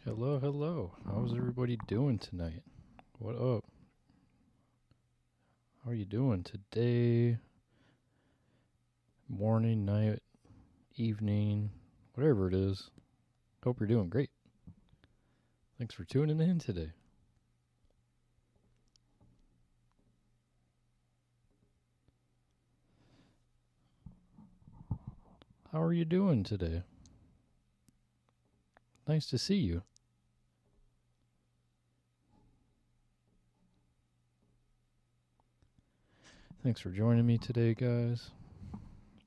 Hello, hello. How's everybody doing tonight? What up? How are you doing today? Morning, night, evening, whatever it is. Hope you're doing great. Thanks for tuning in today. How are you doing today? Nice to see you. Thanks for joining me today, guys.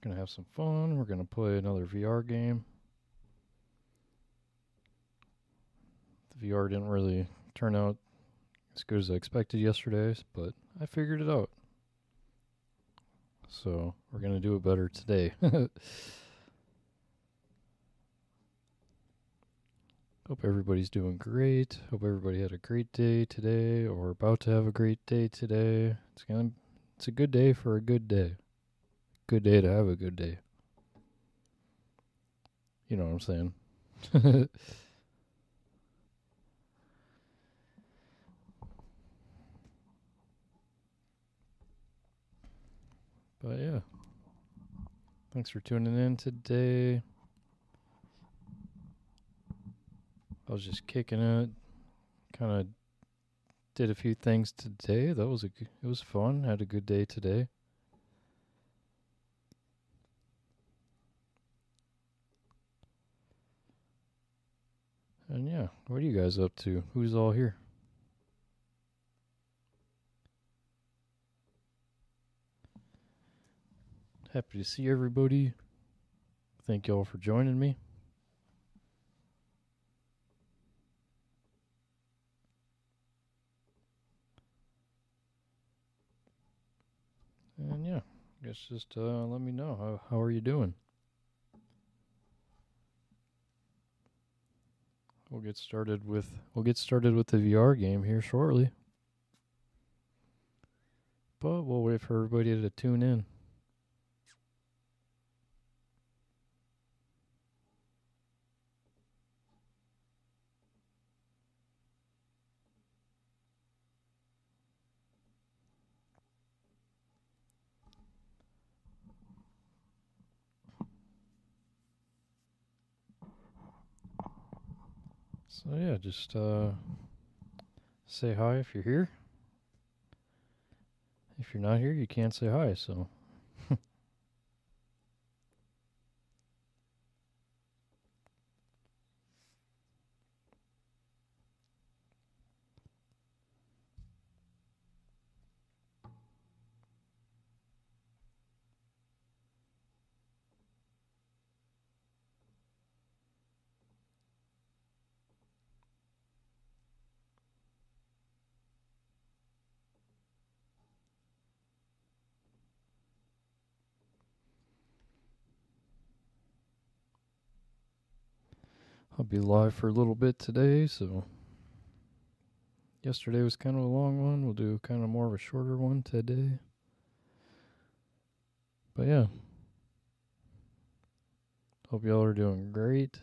Gonna have some fun. We're gonna play another VR game. The VR didn't really turn out as good as I expected yesterday, but I figured it out. So we're gonna do it better today. Hope everybody's doing great. Hope everybody had a great day today or about to have a great day today. It's a good day for a good day. Good day to have a good day. You know what I'm saying? But yeah. Thanks for tuning in today. I was just kicking it. Kind of did a few things today. It was fun. Had a good day today. And yeah, what are you guys up to? Who's all here? Happy to see everybody. Thank y'all for joining me. And yeah, I guess just let me know how are you doing. We'll get started with the VR game here shortly. But we'll wait for everybody to tune in. So yeah, just say hi if you're here. If you're not here, you can't say hi, so I'll be live for a little bit today, so yesterday was kind of a long one. We'll do kind of more of a shorter one today. But yeah. Hope y'all are doing great.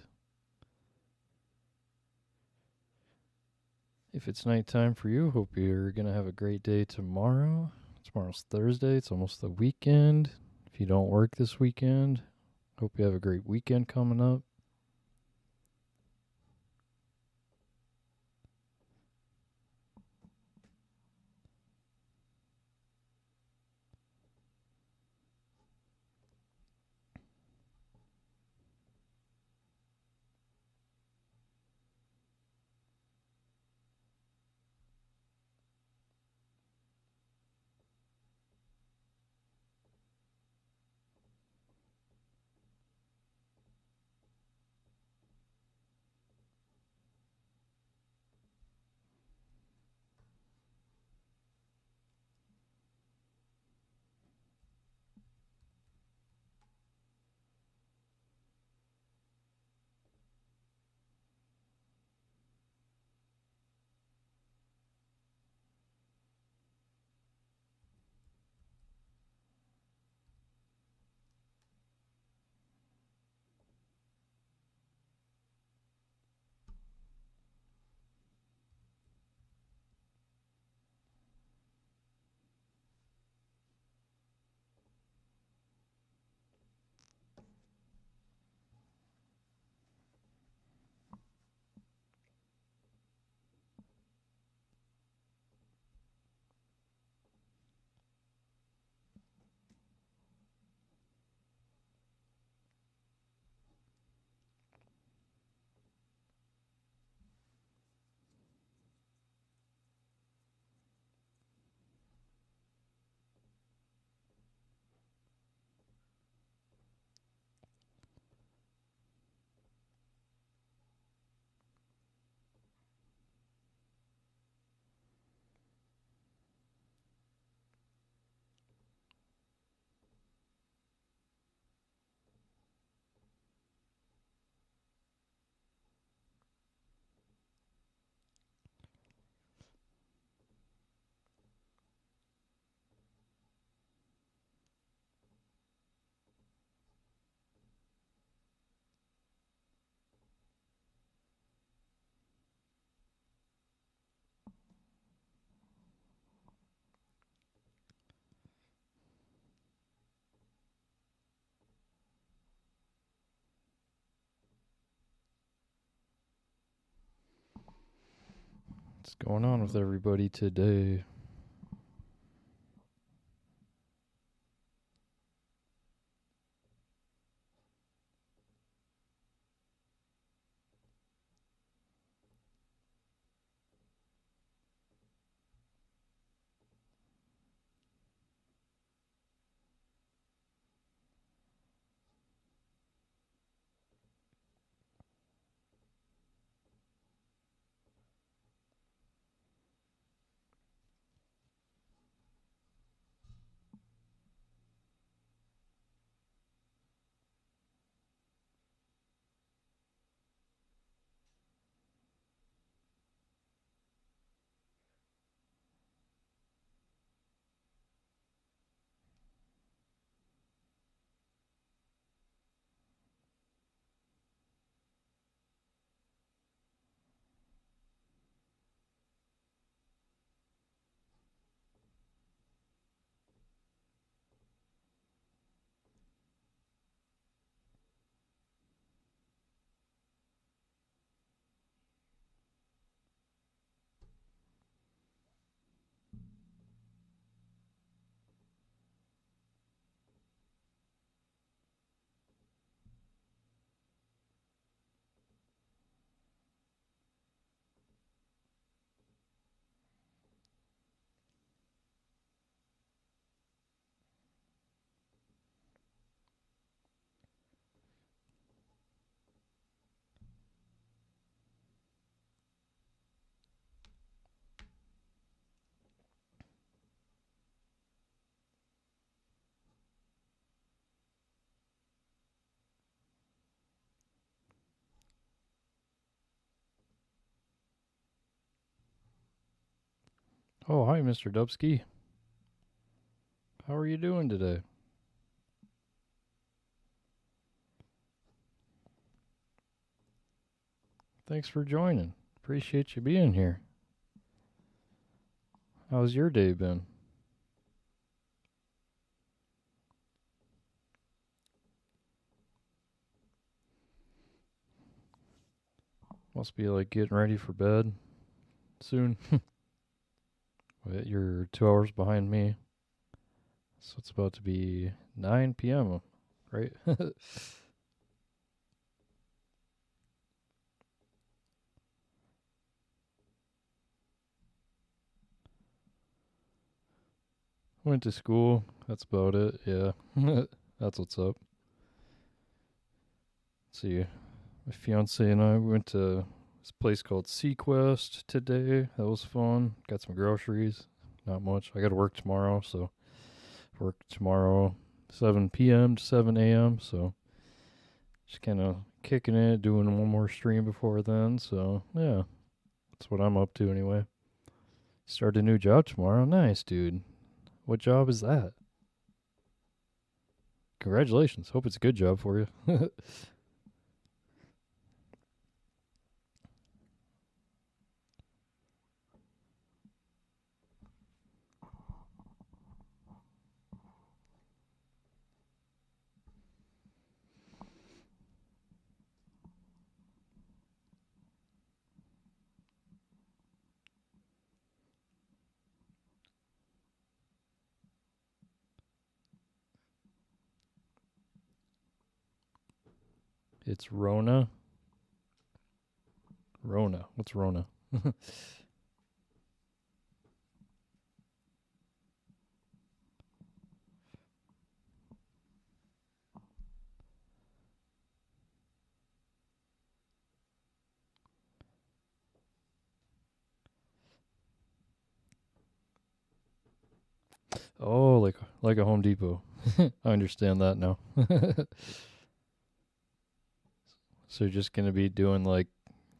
If it's nighttime for you, hope you're going to have a great day tomorrow. Tomorrow's Thursday. It's almost the weekend. If you don't work this weekend, hope you have a great weekend coming up. What's going on with everybody today? Oh, hi, Mr. Dubsky. How are you doing today? Thanks for joining. Appreciate you being here. How's your day been? Must be like getting ready for bed soon. Wait, you're 2 hours behind me. So it's about to be 9 p.m., right? Went to school. That's about it. Yeah. That's what's up. Let's see. My fiance and I went to this place called Sequest today. That was fun. Got some groceries. Not much. I got to work tomorrow, so work tomorrow 7 p.m. to 7 a.m. So just kind of kicking it, doing one more stream before then. So yeah, that's what I'm up to anyway. Start a new job tomorrow. Nice, dude. What job is that? Congratulations. Hope it's a good job for you. It's Rona. Rona. What's Rona? Oh, like a Home Depot. I understand that now. So you're just gonna be doing like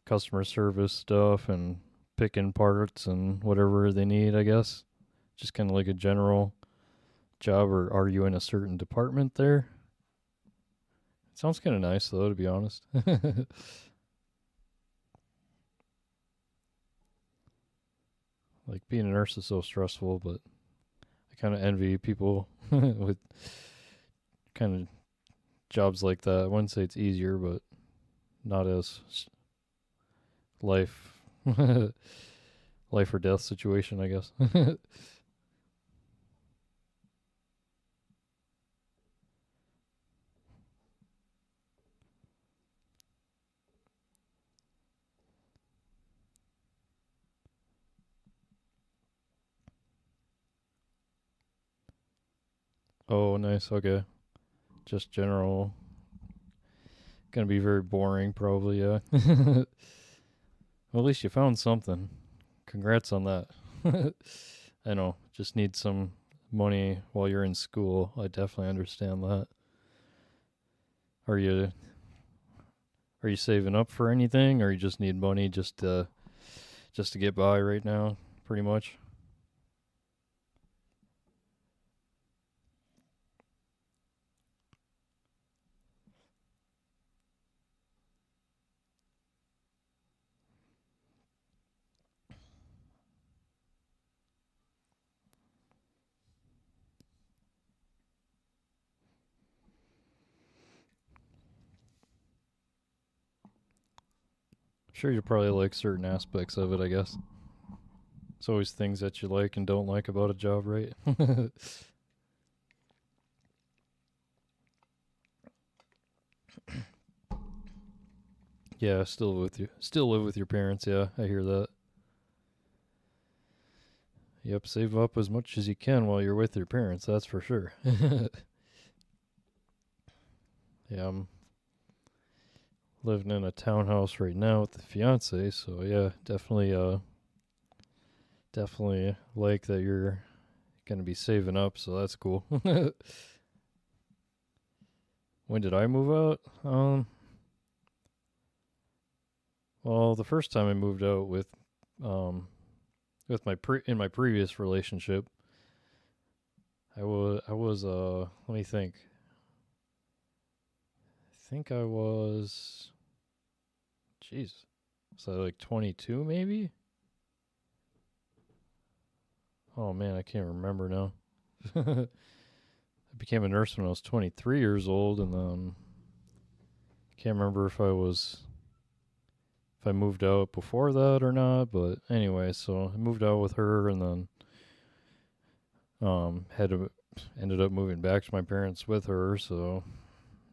customer service stuff and picking parts and whatever they need, I guess. Just kind of like a general job, or are you in a certain department there? Sounds kind of nice though, to be honest. Like being a nurse is so stressful, but I kind of envy people with kind of jobs like that. I wouldn't say it's easier, but not as life life or death situation, I guess. Oh, nice. Okay. Just general. Gonna be very boring, probably. Yeah. Well, at least you found something. Congrats on that. I know. Just need some money while you're in school. I definitely understand that. Are you are you saving up for anything, or you just need money just to get by right now, pretty much? Sure, you probably like certain aspects of it, I guess. It's always things that you like and don't like about a job, right? Yeah, still live with your parents. Yeah, I hear that. Yep, save up as much as you can while you're with your parents. That's for sure. Yeah, I'm living in a townhouse right now with the fiance, so yeah, definitely like that you're gonna be saving up. So that's cool. When did I move out? Well, the first time I moved out um with in my previous relationship, I was let me think. I think I was jeez. Was I like 22 maybe? Oh man, I can't remember now. I became a nurse when I was 23 years old, and then can't remember if I moved out before that or not. But anyway, so I moved out with her, and then had to ended up moving back to my parents with her. So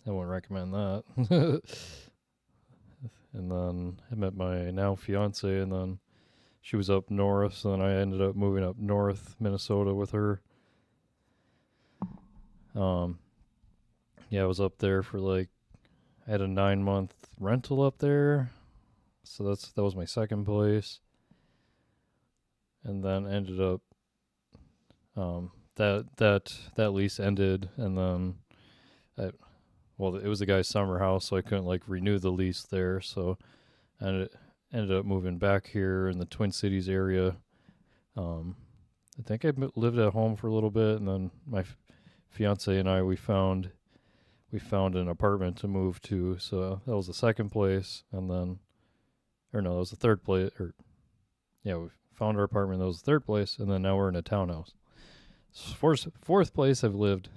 I wouldn't recommend that. And then I met my now fiance, and then she was up north, so then I ended up moving up north Minnesota with her. Um, yeah, I was up there for like I had a 9 month rental up there, so that was my second place, and then ended up that lease ended, and then I well it was the guy's summer house, so I couldn't like renew the lease there, so I ended up moving back here in the Twin Cities area. Um, I think I lived at home for a little bit, and then my fiance and I we found an apartment to move to. So that was the second place, and then or no, that was the third place. Or yeah, we found our apartment. That was the third place, and then now we're in a townhouse. Fourth place I've lived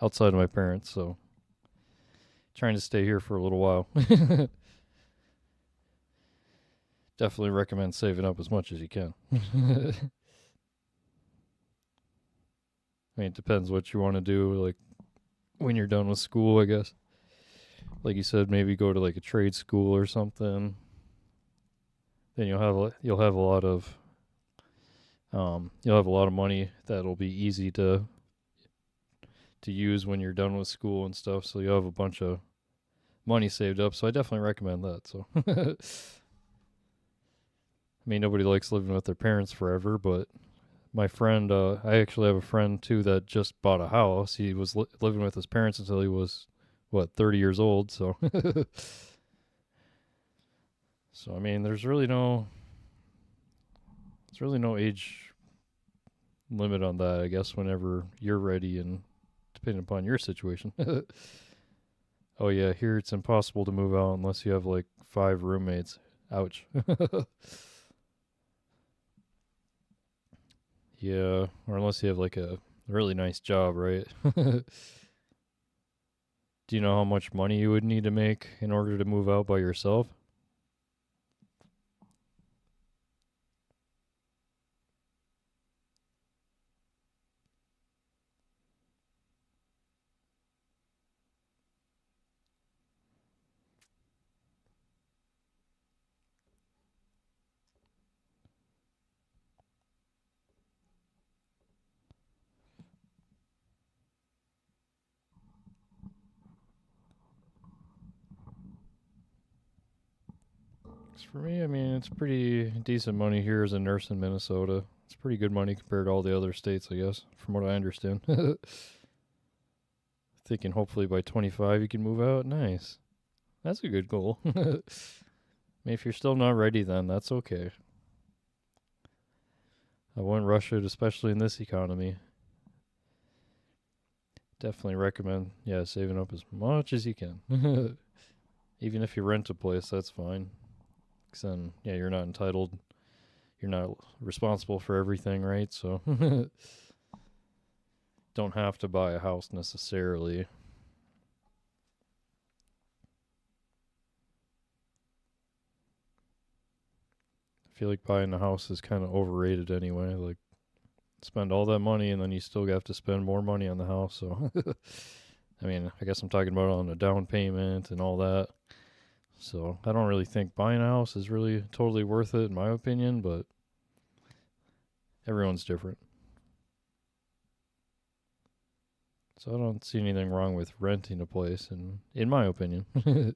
outside of my parents. So trying to stay here for a little while. Definitely recommend saving up as much as you can. I mean, it depends what you want to do. Like when you're done with school, I guess. Like you said, maybe go to like a trade school or something. Then you'll have a lot of you'll have a lot of money that'll be easy to use when you're done with school and stuff. So you'll have a bunch of money saved up. So I definitely recommend that. So I mean, nobody likes living with their parents forever, but my friend, I actually have a friend too that just bought a house. He was living with his parents until he was, 30 years old. So, so I mean, there's really no age limit on that. I guess whenever you're ready and depending upon your situation. Oh yeah, here it's impossible to move out unless you have like 5 roommates. Ouch. Yeah, or unless you have like a really nice job, right? Do you know how much money you would need to make in order to move out by yourself? 'Cause for me, I mean, it's pretty decent money here as a nurse in Minnesota. It's pretty good money compared to all the other states, I guess, from what I understand. Thinking hopefully by 25 you can move out. Nice. That's a good goal. I mean, if you're still not ready, then that's okay. I wouldn't rush it, especially in this economy. Definitely recommend, saving up as much as you can. Even if you rent a place, that's fine. 'Cause then, you're not entitled. You're not responsible for everything, right? So, don't have to buy a house necessarily. I feel like buying a house is kind of overrated anyway. Like, spend all that money and then you still have to spend more money on the house. So, I mean, I guess I'm talking about on a down payment and all that. So, I don't really think buying a house is really totally worth it, in my opinion, but everyone's different. So, I don't see anything wrong with renting a place, in my opinion. Do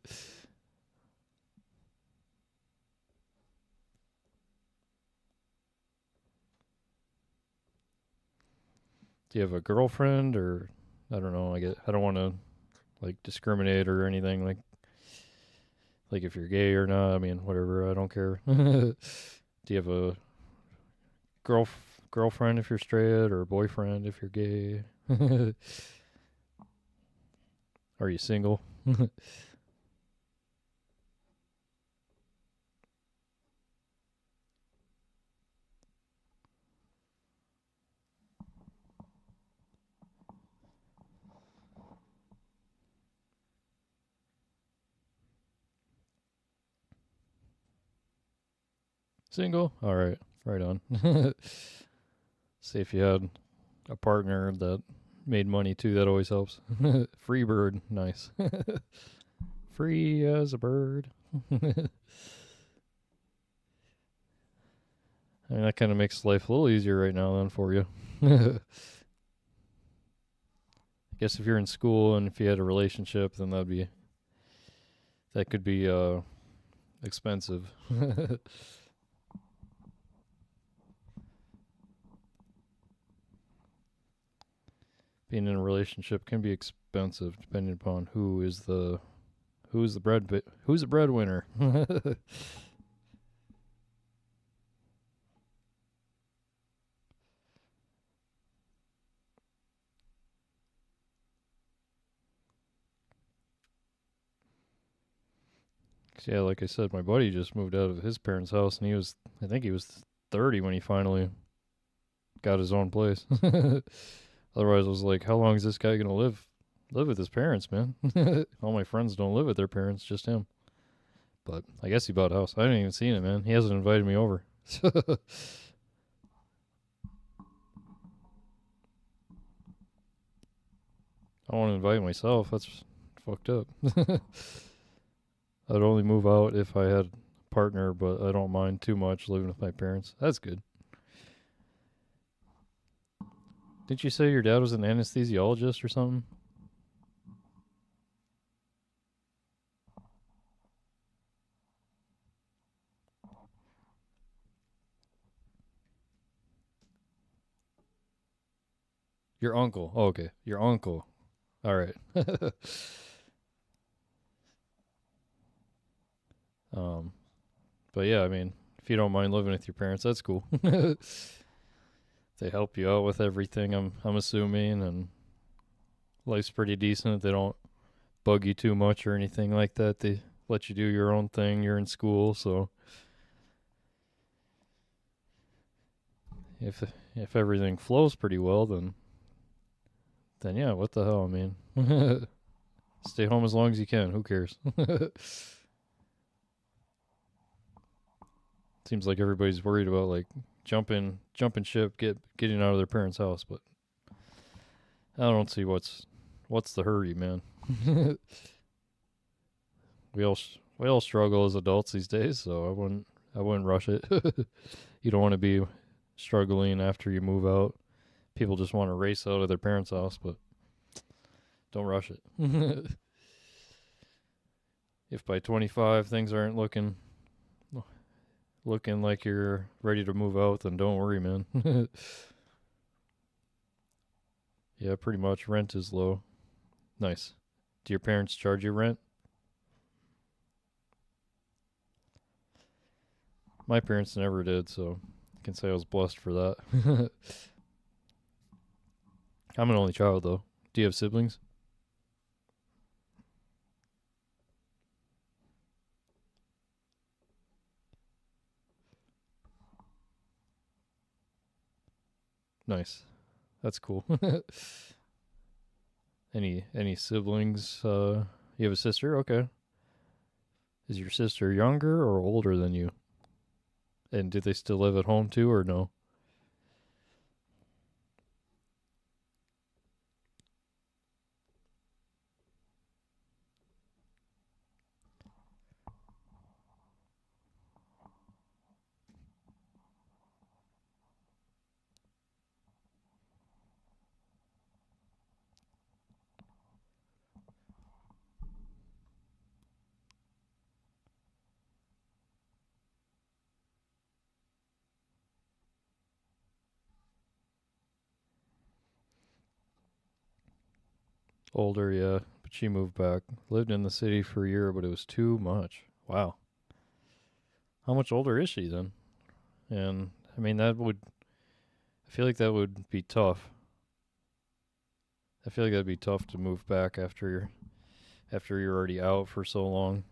you have a girlfriend, or I don't know, I don't want to like discriminate or anything, like if you're gay or not. I mean, whatever, I don't care. Do you have a girl girlfriend if you're straight, or a boyfriend if you're gay? Are you single? Single? All right. Right on. See, if you had a partner that made money too, that always helps. Free bird. Nice. Free as a bird. I mean, that kind of makes life a little easier right now then for you. I guess if you're in school and if you had a relationship, then that could be expensive. Being in a relationship can be expensive depending upon who's the breadwinner. Yeah, like I said, my buddy just moved out of his parents' house, and I think he was 30 when he finally got his own place. Otherwise, I was like, how long is this guy gonna live with his parents, man? All my friends don't live with their parents, just him. But I guess he bought a house. I haven't even seen it, man. He hasn't invited me over. I want to invite myself. That's fucked up. I'd only move out if I had a partner, but I don't mind too much living with my parents. That's good. Didn't you say your dad was an anesthesiologist or something? Your uncle. Oh, okay. Your uncle. All right. um, but yeah, I mean, if you don't mind living with your parents, that's cool. They help you out with everything. I'm assuming, and life's pretty decent. They don't bug you too much or anything like that. They let you do your own thing. You're in school, so if if everything flows pretty well, then yeah, what the hell? I mean, stay home as long as you can. Who cares? Seems like everybody's worried about like jumping ship, getting out of their parents' house, but I don't see what's the hurry, man. we all struggle as adults these days, so I wouldn't rush it. You don't want to be struggling after you move out. People just want to race out of their parents' house, but don't rush it. If by 25 things aren't looking looking like you're ready to move out, then don't worry, man. Yeah, pretty much. Rent is low. Nice. Do your parents charge you rent? My parents never did, so I can say I was blessed for that. I'm an only child, though. Do you have siblings? Nice. That's cool. Any siblings? You have a sister? Okay. Is your sister younger or older than you? And do they still live at home too, or no? Older, yeah. But she moved back. Lived in the city for a year, but it was too much. Wow. How much older is she then? And I mean, I feel like that would be tough. I feel like that'd be tough to move back after you're already out for so long.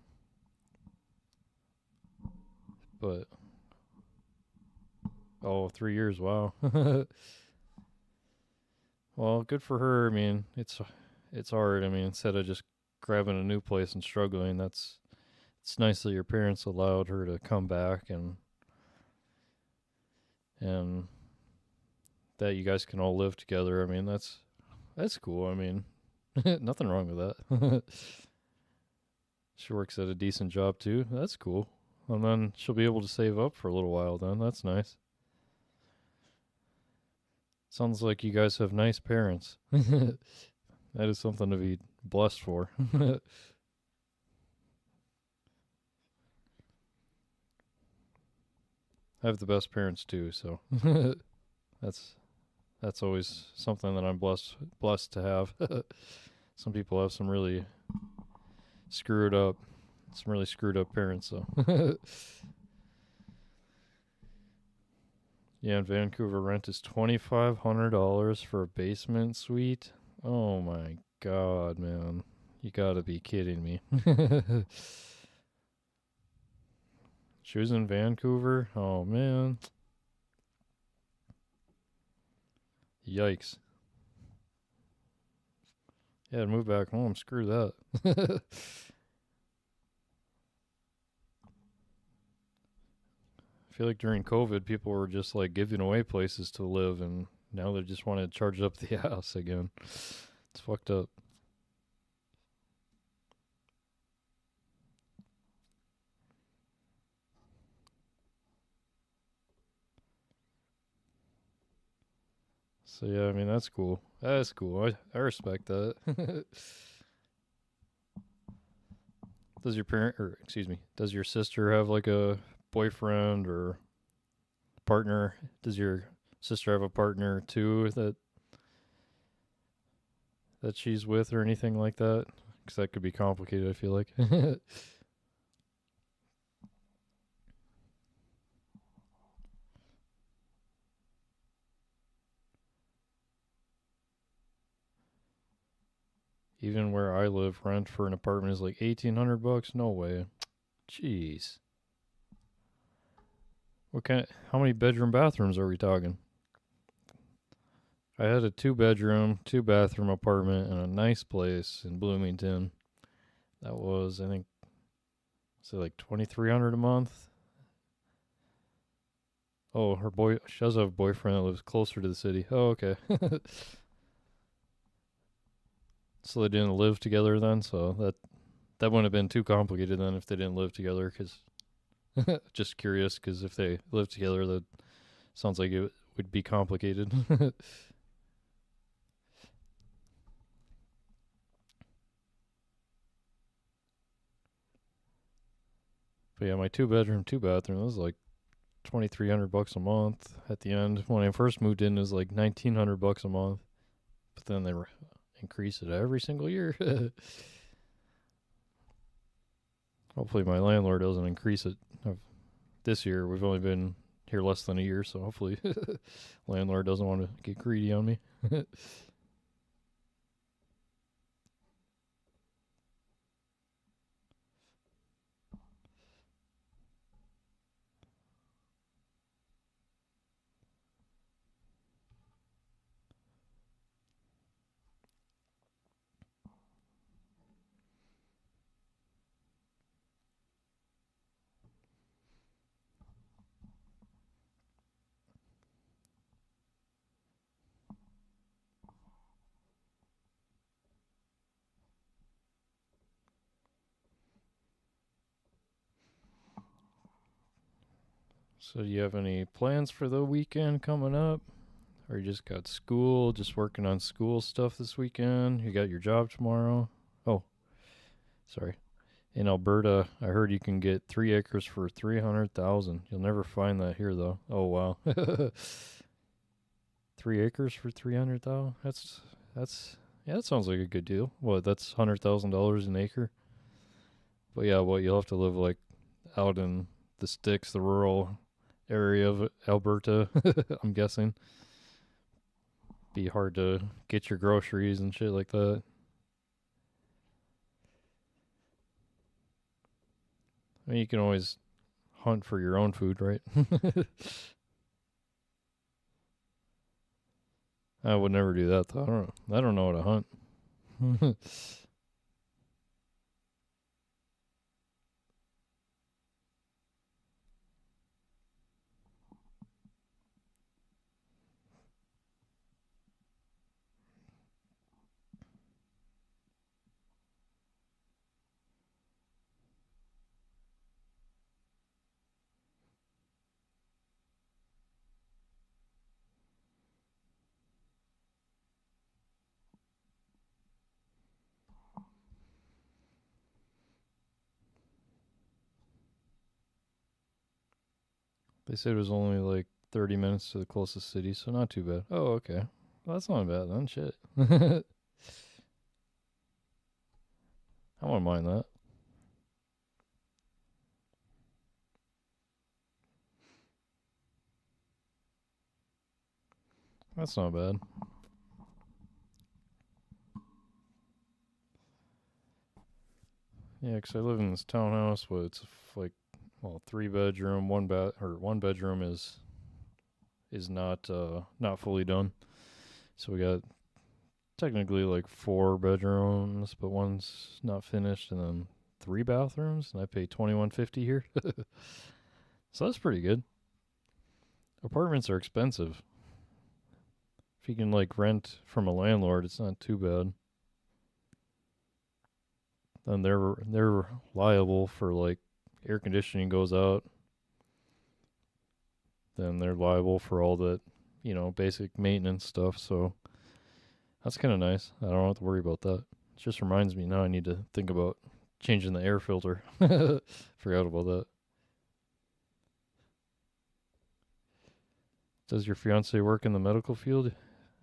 But oh, 3 years, wow. Well, good for her. I mean, it's hard. I mean, instead of just grabbing a new place and struggling, it's nice that your parents allowed her to come back and that you guys can all live together. I mean, that's cool. I mean, nothing wrong with that. She works at a decent job too. That's cool. And then she'll be able to save up for a little while then. That's nice. Sounds like you guys have nice parents. That is something to be blessed for. I have the best parents too, so that's that's always something that I'm blessed to have. Some people have screwed up some really screwed up parents, so yeah, in Vancouver rent is $2,500 for a basement suite. Oh my god, man. You gotta be kidding me. She was in Vancouver? Oh man. Yikes. Yeah, move back home. Screw that. I feel like during COVID, people were just like giving away places to live, and now they just want to charge up the house again. It's fucked up. So yeah, I mean that's cool. That's cool. I respect that. Does your parent, or excuse me, does your sister have like a boyfriend or partner? Does your sister have a partner too that she's with or anything like that? Because that could be complicated. I feel like. Even where I live, rent for an apartment is like $1,800. No way. Jeez. What kind? How many bedroom bathrooms are we talking? I had a 2 bedroom, 2 bathroom apartment in a nice place in Bloomington. That was, I think, say like 2,300 a month. Oh, she does have a boyfriend that lives closer to the city. Oh, okay. So they didn't live together then. So that wouldn't have been too complicated then if they didn't live together. Cause just curious, because if they lived together, that sounds like it would be complicated. But yeah, my 2 bedroom, 2 bathroom, that was like $2,300 a month at the end. When I first moved in, it was like $1,900 a month, but then they increase it every single year. Hopefully, my landlord doesn't increase it. This year, we've only been here less than a year, so hopefully, landlord doesn't want to get greedy on me. So, do you have any plans for the weekend coming up? Or you just got school, just working on school stuff this weekend? You got your job tomorrow? Oh, sorry. In Alberta, I heard you can get 3 acres for 300,000. You'll never find that here, though. Oh wow, 3 acres for 300,000. That's yeah, that sounds like a good deal. What? That's $100,000 an acre. But yeah, what you'll have to live like out in the sticks, the rural area of Alberta. I'm guessing be hard to get your groceries and shit like that. I mean, you can always hunt for your own food, right? I would never do that though. I don't know how to hunt. They said it was only like 30 minutes to the closest city, so not too bad. Oh, okay. Well, that's not bad then. Shit. I wouldn't mind that. That's not bad. Yeah, 'cause I live in this townhouse where it's like, well, 3 bedroom, one bedroom is not fully done. So we got technically like 4 bedrooms, but one's not finished, and then 3 bathrooms, and I pay 21.50 here. So that's pretty good. Apartments are expensive. If you can like rent from a landlord, it's not too bad. Then they're liable for like air conditioning goes out. Then they're liable for all that, basic maintenance stuff. So that's kind of nice. I don't have to worry about that. It just reminds me now I need to think about changing the air filter. Forgot about that. Does your fiance work in the medical field?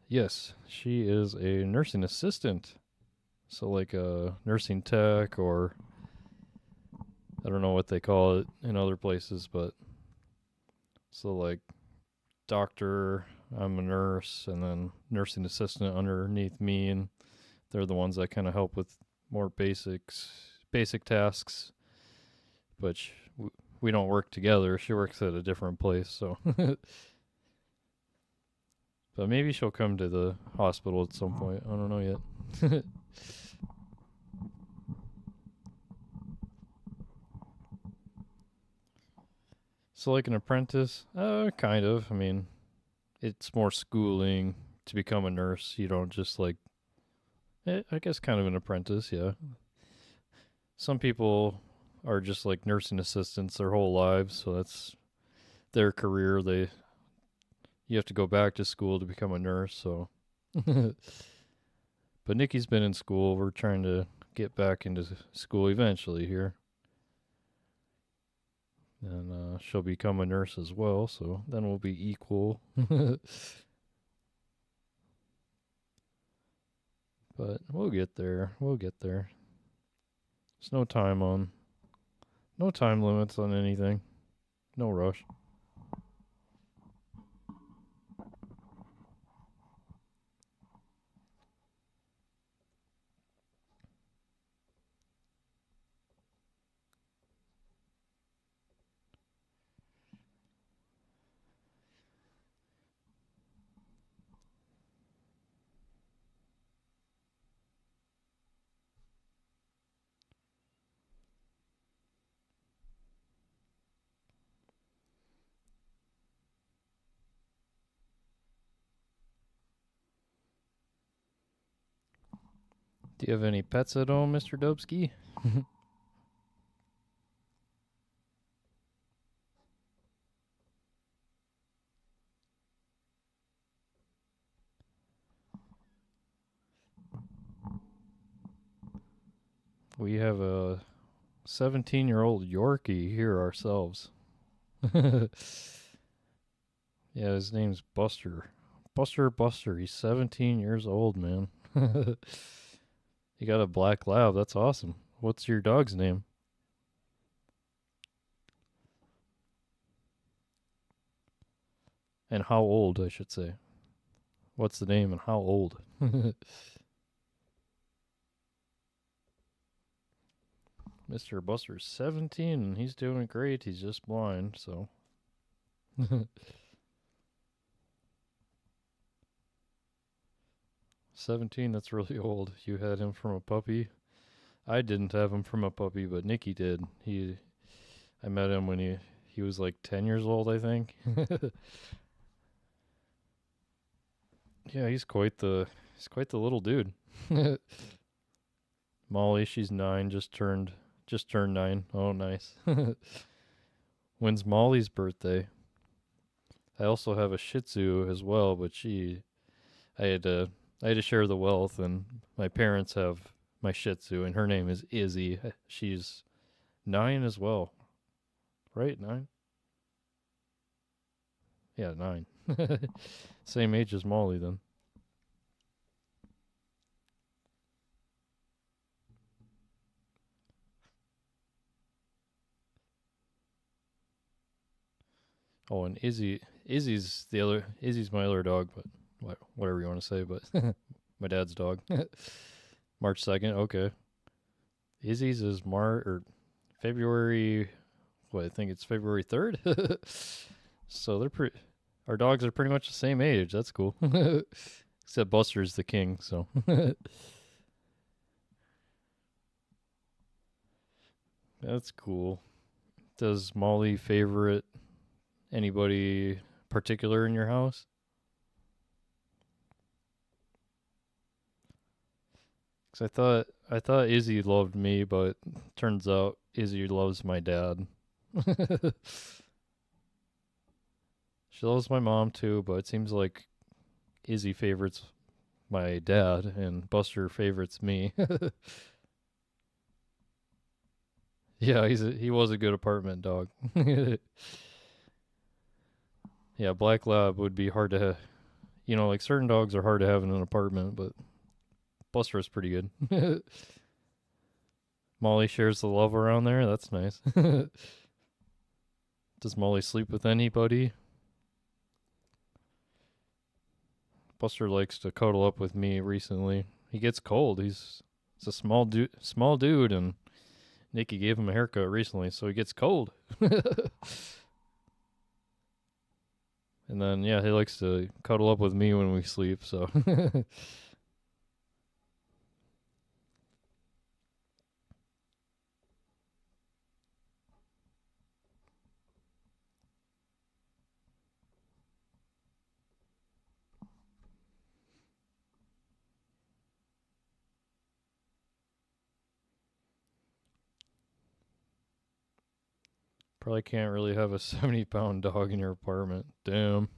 Yes, she is a nursing assistant. So like a nursing tech, or I don't know what they call it in other places, but so like doctor, I'm a nurse, and then nursing assistant underneath me, and they're the ones that kind of help with more basic tasks. But we don't work together. She works at a different place, so. But maybe she'll come to the hospital at some point. I don't know yet. So, like an apprentice? Kind of. I mean, it's more schooling to become a nurse. You don't just like, I guess kind of an apprentice, yeah. Some people are just like nursing assistants their whole lives, so that's their career. You have to go back to school to become a nurse, so. But Nikki's been in school. We're trying to get back into school eventually here. And she'll become a nurse as well, so then we'll be equal. But we'll get there. We'll get there. There's no time limits on anything. No rush. Do you have any pets at home, Mr. Dubsky? We have a 17-year-old Yorkie here ourselves. Yeah, his name's Buster. Buster. He's 17 years old, man. You got a black lab. That's awesome. What's your dog's name? And how old, I should say. What's the name and how old? Mr. Buster's 17 and he's doing great. He's just blind, so. 17, that's really old. You had him from a puppy. I didn't have him from a puppy, but Nikki did. I met him when he was like 10 years old, I think. Yeah, he's quite the little dude. Molly, she's 9, just turned 9. Oh, nice. When's Molly's birthday? I also have a Shih Tzu as well, but I had to share the wealth, and my parents have my Shih Tzu, and her name is Izzy. She's 9 as well, right? 9. Yeah, 9. Same age as Molly then. Oh, and Izzy's my other dog, but whatever you want to say, but my dad's dog. March 2nd, okay. Izzy's is February, I think it's February 3rd. So our dogs are pretty much the same age. That's cool. Except Buster's the king, so. That's cool. Does Molly favorite anybody particular in your house? Cause I thought Izzy loved me, but turns out Izzy loves my dad. She loves my mom too, but it seems like Izzy favorites my dad and Buster favorites me. Yeah, he was a good apartment dog. Yeah, black lab would be hard to, like certain dogs are hard to have in an apartment, but Buster is pretty good. Molly shares the love around there. That's nice. Does Molly sleep with anybody? Buster likes to cuddle up with me recently. He gets cold. He's a small dude, and Nikki gave him a haircut recently, so he gets cold. And then yeah, he likes to cuddle up with me when we sleep, so. Probably can't really have a 70-pound dog in your apartment. Damn.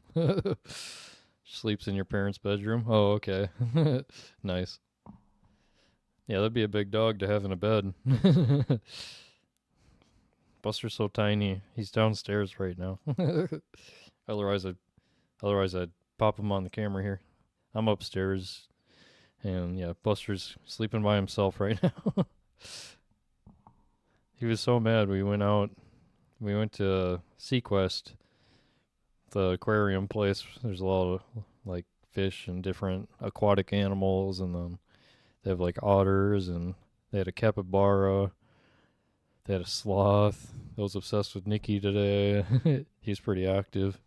Sleeps in your parents' bedroom? Oh, okay. Nice. Yeah, that'd be a big dog to have in a bed. Buster's so tiny. He's downstairs right now. otherwise, I'd pop him on the camera here. I'm upstairs, and yeah, Buster's sleeping by himself right now. He was so mad. We went out. We went to Sequest, the aquarium place. There's a lot of like fish and different aquatic animals, and then they have like otters, and they had a capybara. They had a sloth. I was obsessed with Nikki today. He's pretty active.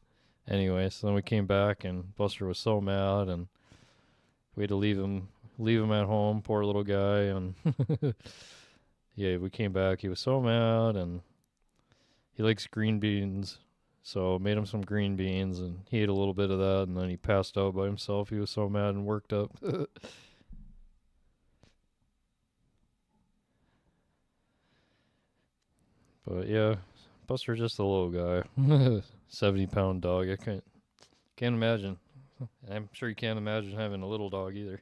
Anyway, so then we came back, and Buster was so mad, and we had to leave him at home. Poor little guy, and yeah, we came back. He was so mad, and he likes green beans. So made him some green beans, and he ate a little bit of that, and then he passed out by himself. He was so mad and worked up. But yeah, Buster's just a little guy. 70-pound dog. I can't imagine. I'm sure you can't imagine having a little dog either.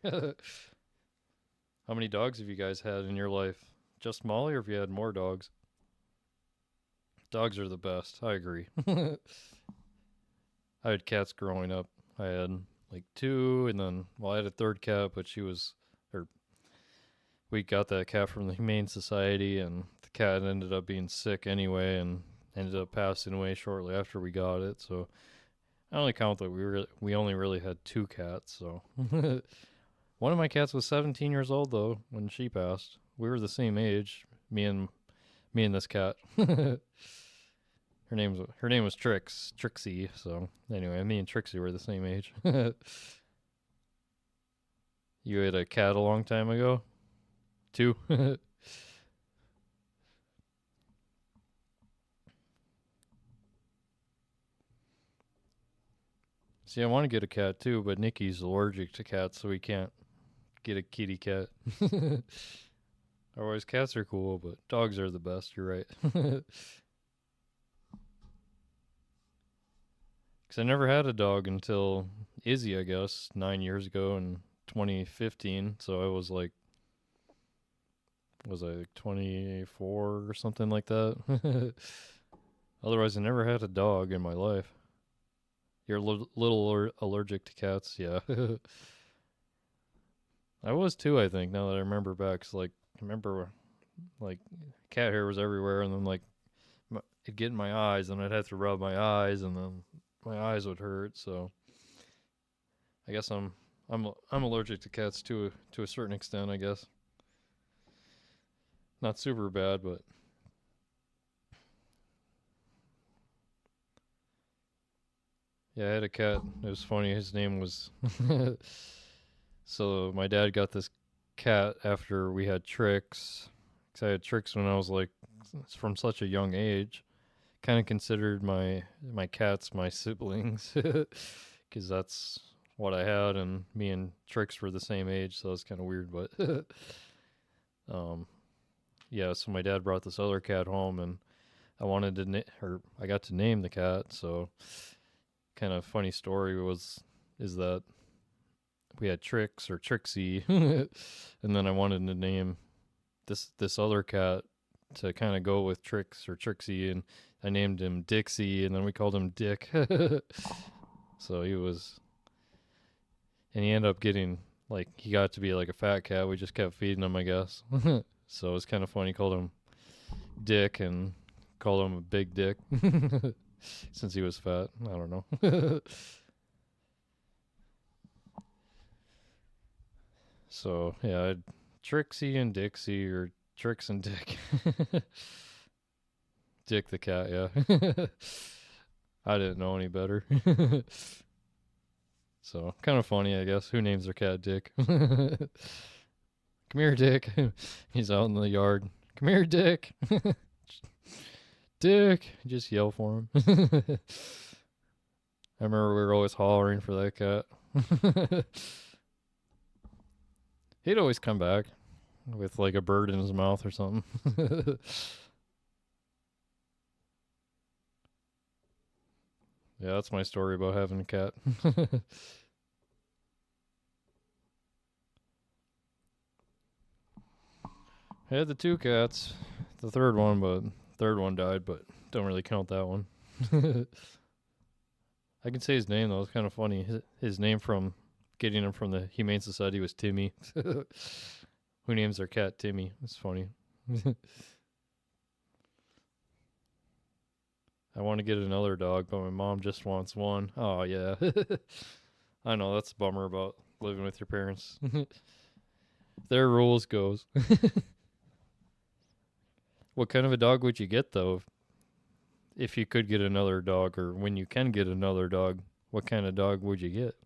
How many dogs have you guys had in your life? Just Molly, or have you had more dogs? Dogs are the best. I agree. I had cats growing up. I had like two, and then, well, I had a third cat, but we got that cat from the Humane Society, and the cat ended up being sick anyway, and ended up passing away shortly after we got it. So I only count that we only really had two cats. So one of my cats was 17 years old though when she passed. We were the same age, me and this cat. Her name was Trixie. So anyway, me and Trixie were the same age. You had a cat a long time ago? Two? See, I want to get a cat too, but Nikki's allergic to cats, so we can't get a kitty cat. Otherwise, cats are cool, but dogs are the best. You're right. Because I never had a dog until Izzy, I guess, 9 years ago in 2015. So I was like 24 or something like that? Otherwise, I never had a dog in my life. You're a little allergic to cats, yeah. I was too, I think, now that I remember back. 'Cause, like, I remember, like, cat hair was everywhere, and then, like, it'd get in my eyes, and I'd have to rub my eyes, and then my eyes would hurt, so I guess I'm allergic to cats to a certain extent, I guess. Not super bad, but yeah, I had a cat. It was funny. His name was so my dad got this cat after we had Tricks. 'Cause I had Tricks when I was like from such a young age. Kind of considered my cats my siblings because that's what I had, and me and Tricks were the same age, so it's kind of weird. But um, yeah, so my dad brought this other cat home, and I got to name the cat. So kind of funny story is that we had Tricks or Trixie, and then I wanted to name this other cat to kind of go with Tricks or Trixie, and I named him Dixie, and then we called him Dick. So he ended up getting, like, he got to be like a fat cat. We just kept feeding him, I guess. So it's kind of funny. Called him Dick and called him a big dick since he was fat. I don't know. So yeah, I'd Trixie and Dixie, or Tricks and Dick. Dick the cat, yeah. I didn't know any better. So kind of funny, I guess. Who names their cat Dick? Come here, Dick. He's out in the yard. Come here, Dick. Dick. Just yell for him. I remember we were always hollering for that cat. He'd always come back with like a bird in his mouth or something. Yeah, that's my story about having a cat. I had the two cats, the third one, but third one died, but don't really count that one. I can say his name though. It's kind of funny. His name from getting him from the Humane Society was Timmy. Who names their cat Timmy? It's funny. I want to get another dog, but my mom just wants one. Oh yeah. I know that's a bummer about living with your parents. Their rules goes. What kind of a dog would you get though? If you could get another dog, or when you can get another dog, what kind of dog would you get?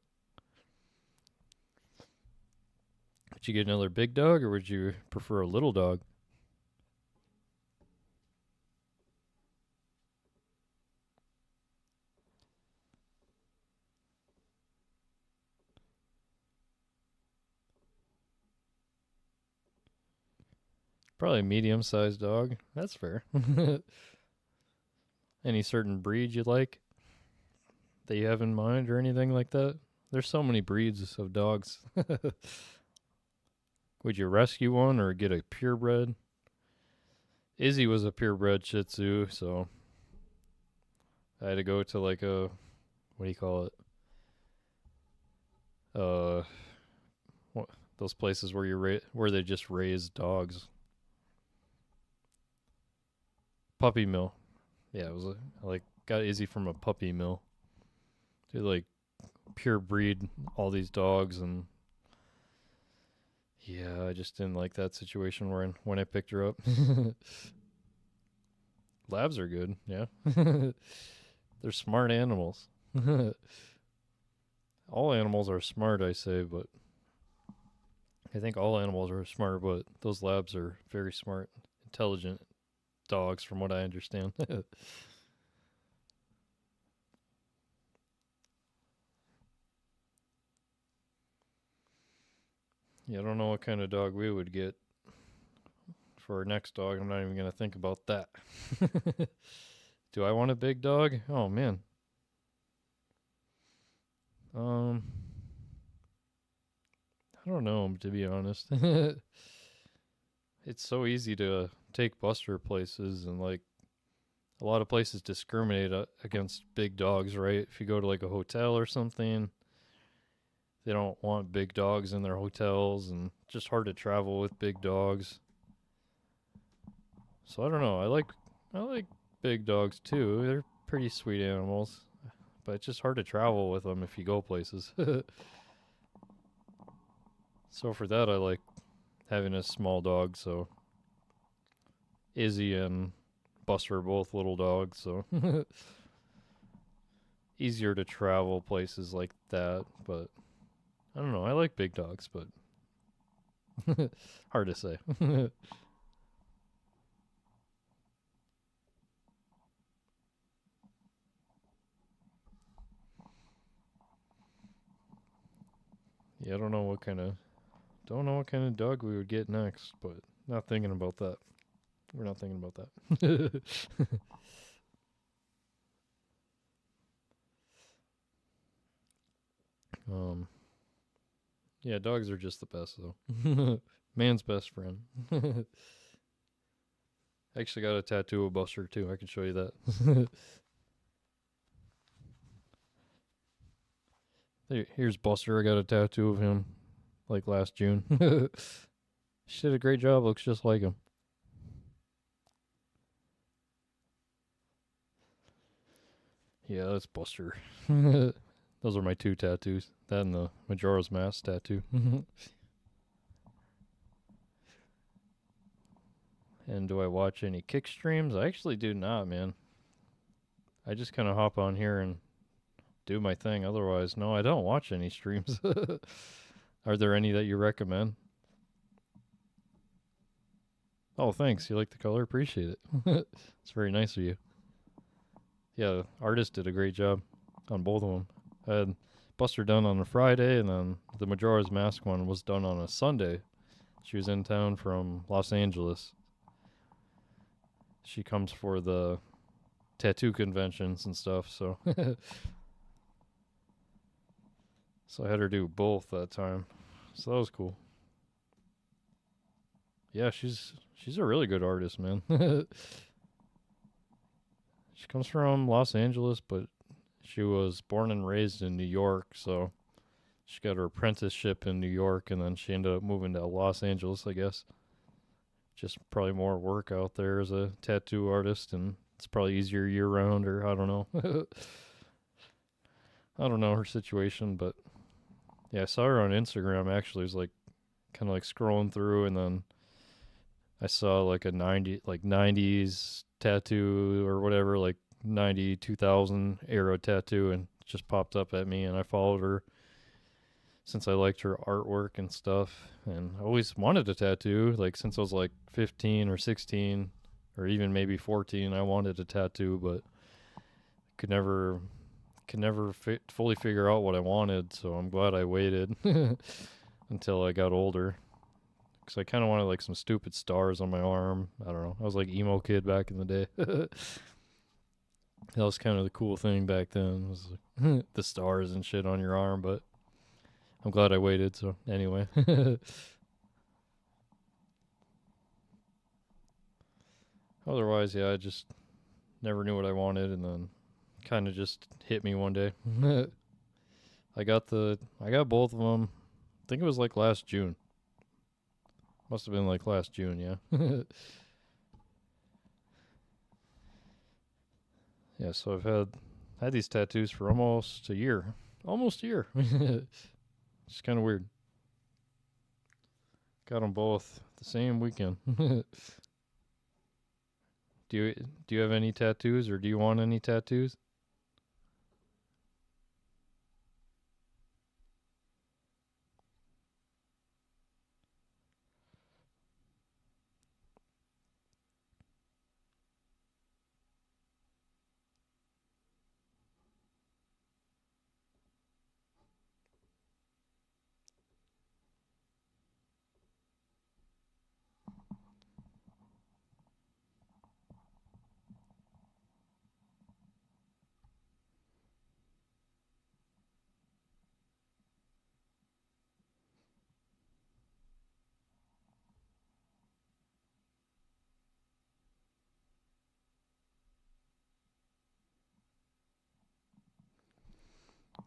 Would you get another big dog, or would you prefer a little dog? Probably a medium-sized dog. That's fair. Any certain breed you like that you have in mind or anything like that? There's so many breeds of dogs. Would you rescue one or get a purebred? Izzy was a purebred Shih Tzu, so I had to go to like a, what do you call it? What, those places where where they just raise dogs. Puppy mill. Yeah, it was I like got Izzy from a puppy mill. They like pure breed all these dogs, and yeah, I just didn't like that situation when I picked her up. Labs are good, yeah. They're smart animals. All animals are smart, I say, but I think all animals are smart, but those labs are very smart, intelligent dogs, from what I understand. Yeah, I don't know what kind of dog we would get for our next dog. I'm not even going to think about that. Do I want a big dog? Oh, man. I don't know, to be honest. It's so easy to take Buster places, and like a lot of places discriminate against big dogs, right? If you go to like a hotel or something, they don't want big dogs in their hotels, and just hard to travel with big dogs. So I don't know. I like big dogs too. They're pretty sweet animals, but it's just hard to travel with them if you go places. So for that, I like having a small dog. So Izzy and Buster are both little dogs, so easier to travel places like that. But I don't know. I like big dogs, but hard to say. Yeah, I don't know what kind of dog we would get next, but not thinking about that. We're not thinking about that. um, yeah, dogs are just the best though. Man's best friend. I actually got a tattoo of Buster too. I can show you that. Here's Buster. I got a tattoo of him like last June. She did a great job. Looks just like him. Yeah, that's Buster. Those are my two tattoos. That and the Majora's Mask tattoo. And do I watch any kick streams? I actually do not, man. I just kind of hop on here and do my thing. Otherwise, no, I don't watch any streams. Are there any that you recommend? Oh, thanks. You like the color? Appreciate it. It's very nice of you. Yeah, the artist did a great job on both of them. I had Buster done on a Friday, and then the Majora's Mask one was done on a Sunday. She was in town from Los Angeles. She comes for the tattoo conventions and stuff, so so I had her do both that time. So that was cool. Yeah, she's a really good artist, man. She comes from Los Angeles, but she was born and raised in New York, so she got her apprenticeship in New York, and then she ended up moving to Los Angeles, I guess. Just probably more work out there as a tattoo artist, and it's probably easier year round, or I don't know. I don't know her situation, but yeah, I saw her on Instagram actually. It was like kind of like scrolling through, and then I saw like a 90s tattoo or whatever, like 90 2000 era tattoo, and it just popped up at me, and I followed her since I liked her artwork and stuff, and I always wanted a tattoo, like since I was like 15 or 16 or even maybe 14. I wanted a tattoo, but could never fully figure out what I wanted, so I'm glad I waited until I got older. Because I kind of wanted like some stupid stars on my arm. I don't know. I was like emo kid back in the day. That was kind of the cool thing back then, was like the stars and shit on your arm, but I'm glad I waited, so anyway. Otherwise, yeah, I just never knew what I wanted, and then kind of just hit me one day. I got both of them. I think it was like last June. Must have been like last June, yeah. Yeah, so I've had these tattoos for almost a year. Almost a year. It's kind of weird. Got them both the same weekend. Do you have any tattoos, or do you want any tattoos?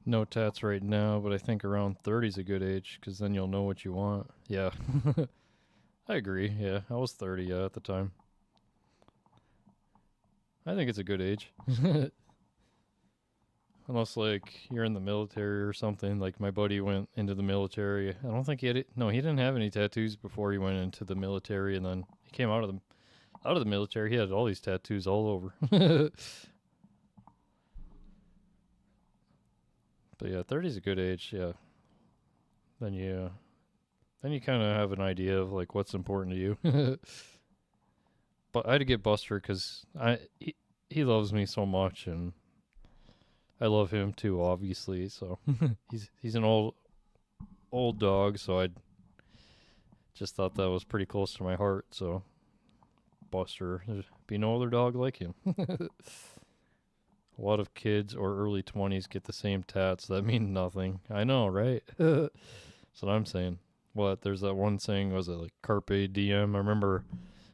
No tats right now, but I think around 30 is a good age, because then you'll know what you want. Yeah. I agree. Yeah, I was 30, yeah, at the time. I think it's a good age. Unless like you're in the military or something. Like my buddy went into the military. I don't think he had it. No, he didn't have any tattoos before he went into the military, and then he came out of the military. He had all these tattoos all over. But yeah, 30 is a good age. Yeah. Then you then you kind of have an idea of like what's important to you. But I had to get Buster because he loves me so much, and I love him too, obviously. So he's an old dog, so I just thought that was pretty close to my heart. So Buster, there'd be no other dog like him. A lot of kids or early 20s get the same tats that mean nothing. I know, right? That's what I'm saying. What? There's that one saying, was it like Carpe Diem? I remember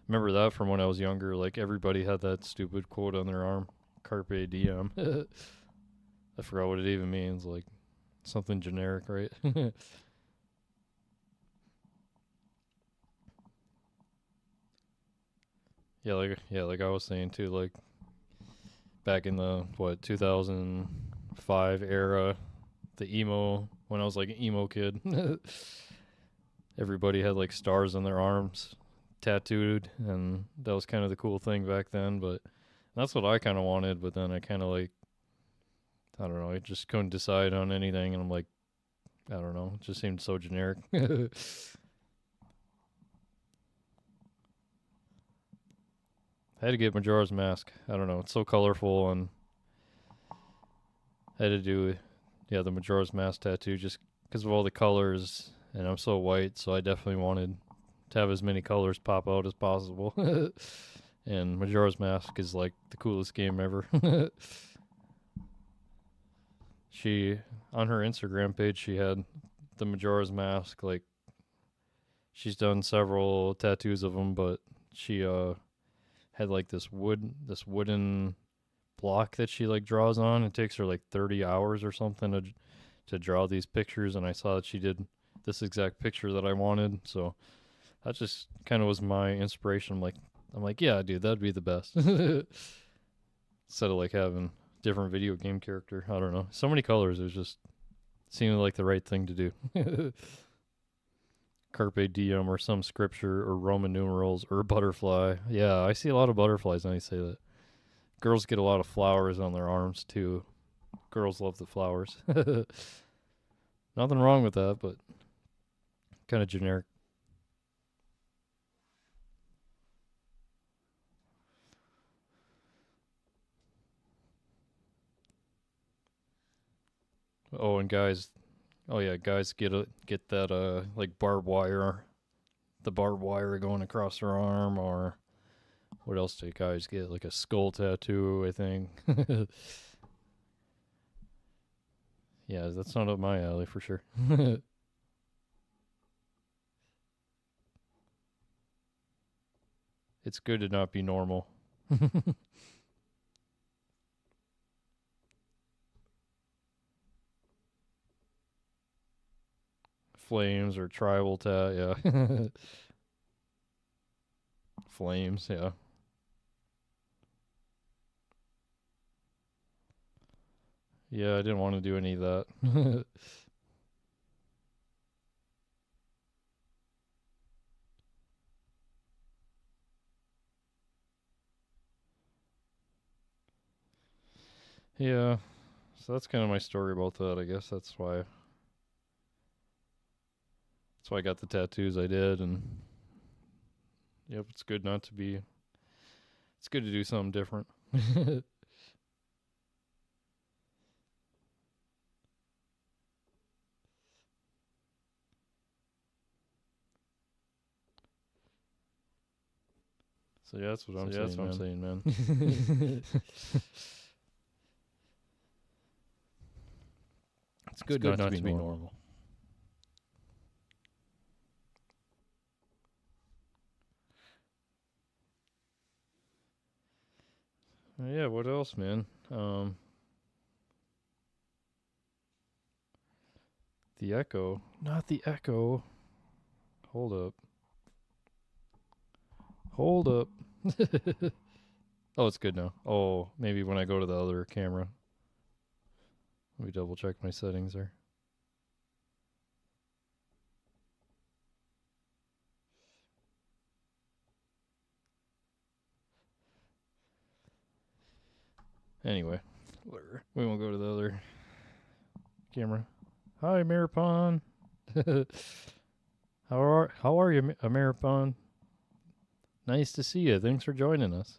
that from when I was younger. Like everybody had that stupid quote on their arm, Carpe Diem. I forgot what it even means. Like something generic, right? Like I was saying too. Like back in the 2005 era, the emo, when I was like an emo kid, everybody had like stars on their arms tattooed, and that was kind of the cool thing back then. But that's what I kind of wanted, but then I kind of like, I don't know, I just couldn't decide on anything, and I'm like, I don't know, it just seemed so generic. I had to get Majora's Mask. I don't know, it's so colorful, and I had to do, yeah, the Majora's Mask tattoo just because of all the colors, and I'm so white, so I definitely wanted to have as many colors pop out as possible. And Majora's Mask is like the coolest game ever. She, on her Instagram page, she had the Majora's Mask. Like she's done several tattoos of them, but she had like this wooden block that she like draws on. It takes her like 30 hours or something to draw these pictures, and I saw that she did this exact picture that I wanted. So that just kind of was my inspiration. I'm like, yeah, dude, that'd be the best. Instead of like having different video game character. I don't know. So many colors. It was just seemed like the right thing to do. Carpe diem or some scripture or Roman numerals or butterfly. Yeah, I see a lot of butterflies when I say that. Girls get a lot of flowers on their arms too. Girls love the flowers. Nothing wrong with that, but kind of generic. Oh, and guys, oh yeah, guys get that like barbed wire, the barbed wire going across their arm, or what else do guys get? Like a skull tattoo, I think. Yeah, that's not up my alley for sure. It's good to not be normal. Flames or tribal tat, yeah. Flames, yeah. Yeah, I didn't want to do any of that. Yeah, so that's kind of my story about that. I guess that's why I got the tattoos I did, and yep, it's good not to be. It's good to do something different. So yeah, that's what I'm saying, man. It's good not to be normal. Yeah, what else, man? The echo. Not the echo. Hold up. Hold up. Oh, it's good now. Oh, maybe when I go to the other camera. Let me double check my settings there. Anyway, we won't go to the other camera. Hi, Maripon. How are you, Maripon? Nice to see you. Thanks for joining us.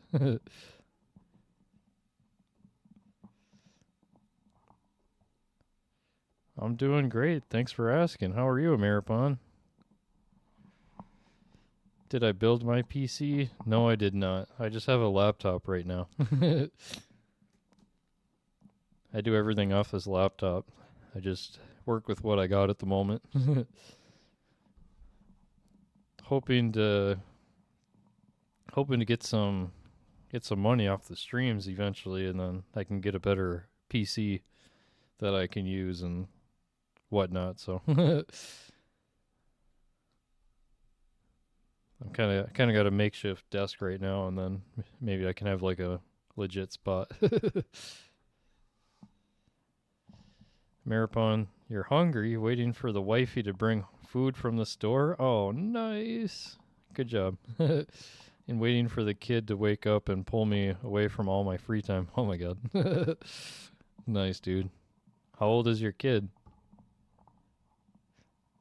I'm doing great. Thanks for asking. How are you, Maripon? Did I build my PC? No, I did not. I just have a laptop right now. I do everything off this laptop. I just work with what I got at the moment. hoping to get some money off the streams eventually, and then I can get a better PC that I can use and whatnot. So I'm kind of got a makeshift desk right now, and then maybe I can have like a legit spot. Maripon, you're hungry, waiting for the wifey to bring food from the store? Oh, nice. Good job. And waiting for the kid to wake up and pull me away from all my free time. Oh my god. Nice, dude. How old is your kid?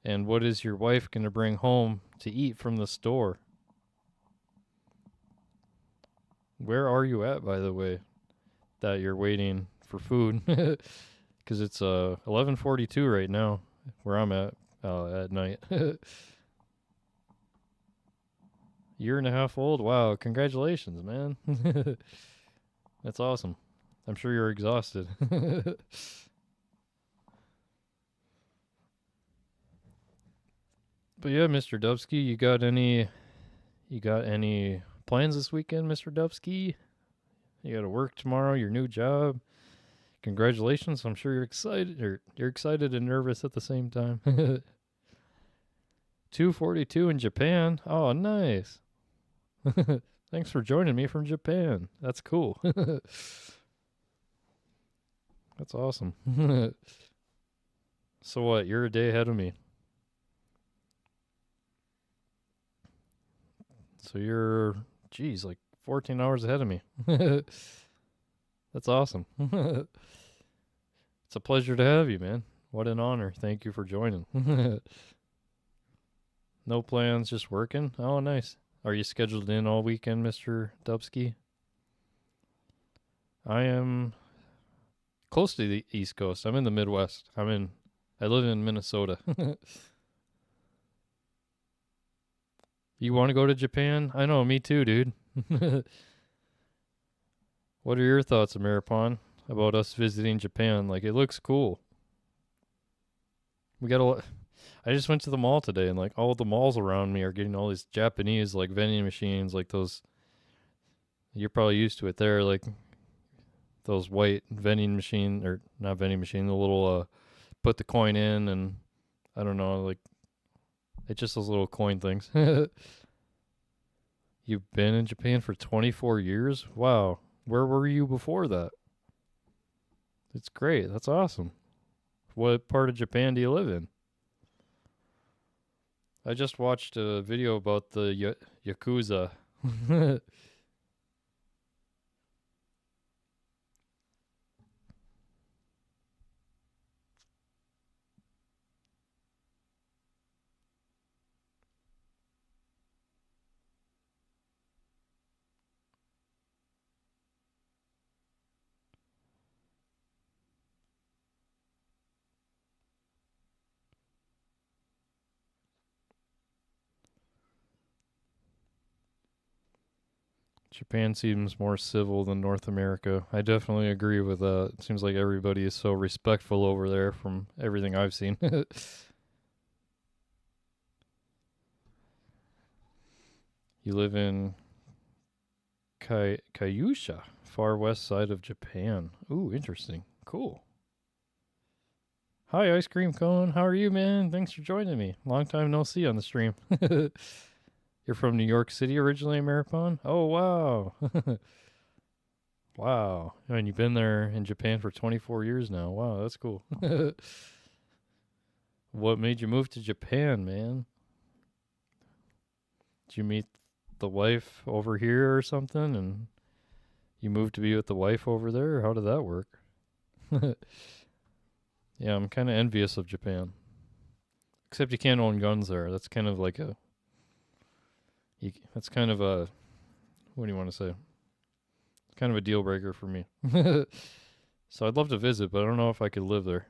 And what is your wife going to bring home to eat from the store? Where are you at, by the way, that you're waiting for food? Because it's 11:42 right now, where I'm at night. Year and a half old? Wow, congratulations, man. That's awesome. I'm sure you're exhausted. But yeah, Mr. Dubsky, you got any plans this weekend, Mr. Dubsky? You got to work tomorrow, your new job. Congratulations. I'm sure you're excited. You're excited and nervous at the same time. 242 in Japan. Oh, nice. Thanks for joining me from Japan. That's cool. That's awesome. So what? You're a day ahead of me. So you're, geez, like 14 hours ahead of me. That's awesome. It's a pleasure to have you, man. What an honor. Thank you for joining. No plans, just working? Oh, nice. Are you scheduled in all weekend, Mr. Dubsky? I am close to the East Coast. I'm in the Midwest. I live in Minnesota. You want to go to Japan? I know, me too, dude. What are your thoughts, Ameripon, about us visiting Japan? Like, it looks cool. We got a lot. I just went to the mall today, and like all the malls around me are getting all these Japanese like vending machines, like those. You're probably used to it there, like those white vending machine or not vending machine, the little put the coin in, and I don't know, like it's just those little coin things. You've been in Japan for 24 years? Wow. Where were you before that? It's great. That's awesome. What part of Japan do you live in? I just watched a video about the Yakuza. Japan seems more civil than North America. I definitely agree with that. It seems like everybody is so respectful over there from everything I've seen. You live in Kyushu, far west side of Japan. Ooh, interesting. Cool. Hi, Ice Cream Cone. How are you, man? Thanks for joining me. Long time no see on the stream. You're from New York City originally, Maripon? Oh, wow. Wow. And you've been there in Japan for 24 years now. Wow, that's cool. What made you move to Japan, man? Did you meet the wife over here or something and you moved to be with the wife over there? Or how did that work? Yeah, I'm kind of envious of Japan. Except you can't own guns there. That's kind of like that's kind of a, what do you want to say? Kind of a deal breaker for me. So I'd love to visit, but I don't know if I could live there.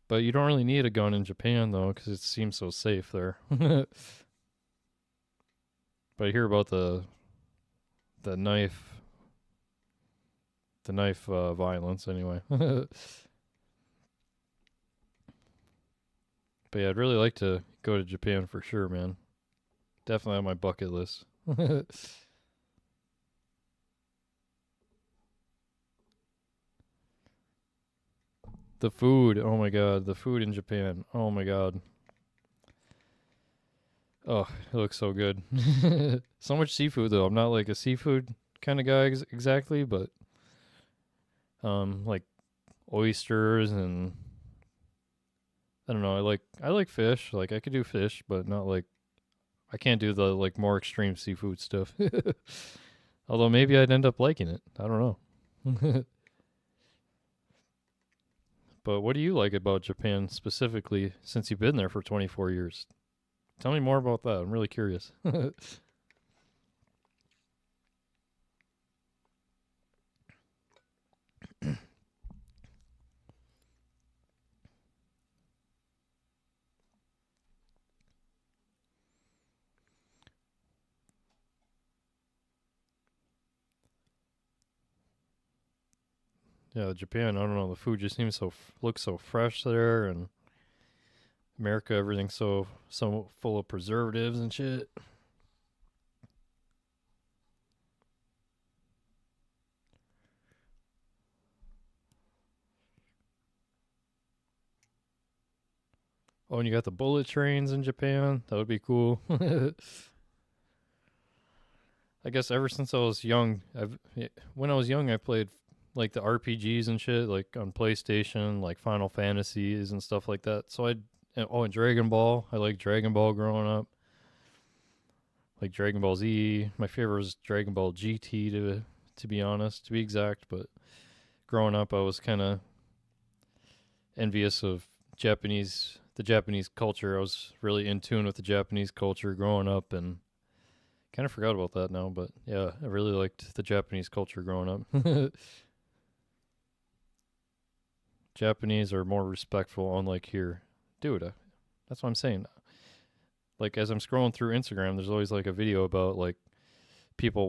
But you don't really need a gun in Japan, though, because it seems so safe there. But I hear about the knife violence anyway. But yeah, I'd really like to go to Japan for sure, man. Definitely on my bucket list. The food, oh my god, the food in Japan, oh my god. Oh, it looks so good. So much seafood though. I'm not like a seafood kind of guy exactly, but like oysters and I don't know. I like fish. Like I could do fish, but not like I can't do the like more extreme seafood stuff. Although maybe I'd end up liking it. I don't know. But what do you like about Japan specifically since you've been there for 24 years? Tell me more about that. I'm really curious. Yeah, Japan, I don't know, the food just seems looks so fresh there, and America, everything's so full of preservatives and shit. Oh, and you got the bullet trains in Japan. That would be cool. I guess ever since I was young, when I was young, I played like the RPGs and shit, like on PlayStation, like Final Fantasies and stuff like that. So and Dragon Ball. I like Dragon Ball growing up. Like Dragon Ball Z. My favorite was Dragon Ball GT to be honest, to be exact. But growing up, I was kind of envious of the Japanese culture. I was really in tune with the Japanese culture growing up, and kind of forgot about that now. But yeah, I really liked the Japanese culture growing up. Japanese are more respectful, unlike here, dude. That's what I'm saying. Like as I'm scrolling through Instagram, there's always like a video about like people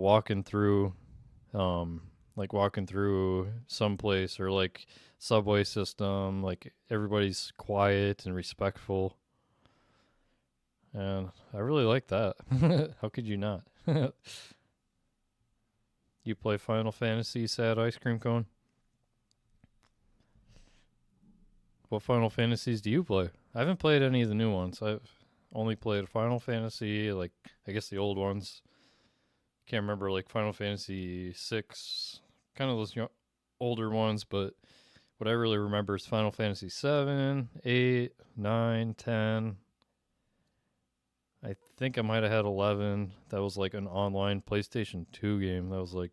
um, walking through some place or like subway system. Like everybody's quiet and respectful, and I really like that. How could you not? You play Final Fantasy Sad Ice Cream Cone? What Final Fantasies do you play? I haven't played any of the new ones. I've only played Final Fantasy, like I guess the old ones. Can't remember like Final Fantasy 6, kind of those older ones, but what I really remember is Final Fantasy 7, 8, 9, 10. I think I might have had 11. That was like an online PlayStation 2 game. That was like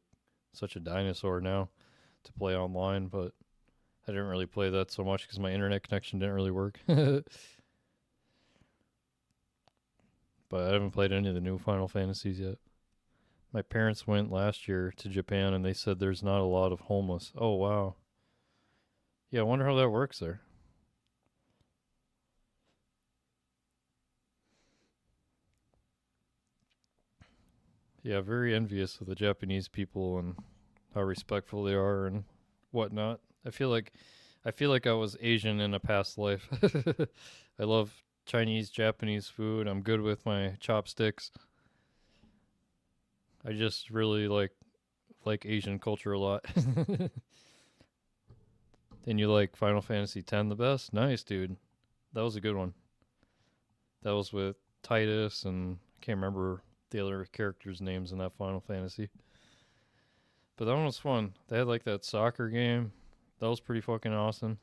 such a dinosaur now to play online, but I didn't really play that so much because my internet connection didn't really work. But I haven't played any of the new Final Fantasies yet. My parents went last year to Japan and they said there's not a lot of homeless. Oh, wow. Yeah, I wonder how that works there. Yeah, very envious of the Japanese people and how respectful they are and whatnot. I feel like I was Asian in a past life. I love Chinese, Japanese food. I'm good with my chopsticks. I just really like Asian culture a lot. And you like Final Fantasy X the best? Nice, dude. That was a good one. That was with Titus and I can't remember the other characters' names in that Final Fantasy. But that one was fun. They had like that soccer game. That was pretty fucking awesome.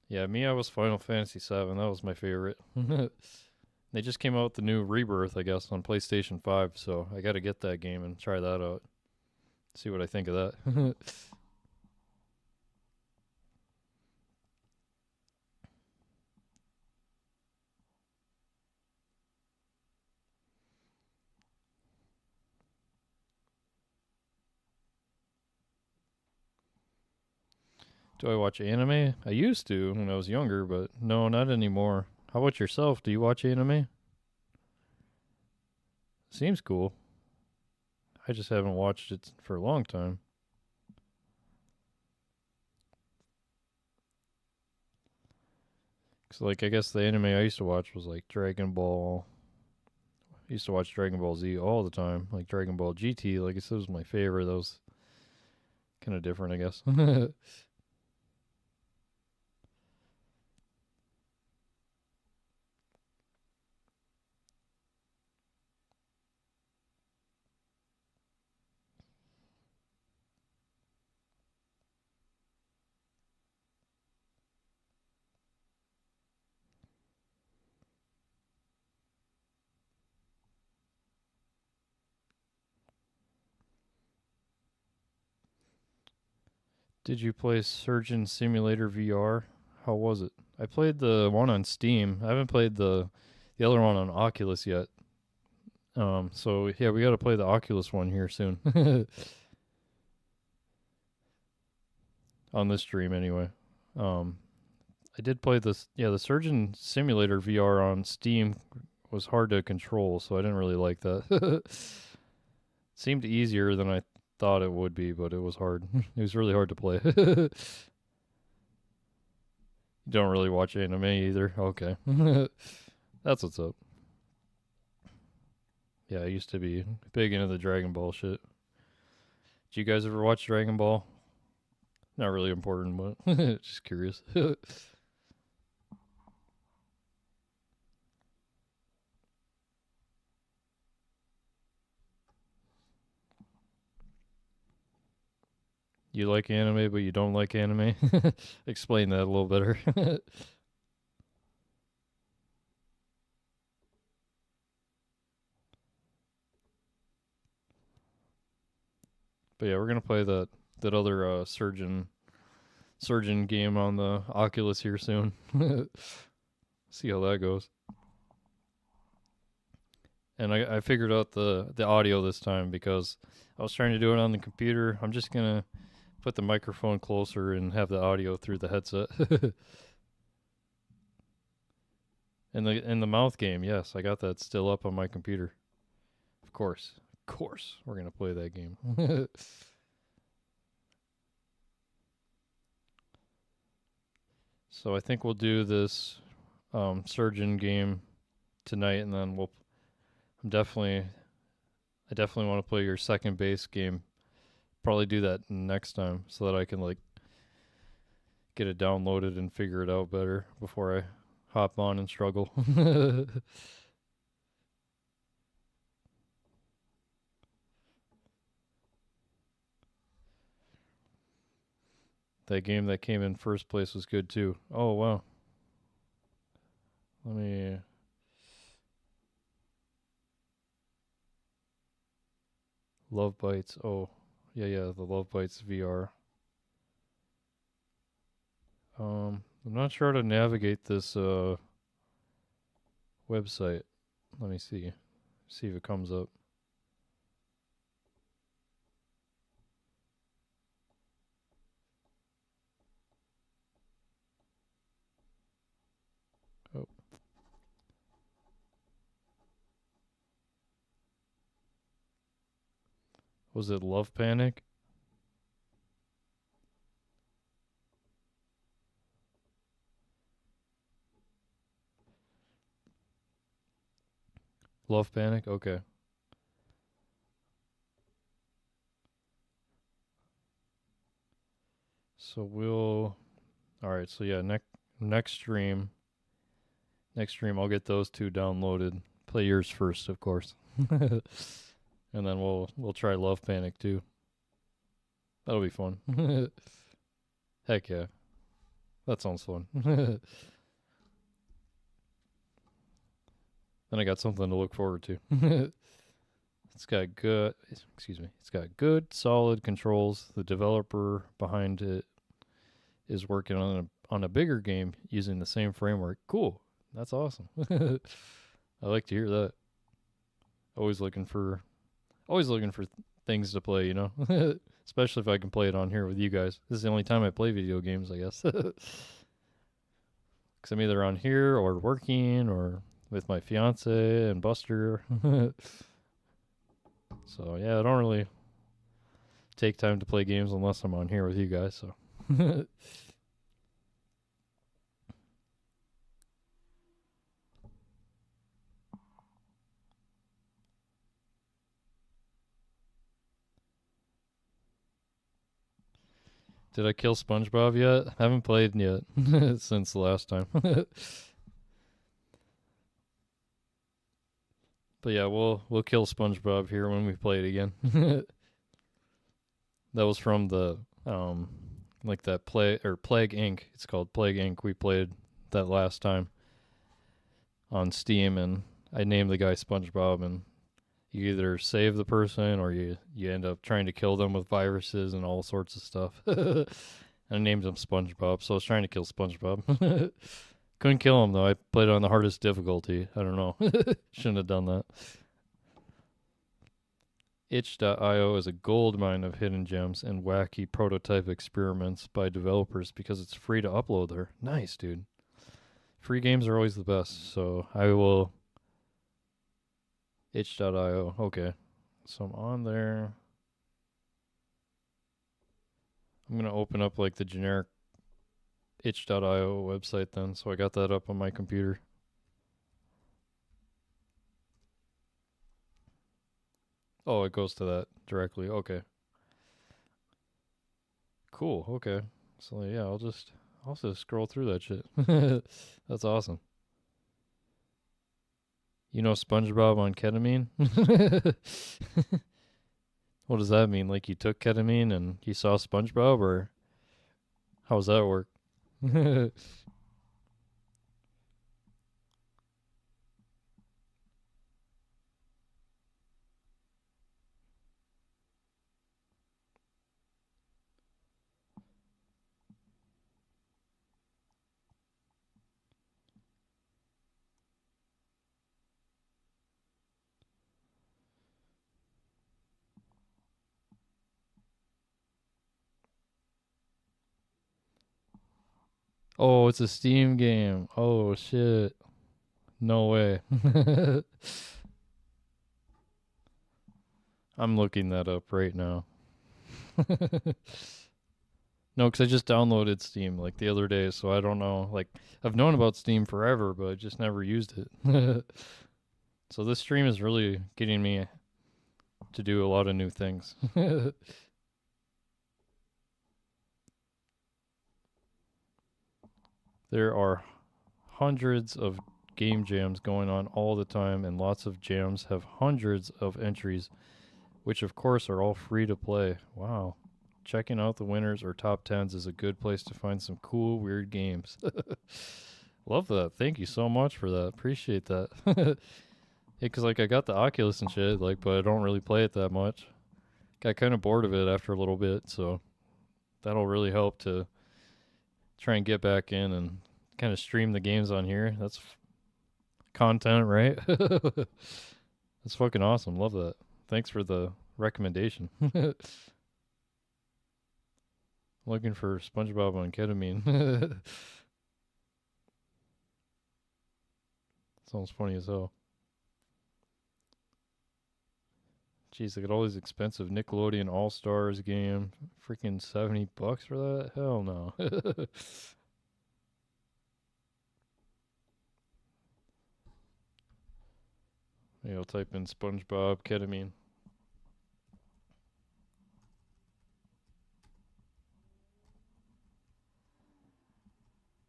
Yeah, I was Final Fantasy 7. That was my favorite. They just came out with the new Rebirth, I guess, on PlayStation 5, so I got to get that game and try that out. See what I think of that. Do I watch anime? I used to when I was younger, but no, not anymore. How about yourself? Do you watch anime? Seems cool. I just haven't watched it for a long time. Cause like I guess the anime I used to watch was like Dragon Ball. I used to watch Dragon Ball Z all the time, like Dragon Ball GT. Like I said, was my favorite. That was kind of different, I guess. Did you play Surgeon Simulator VR? How was it? I played the one on Steam. I haven't played the other one on Oculus yet. So yeah, we got to play the Oculus one here soon. On this stream anyway. Um, I did play this. Yeah, the Surgeon Simulator VR on Steam was hard to control, so I didn't really like that. Seemed easier than I thought it would be, but it was hard. It was really hard to play. You don't really watch anime either. Okay. That's what's up. Yeah, I used to be big into the Dragon Ball shit. Did you guys ever watch Dragon Ball? Not really important, but just curious. You like anime, but you don't like anime? Explain that a little better. But yeah, we're gonna play that other surgeon game on the Oculus here soon. See how that goes. And I figured out the audio this time because I was trying to do it on the computer. I'm just gonna put the microphone closer and have the audio through the headset. And the mouth game, yes, I got that still up on my computer. Of course. Of course. We're gonna play that game. So I think we'll do this surgeon game tonight, and then I'm definitely I definitely want to play your second base game. Probably do that next time so that I can like get it downloaded and figure it out better before I hop on and struggle. That game that came in first place was good too. Oh wow. Let me Love Bites. Oh, yeah, the Love Bites VR. I'm not sure how to navigate this website. Let me see. See if it comes up. Oh, was it Love Panic? Love Panic? Okay. So we'll all right, so yeah, next stream, I'll get those two downloaded. Play yours first, of course. And then we'll try Love Panic too. That'll be fun. Heck yeah. That sounds fun. Then I got something to look forward to. It's got good, it's got good, solid controls. The developer behind it is working on a bigger game using the same framework. Cool. That's awesome. I like to hear that. Always looking for things to play, you know? Especially if I can play it on here with you guys. This is the only time I play video games, I guess. Cuz I'm either on here or working or with my fiance and Buster. So, yeah, I don't really take time to play games unless I'm on here with you guys, so Did I kill SpongeBob yet? I haven't played yet since the last time. But yeah, we'll kill SpongeBob here when we play it again. That was from the like that Plague Inc. It's called Plague Inc. We played that last time on Steam, and I named the guy SpongeBob, and you either save the person or you end up trying to kill them with viruses and all sorts of stuff. And I named him SpongeBob, so I was trying to kill SpongeBob. Couldn't kill him though. I played on the hardest difficulty. I don't know. Shouldn't have done that. Itch.io is a goldmine of hidden gems and wacky prototype experiments by developers because it's free to upload there. Nice, dude. Free games are always the best, so I will. Itch.io. Okay. So I'm on there. I'm going to open up like the generic itch.io website then. So I got that up on my computer. Oh, it goes to that directly. Okay. Cool. Okay. So yeah, I'll just scroll through that shit. That's awesome. You know SpongeBob on ketamine? What does that mean? Like you took ketamine and you saw SpongeBob, or how does that work? Oh, it's a Steam game. Oh shit. No way. I'm looking that up right now. No, because I just downloaded Steam like the other day, so I don't know. Like, I've known about Steam forever, but I just never used it. So this stream is really getting me to do a lot of new things. There are hundreds of game jams going on all the time, and lots of jams have hundreds of entries, which of course are all free to play. Wow. Checking out the winners or top 10s is a good place to find some cool, weird games. Love that. Thank you so much for that. Appreciate that. Yeah, because like I got the Oculus and shit, like, but I don't really play it that much. Got kind of bored of it after a little bit, so that'll really help to try and get back in and kind of stream the games on here. That's content, right? That's fucking awesome. Love that. Thanks for the recommendation. Looking for SpongeBob on ketamine. Sounds funny as hell. Jeez, I got all these expensive Nickelodeon All Stars game. Freaking $70 for that? Hell no. Maybe I'll type in SpongeBob ketamine.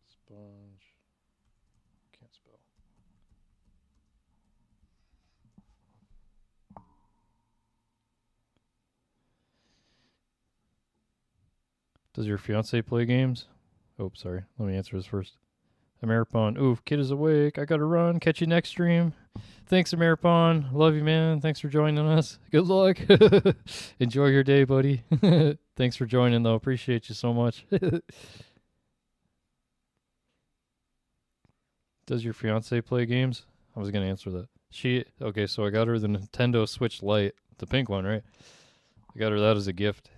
Sponge. Can't spell. Does your fiance play games? Oh, sorry. Let me answer this first. Ameripon. Oof, kid is awake. I gotta run. Catch you next stream. Thanks, Ameripon. Love you, man. Thanks for joining us. Good luck. Enjoy your day, buddy. Thanks for joining, though. Appreciate you so much. Does your fiance play games? I was gonna answer that. Okay, so I got her the Nintendo Switch Lite, the pink one, right? I got her that as a gift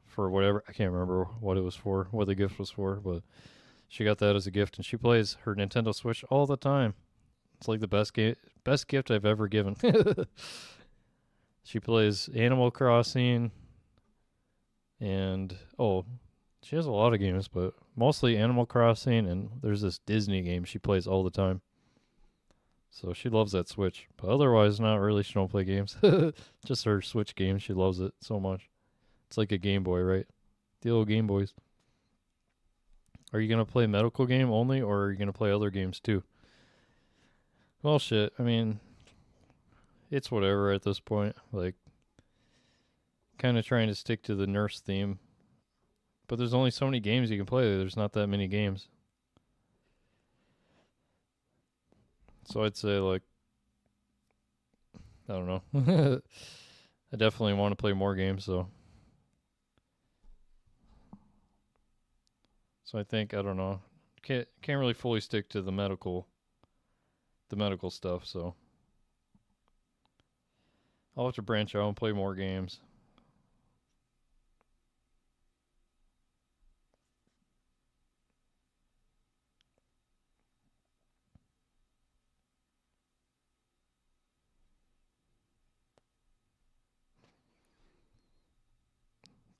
for whatever. I can't remember what it was for, what the gift was for, but she got that as a gift, and she plays her Nintendo Switch all the time. It's like the best gift I've ever given. She plays Animal Crossing, and she has a lot of games, but mostly Animal Crossing, and there's this Disney game she plays all the time. So she loves that Switch, but otherwise, not really. She don't play games. Just her Switch game. She loves it so much. It's like a Game Boy, right? The old Game Boys. Are you gonna play medical game only, or are you gonna play other games too? Well, shit. I mean, it's whatever at this point. Like, kind of trying to stick to the nurse theme. But there's only so many games you can play. There's not that many games. So I'd say, like, I don't know. I definitely want to play more games, so. So I think, I don't know. Can't really fully stick to the medical stuff, so. I'll have to branch out and play more games.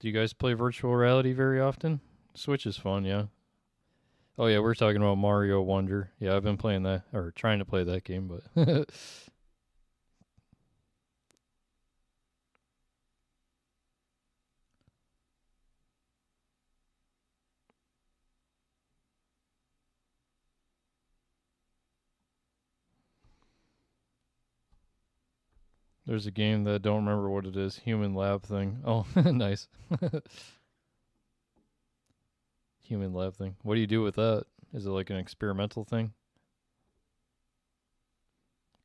Do you guys play virtual reality very often? Switch is fun, yeah. Oh yeah, we're talking about Mario Wonder. Yeah, I've been playing that, or trying to play that game, but There's a game that I don't remember what it is. Human lab thing. Oh, nice. Human lab thing. What do you do with that? Is it like an experimental thing?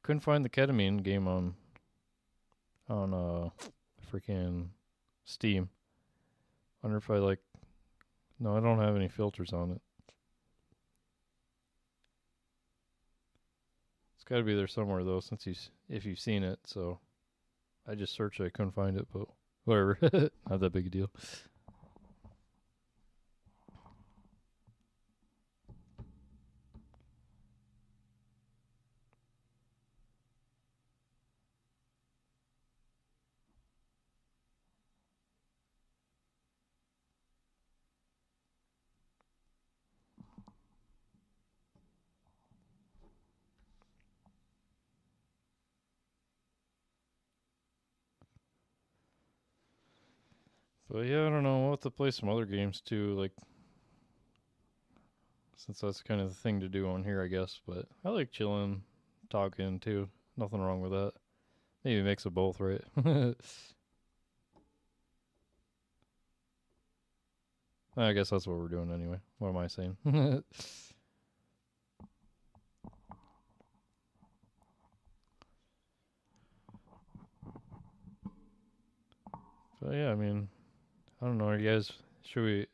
Couldn't find the ketamine game on freaking Steam. Wonder if I like. No, I don't have any filters on it. It's got to be there somewhere though, since if you've seen it. So I just searched it, I couldn't find it, but whatever. Not that big a deal. But yeah, I don't know. We'll have to play some other games too, like since that's kind of the thing to do on here, I guess. But I like chilling, talking too. Nothing wrong with that. Maybe a mix of both, right? I guess that's what we're doing anyway. What am I saying? But yeah, I mean, I don't know. Are you guys, should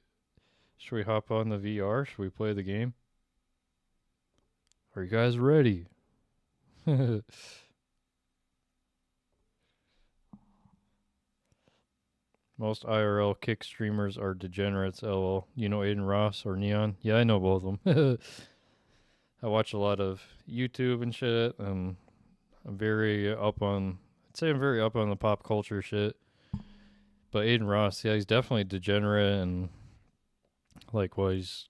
we hop on the VR? Should we play the game? Are you guys ready? Most IRL kick streamers are degenerates. LOL. You know Aiden Ross or Neon? Yeah, I know both of them. I watch a lot of YouTube and shit, and I'm very up on. I'd say I'm very up on the pop culture shit. But Aiden Ross, yeah, he's definitely degenerate and like, well, he's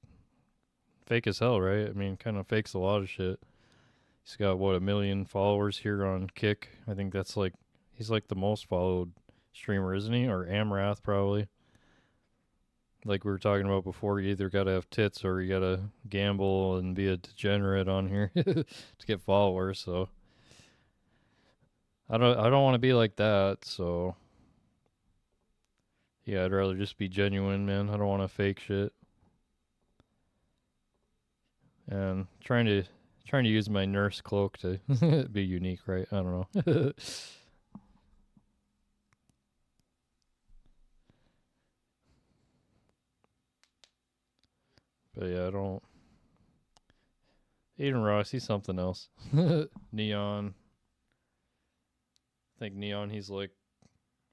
fake as hell, right? I mean, kind of fakes a lot of shit. He's got what, 1 million followers here on Kick. I think that's like he's like the most followed streamer, isn't he? Or Amrath probably. Like we were talking about before, you either gotta have tits or you gotta gamble and be a degenerate on here to get followers. So I don't want to be like that. So yeah, I'd rather just be genuine, man. I don't want to fake shit. And trying to use my nurse cloak to be unique, right? I don't know. But yeah, I don't. Aiden Ross, he's something else. Neon. I think Neon, he's like,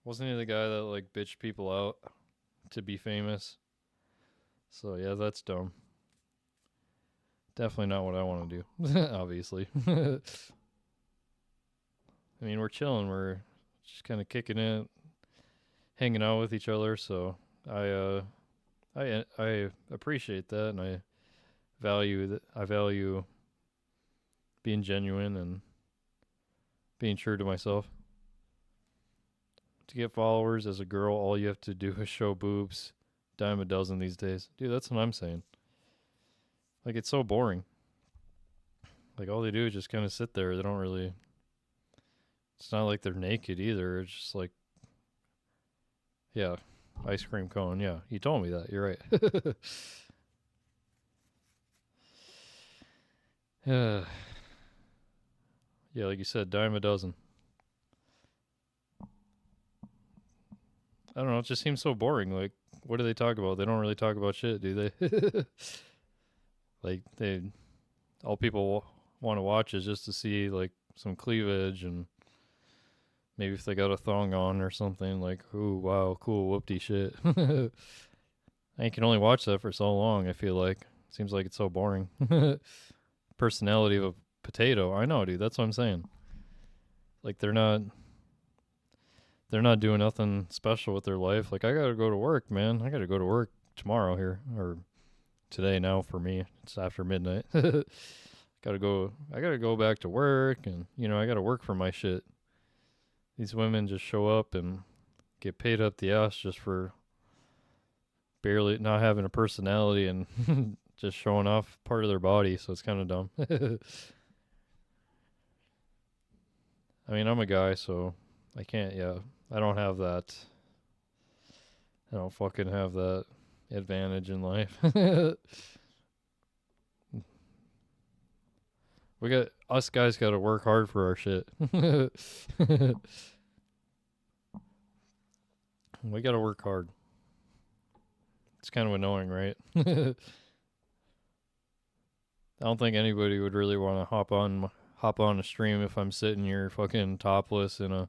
wasn't he the guy that like bitched people out to be famous? So yeah, that's dumb. Definitely not what I want to do, obviously. I mean, we're chilling. We're just kind of kicking it, hanging out with each other. So I appreciate that, and I value that. I value being genuine and being true to myself. To get followers as a girl, all you have to do is show boobs. Dime a dozen these days, dude. That's what I'm saying. Like it's so boring. Like all they do is just kind of sit there. They don't really. It's not like they're naked either. It's just like, yeah, ice cream cone. Yeah, you told me that. You're right. Yeah, yeah, like you said, dime a dozen. I don't know. It just seems so boring. Like, what do they talk about? They don't really talk about shit, do they? Like, all people want to watch is just to see like some cleavage and maybe if they got a thong on or something. Like, ooh, wow, cool, whoopty shit. I can only watch that for so long. I feel like seems like it's so boring. Personality of a potato. I know, dude. That's what I'm saying. Like they're not doing nothing special with their life. Like I gotta go to work, man. I gotta go to work tomorrow here or today now for me. It's after midnight. I gotta go back to work and I gotta work for my shit. These women just show up and get paid up the ass just for barely not having a personality and just showing off part of their body, so it's kind of dumb. I mean, I'm a guy, so I can't, yeah. I don't have that. I don't fucking have that advantage in life. We got us guys got to work hard for our shit. We got to work hard. It's kind of annoying, right? I don't think anybody would really want to hop on a stream if I'm sitting here fucking topless in a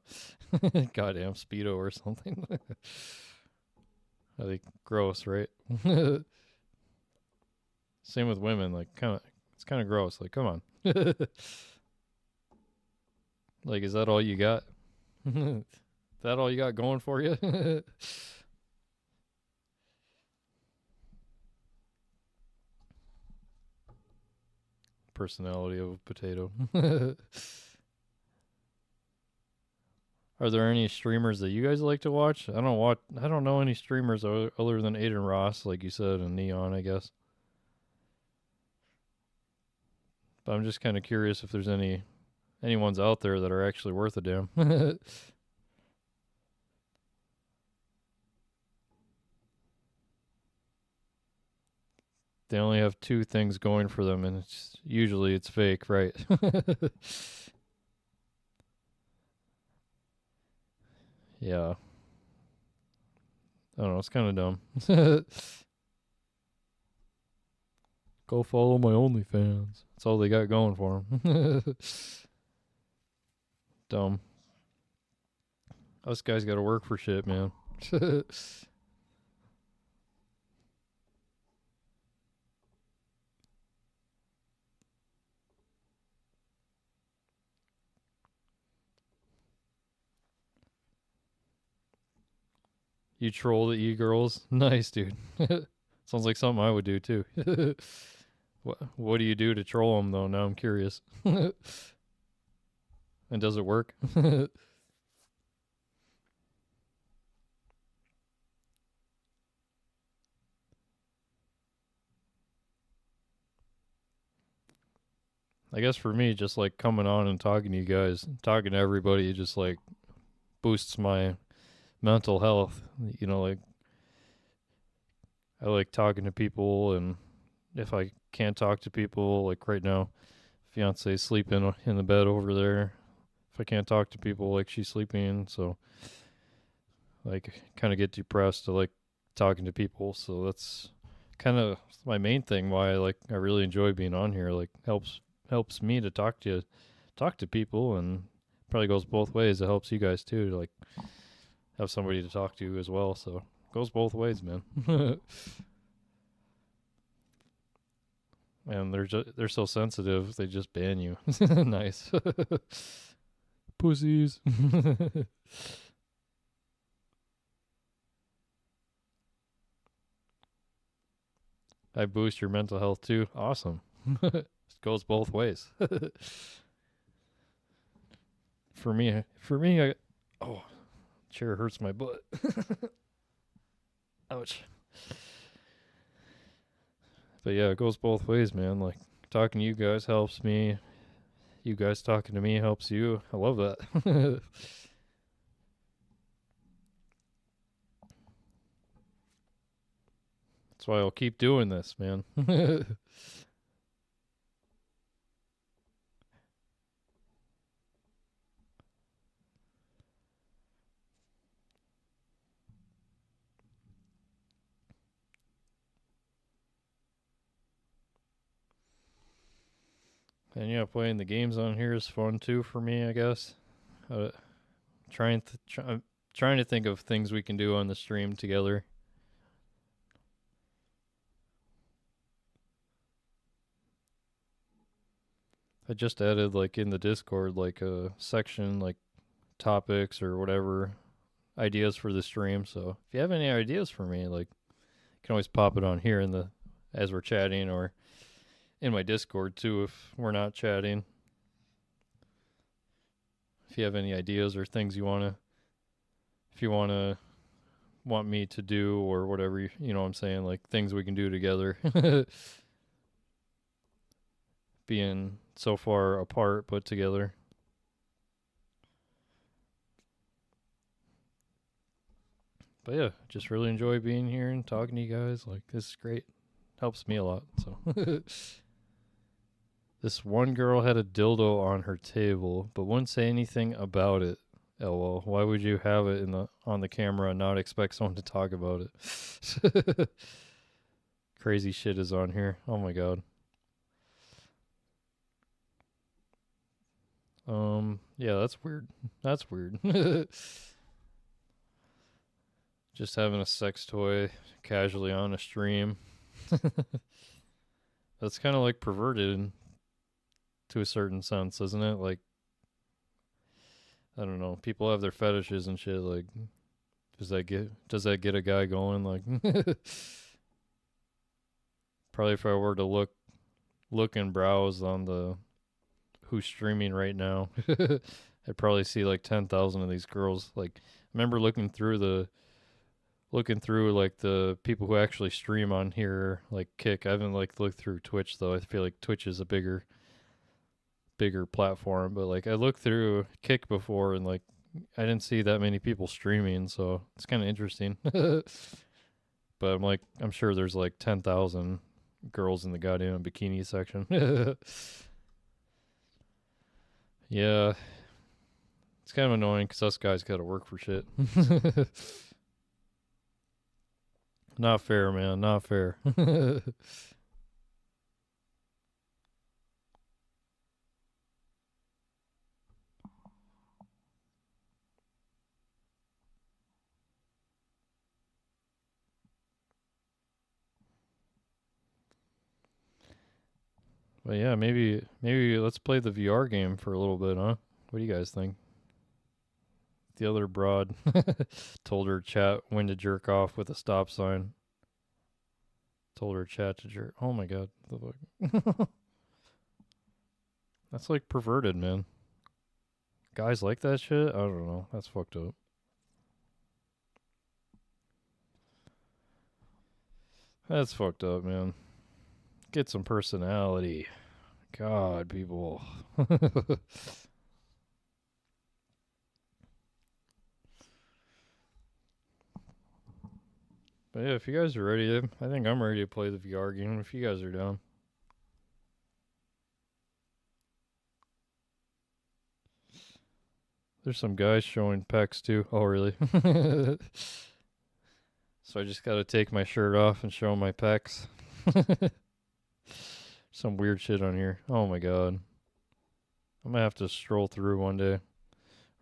goddamn speedo or something. I think gross, right? Same with women, like it's kind of gross. Like, come on. Like, is that all you got? That all you got going for you? Personality of a potato. Are there any streamers that you guys like to watch? I don't know any streamers other than Aiden Ross, like you said, and Neon, I guess. But I'm just kind of curious if there's anyone's out there that are actually worth a damn. They only have two things going for them, and usually it's fake, right? Yeah. I don't know. It's kind of dumb. Go follow my OnlyFans. That's all they got going for them. Dumb. Us guys got to work for shit, man. You troll the e-girls? Nice, dude. Sounds like something I would do, too. What do you do to troll them, though? Now I'm curious. And does it work? I guess for me, just like coming on and talking to you guys, talking to everybody, just like boosts my mental health. You know, like I like talking to people, and if I can't talk to people, like right now, fiance's sleeping in the bed over there. If I can't talk to people, like she's sleeping, so like kind of get depressed to like talking to people. So that's kind of my main thing. Why I really enjoy being on here. Like helps me to talk to people, and probably goes both ways. It helps you guys too to like have somebody to talk to as well. So it goes both ways, man. And they're so sensitive, they just ban you. Nice. Pussies. I boost your mental health too. Awesome. It goes both ways. For me, oh, chair hurts my butt. Ouch. But yeah, it goes both ways, man. Like talking to you guys helps me. You guys talking to me helps you. I love that. That's why I'll keep doing this, man. And yeah, playing the games on here is fun too for me, I guess. Uh, I'm trying to think of things we can do on the stream together. I just added like in the Discord like a section like topics or whatever ideas for the stream. So if you have any ideas for me, like you can always pop it on here in the as we're chatting, or in my Discord too if we're not chatting. If you have any ideas or things if you want me to do or whatever, you know what I'm saying, like things we can do together. Being so far apart but together. But yeah, just really enjoy being here and talking to you guys. Like, this is great. Helps me a lot. So this one girl had a dildo on her table, but wouldn't say anything about it. LOL. Why would you have it on the camera and not expect someone to talk about it? Crazy shit is on here. Oh my god. Yeah, that's weird. That's weird. Just having a sex toy casually on a stream. That's kind of like perverted to a certain sense, isn't it? Like, I don't know. People have their fetishes and shit. Like, does that get a guy going? Like, probably if I were to look and browse on the who's streaming right now, I'd probably see like 10,000 of these girls. Like, I remember looking through like the people who actually stream on here, like Kick. I haven't like looked through Twitch though. I feel like Twitch is a bigger platform, but like I looked through Kick before and like I didn't see that many people streaming, so it's kind of interesting. But I'm sure there's like 10,000 girls in the goddamn bikini section. Yeah, it's kind of annoying because us guys got to work for shit. Not fair, man. Not fair. But yeah, maybe let's play the VR game for a little bit, huh? What do you guys think? The other broad told her chat when to jerk off with a stop sign. Told her chat to jerk. Oh my god, the fuck. That's like perverted, man. Guys like that shit? I don't know. That's fucked up. That's fucked up, man. Get some personality. God, people. But yeah, if you guys are ready, I think I'm ready to play the VR game if you guys are down. There's some guys showing pecs too. Oh, really? So I just gotta take my shirt off and show my pecs. Some weird shit on here. Oh my god. I'm gonna have to stroll through one day.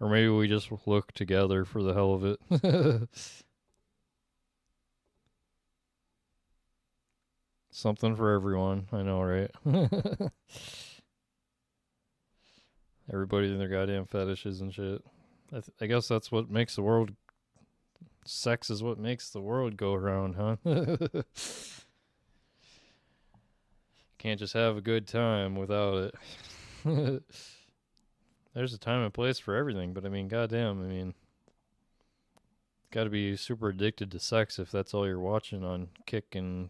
Or maybe we just look together for the hell of it. Something for everyone. I know, right? Everybody and their goddamn fetishes and shit. I guess that's what makes the world. Sex is what makes the world go around, huh? Can't just have a good time without it. There's a time and place for everything, but I mean, goddamn, I mean, gotta be super addicted to sex if that's all you're watching on Kick and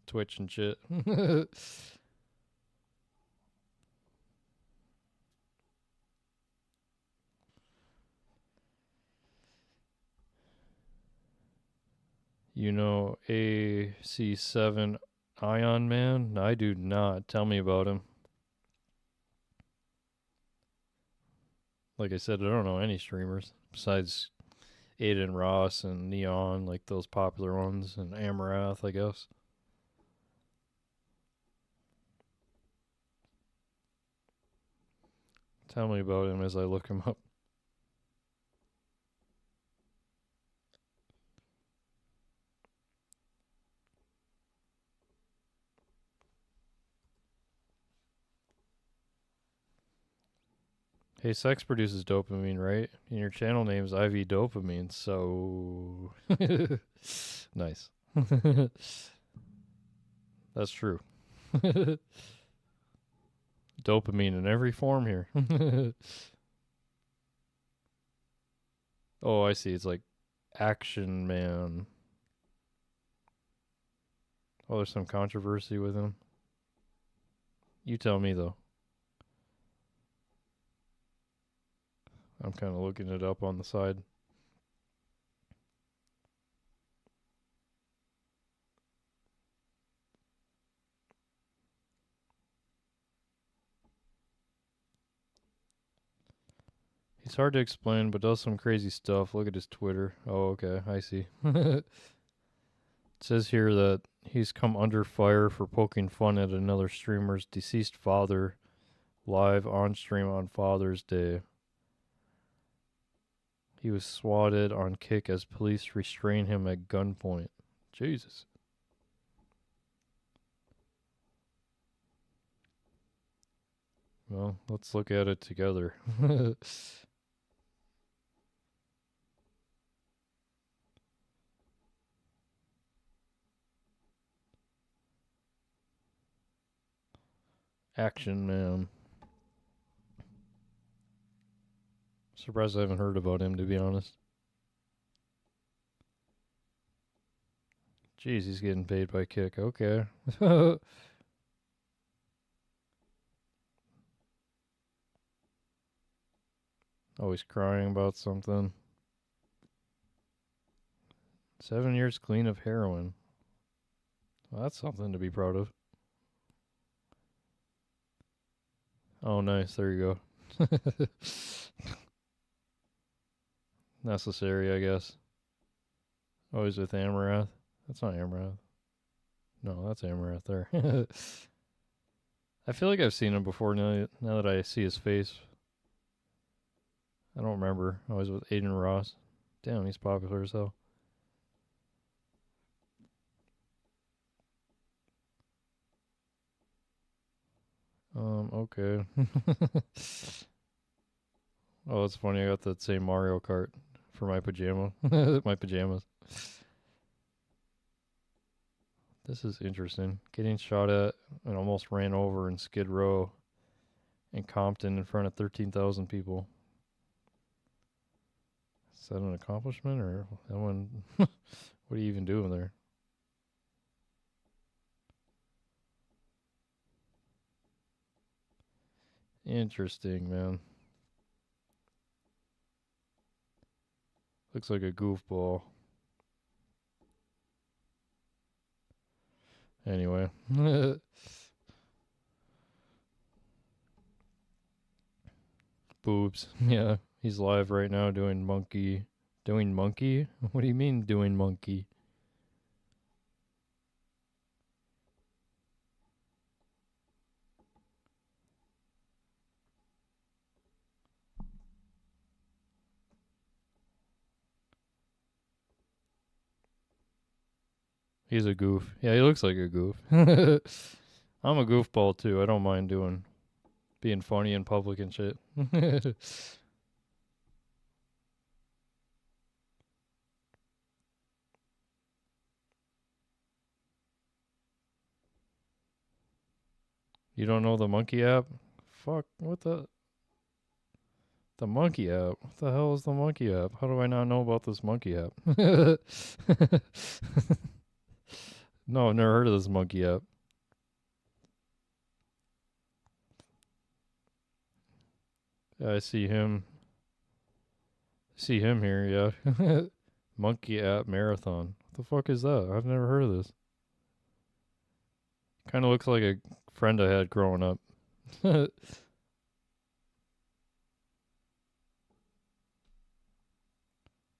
Twitch and shit. You know AC7 Ion Man? I do not. Tell me about him. Like I said, I don't know any streamers besides Aiden Ross and Neon, like those popular ones, and Amarath, I guess. Tell me about him as I look him up. Hey, sex produces dopamine, right? And your channel name's IV Dopamine, so nice. That's true. Dopamine in every form here. Oh, I see. It's like Action Man. Oh, there's some controversy with him. You tell me though. I'm kind of looking it up on the side. He's hard to explain, but does some crazy stuff. Look at his Twitter. Oh, okay, I see. It says here that he's come under fire for poking fun at another streamer's deceased father live on stream on Father's Day. He was swatted on Kick as police restrain him at gunpoint. Jesus. Well, let's look at it together. Action Man. Surprised I haven't heard about him, to be honest. Jeez, he's getting paid by Kick. Okay. Always crying about something. 7 years clean of heroin. Well, that's something to be proud of. Oh, nice. There you go. Necessary, I guess. Always with Amarath. That's not Amarath. No, that's Amarath there. I feel like I've seen him before now that I see his face. I don't remember. Always with Aiden Ross. Damn, he's popular as hell. Okay. Oh, it's funny. I got that same Mario Kart for my pajama. My pajamas. This is interesting. Getting shot at and almost ran over in Skid Row in Compton in front of 13,000 people. Is that an accomplishment or that one? What are you even doing there? Interesting, man. Looks like a goofball. Anyway. Boobs. Yeah, he's live right now doing monkey. Doing monkey? What do you mean doing monkey? He's a goof. Yeah, he looks like a goof. I'm a goofball too. I don't mind being funny in public and shit. You don't know the monkey app? Fuck, what the monkey app? What the hell is the monkey app? How do I not know about this monkey app? No, I've never heard of this monkey app. Yeah, I see him. See him here, yeah. Monkey app marathon. What the fuck is that? I've never heard of this. Kind of looks like a friend I had growing up.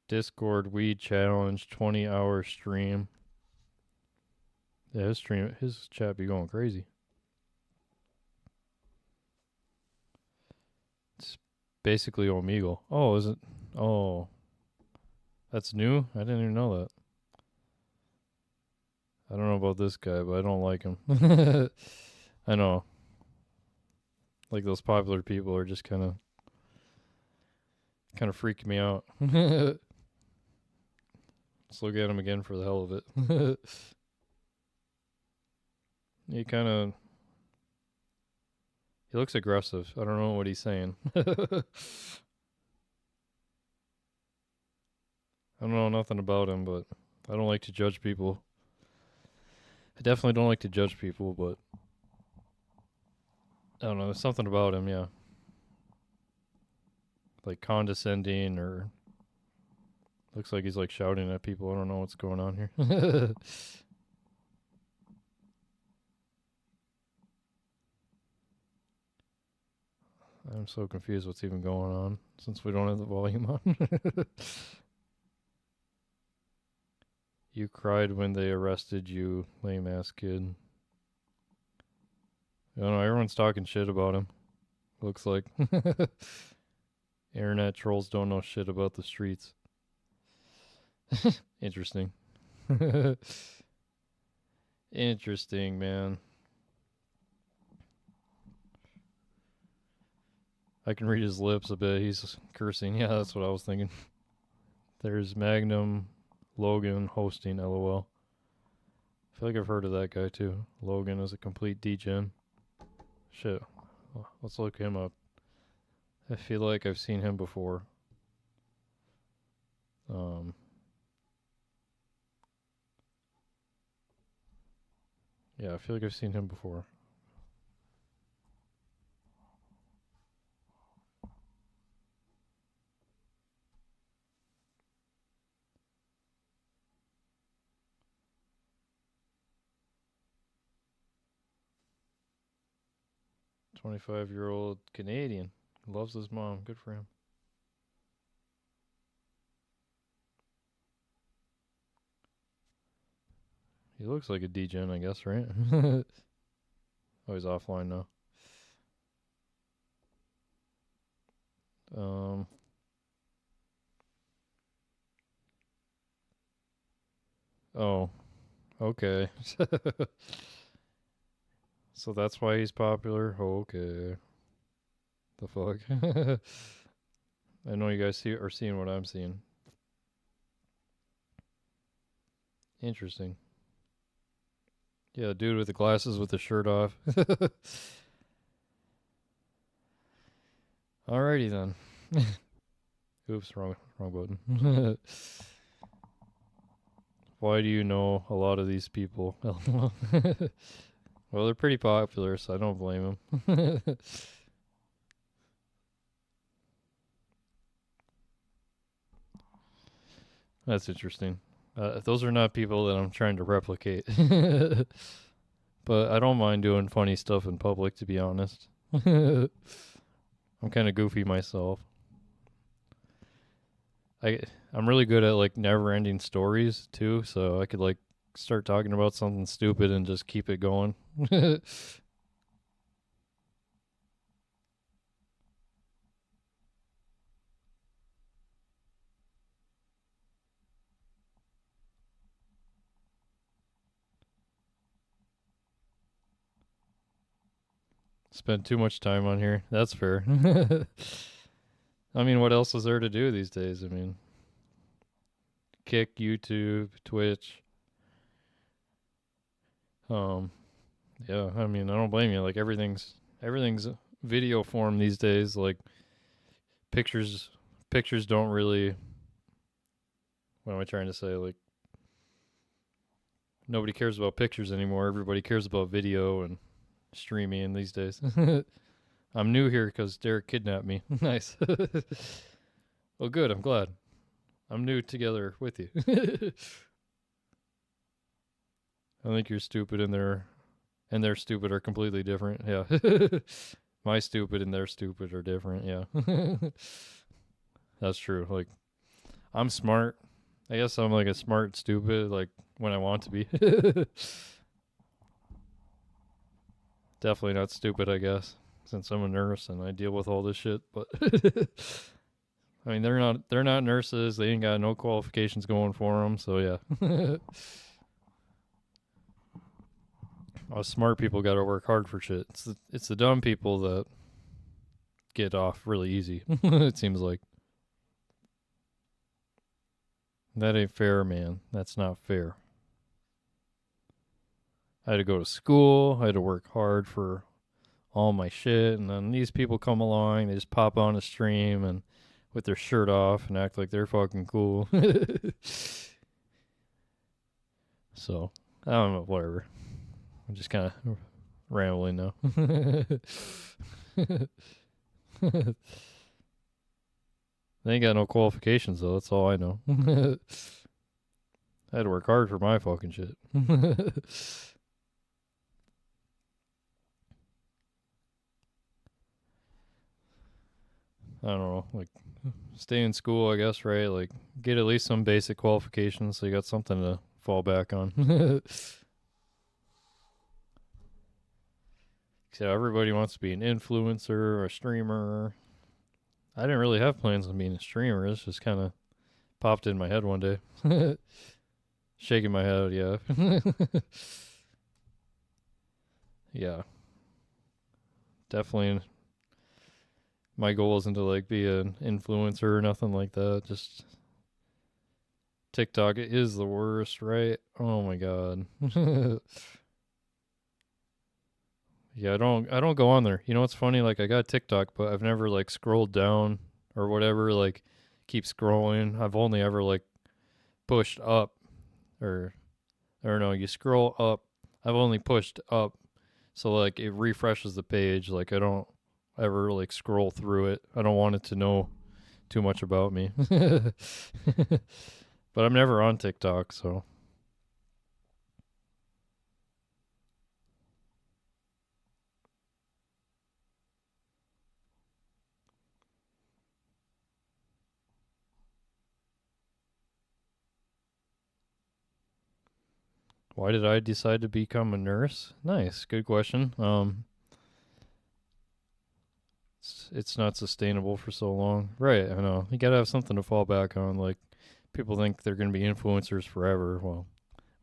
Discord weed challenge 20-hour stream. Yeah, his chat be going crazy. It's basically Omegle. Oh, is it? Oh, that's new? I didn't even know that. I don't know about this guy, but I don't like him. I know. Like those popular people are just kind of freaking me out. Let's look at him again for the hell of it. He looks aggressive. I don't know what he's saying. I don't know nothing about him, but I don't like to judge people. I definitely don't like to judge people, but I don't know. There's something about him, yeah. Like condescending or looks like he's like shouting at people. I don't know what's going on here. I'm so confused what's even going on since we don't have the volume on. You cried when they arrested you, lame ass kid. I don't know, everyone's talking shit about him. Looks like. Internet trolls don't know shit about the streets. Interesting. Interesting, man. I can read his lips a bit. He's cursing. Yeah, that's what I was thinking. There's Magnum Logan hosting, lol. I feel like I've heard of that guy too. Logan is a complete degen. Shit. Let's look him up. I feel like I've seen him before. Yeah, I feel like I've seen him before. "25-year-old Canadian. Loves his mom. Good for him." He looks like a degen, I guess, right? Oh, he's offline now. Oh, okay. So that's why he's popular? Okay. The fuck? I know you guys are seeing what I'm seeing. Interesting. Yeah, dude with the glasses with the shirt off. Alrighty then. Oops, wrong button. Why do you know a lot of these people? Well, they're pretty popular, so I don't blame them. That's interesting. Those are not people that I'm trying to replicate. But I don't mind doing funny stuff in public, to be honest. I'm kind of goofy myself. I'm really good at like never-ending stories too, so I could like start talking about something stupid and just keep it going. Spend too much time on here. That's fair. I mean, what else is there to do these days? I mean, Kick, YouTube, Twitch. Yeah, I mean, I don't blame you. Like everything's video form these days. Like pictures don't really, what am I trying to say? Like nobody cares about pictures anymore. Everybody cares about video and streaming these days. I'm new here because Derek kidnapped me. Nice. Well, good. I'm glad. I'm new together with you. I think you're stupid and they're stupid are completely different. Yeah. My stupid and their stupid are different. Yeah. That's true. Like I'm smart. I guess I'm like a smart stupid like when I want to be. Definitely not stupid, I guess, since I'm a nurse and I deal with all this shit, but I mean, they're not nurses. They ain't got no qualifications going for them. So yeah, us smart people got to work hard for shit. It's the dumb people that get off really easy. It seems like that ain't fair, man. That's not fair. I had to go to school. I had to work hard for all my shit, and then these people come along. They just pop on a stream and with their shirt off and act like they're fucking cool. So I don't know, whatever. I'm just kind of rambling now. They ain't got no qualifications though. That's all I know. I had to work hard for my fucking shit. I don't know, like stay in school, I guess, right? Like get at least some basic qualifications so you got something to fall back on. So everybody wants to be an influencer or a streamer. I didn't really have plans on being a streamer. It's just kind of popped in my head one day. Shaking my head, yeah. Yeah, definitely. My goal isn't to like be an influencer or nothing like that. Just TikTok is the worst, right? Oh my god. Yeah, I don't go on there. You know what's funny? Like I got TikTok, but I've never like scrolled down or whatever, like keep scrolling. I've only ever like pushed up or no, you scroll up. I've only pushed up. So like it refreshes the page. Like I don't ever like scroll through it. I don't want it to know too much about me. But I'm never on TikTok, so why did I decide to become a nurse? Nice, good question. It's not sustainable for so long. Right, I know. You gotta have something to fall back on. Like, people think they're gonna be influencers forever. Well,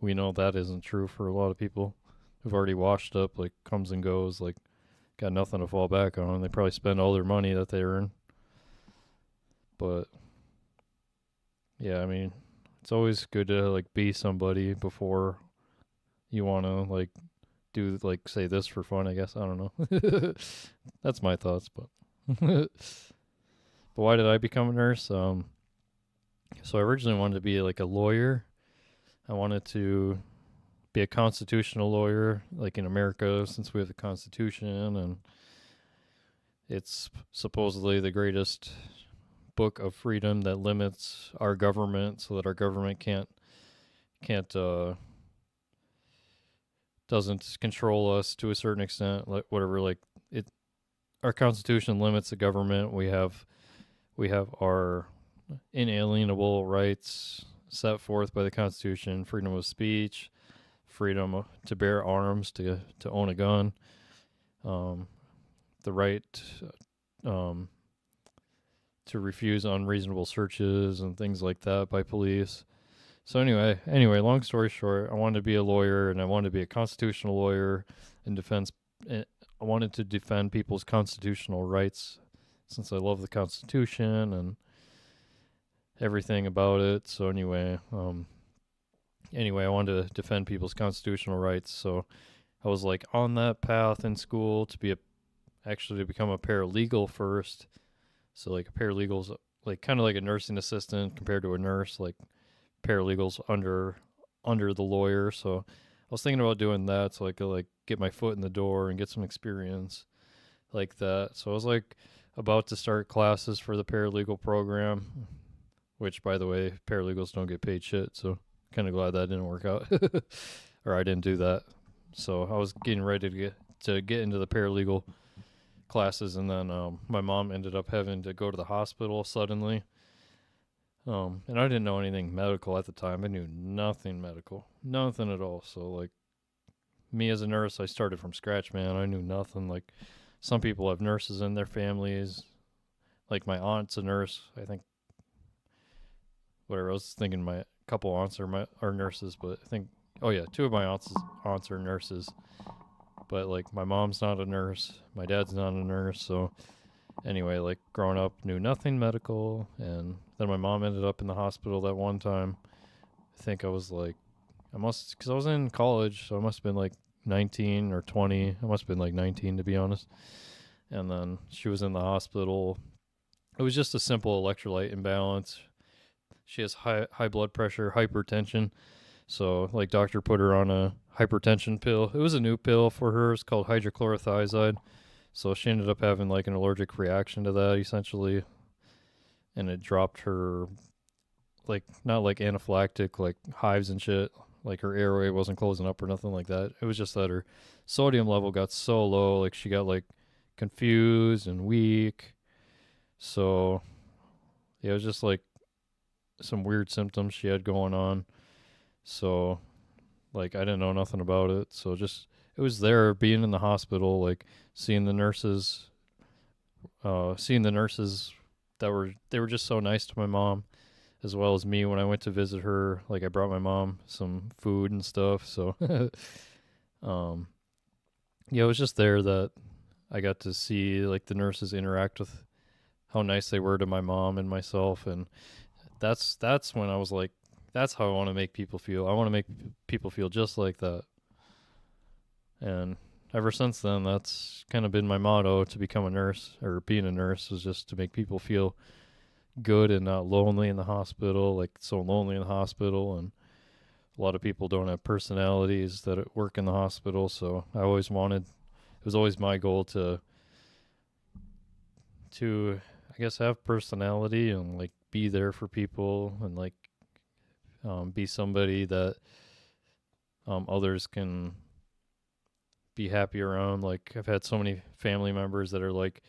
we know that isn't true for a lot of people who've already washed up, like, comes and goes, like, got nothing to fall back on. They probably spend all their money that they earn. But, yeah, I mean, it's always good to, like, be somebody before you wanna, like, do, like, say this for fun, I guess. I don't know. That's my thoughts, but. But why did I become a nurse? So I originally wanted to be like a lawyer. I wanted to be a constitutional lawyer, like in America, since we have the Constitution, and it's supposedly the greatest book of freedom that limits our government, so that our government can't doesn't control us to a certain extent, like whatever. Like it, our Constitution limits the government. We have our inalienable rights set forth by the Constitution: freedom of speech, freedom to bear arms, to own a gun, um, the right um, to refuse unreasonable searches and things like that by police. So anyway, long story short, I wanted to be a lawyer, and I wanted to be a constitutional lawyer in defense. I wanted to defend people's constitutional rights, since I love the Constitution and everything about it. So anyway, I wanted to defend people's constitutional rights. So I was like on that path in school to become a paralegal first. So like a paralegal's like kind of like a nursing assistant compared to a nurse. Like paralegals under the lawyer. So I was thinking about doing that so I could like get my foot in the door and get some experience like that. So I was like about to start classes for the paralegal program, which by the way, paralegals don't get paid shit. So kind of glad that didn't work out, or I didn't do that. So I was getting ready to get into the paralegal classes, and then my mom ended up having to go to the hospital suddenly. And I didn't know anything medical at the time. I knew nothing medical, nothing at all. So like me as a nurse, I started from scratch, man. I knew nothing. Like some people have nurses in their families. Like my aunt's a nurse. I think whatever. I was thinking my couple aunts are nurses, but I think two of my aunts are nurses. But like my mom's not a nurse, my dad's not a nurse, so anyway, like growing up, knew nothing medical, and then my mom ended up in the hospital that one time. I think I was like, because I was in college, so I must have been like 19 or 20. I must have been like 19 to be honest. And then she was in the hospital. It was just a simple electrolyte imbalance. She has high blood pressure, hypertension. So like doctor put her on a hypertension pill. It was a new pill for her. It's called hydrochlorothiazide. So she ended up having like an allergic reaction to that essentially, and it dropped her, like not like anaphylactic like hives and shit. Like her airway wasn't closing up or nothing like that. It was just that her sodium level got so low, like she got like confused and weak. So yeah, it was just like some weird symptoms she had going on. So like I didn't know nothing about it. So just it was there being in the hospital, like seeing the nurses, seeing the nurses they were just so nice to my mom as well as me when I went to visit her. Like I brought my mom some food and stuff. So um yeah, it was just there that I got to see like the nurses interact with how nice they were to my mom and myself, and that's when I was like, that's how I want to make people feel. I want to make people feel just like that. And ever since then, that's kind of been my motto to become a nurse or being a nurse was just to make people feel good and not lonely in the hospital, like so lonely in the hospital. And a lot of people don't have personalities that work in the hospital. So it was always my goal to I guess have personality and like be there for people and like be somebody that others can be happy around. Like I've had so many family members that are like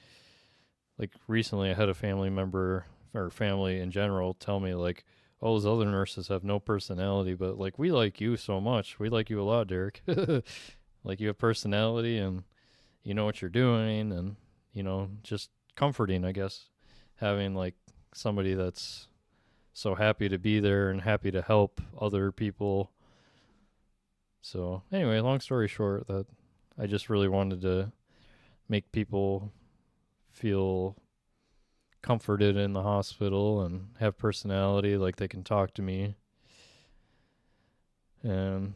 recently I had a family member or family in general tell me like, oh, those other nurses have no personality, but like we like you so much. We like you a lot, Derek. Like you have personality and you know what you're doing and just comforting, I guess, having like somebody that's so happy to be there and happy to help other people. So anyway, long story short, that I just really wanted to make people feel comforted in the hospital and have personality, like they can talk to me. And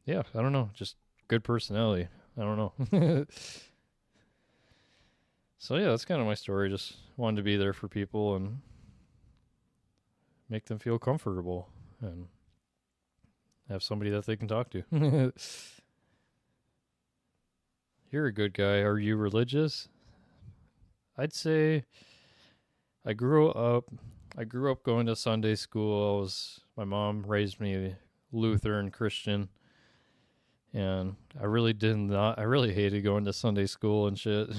yeah, I don't know, just good personality. I don't know. So yeah, that's kind of my story. Just wanted to be there for people and make them feel comfortable and have somebody that they can talk to. You're a good guy. Are you religious? I'd say I grew up I grew up going to Sunday school. My mom raised me Lutheran Christian, and I really hated going to Sunday school and shit.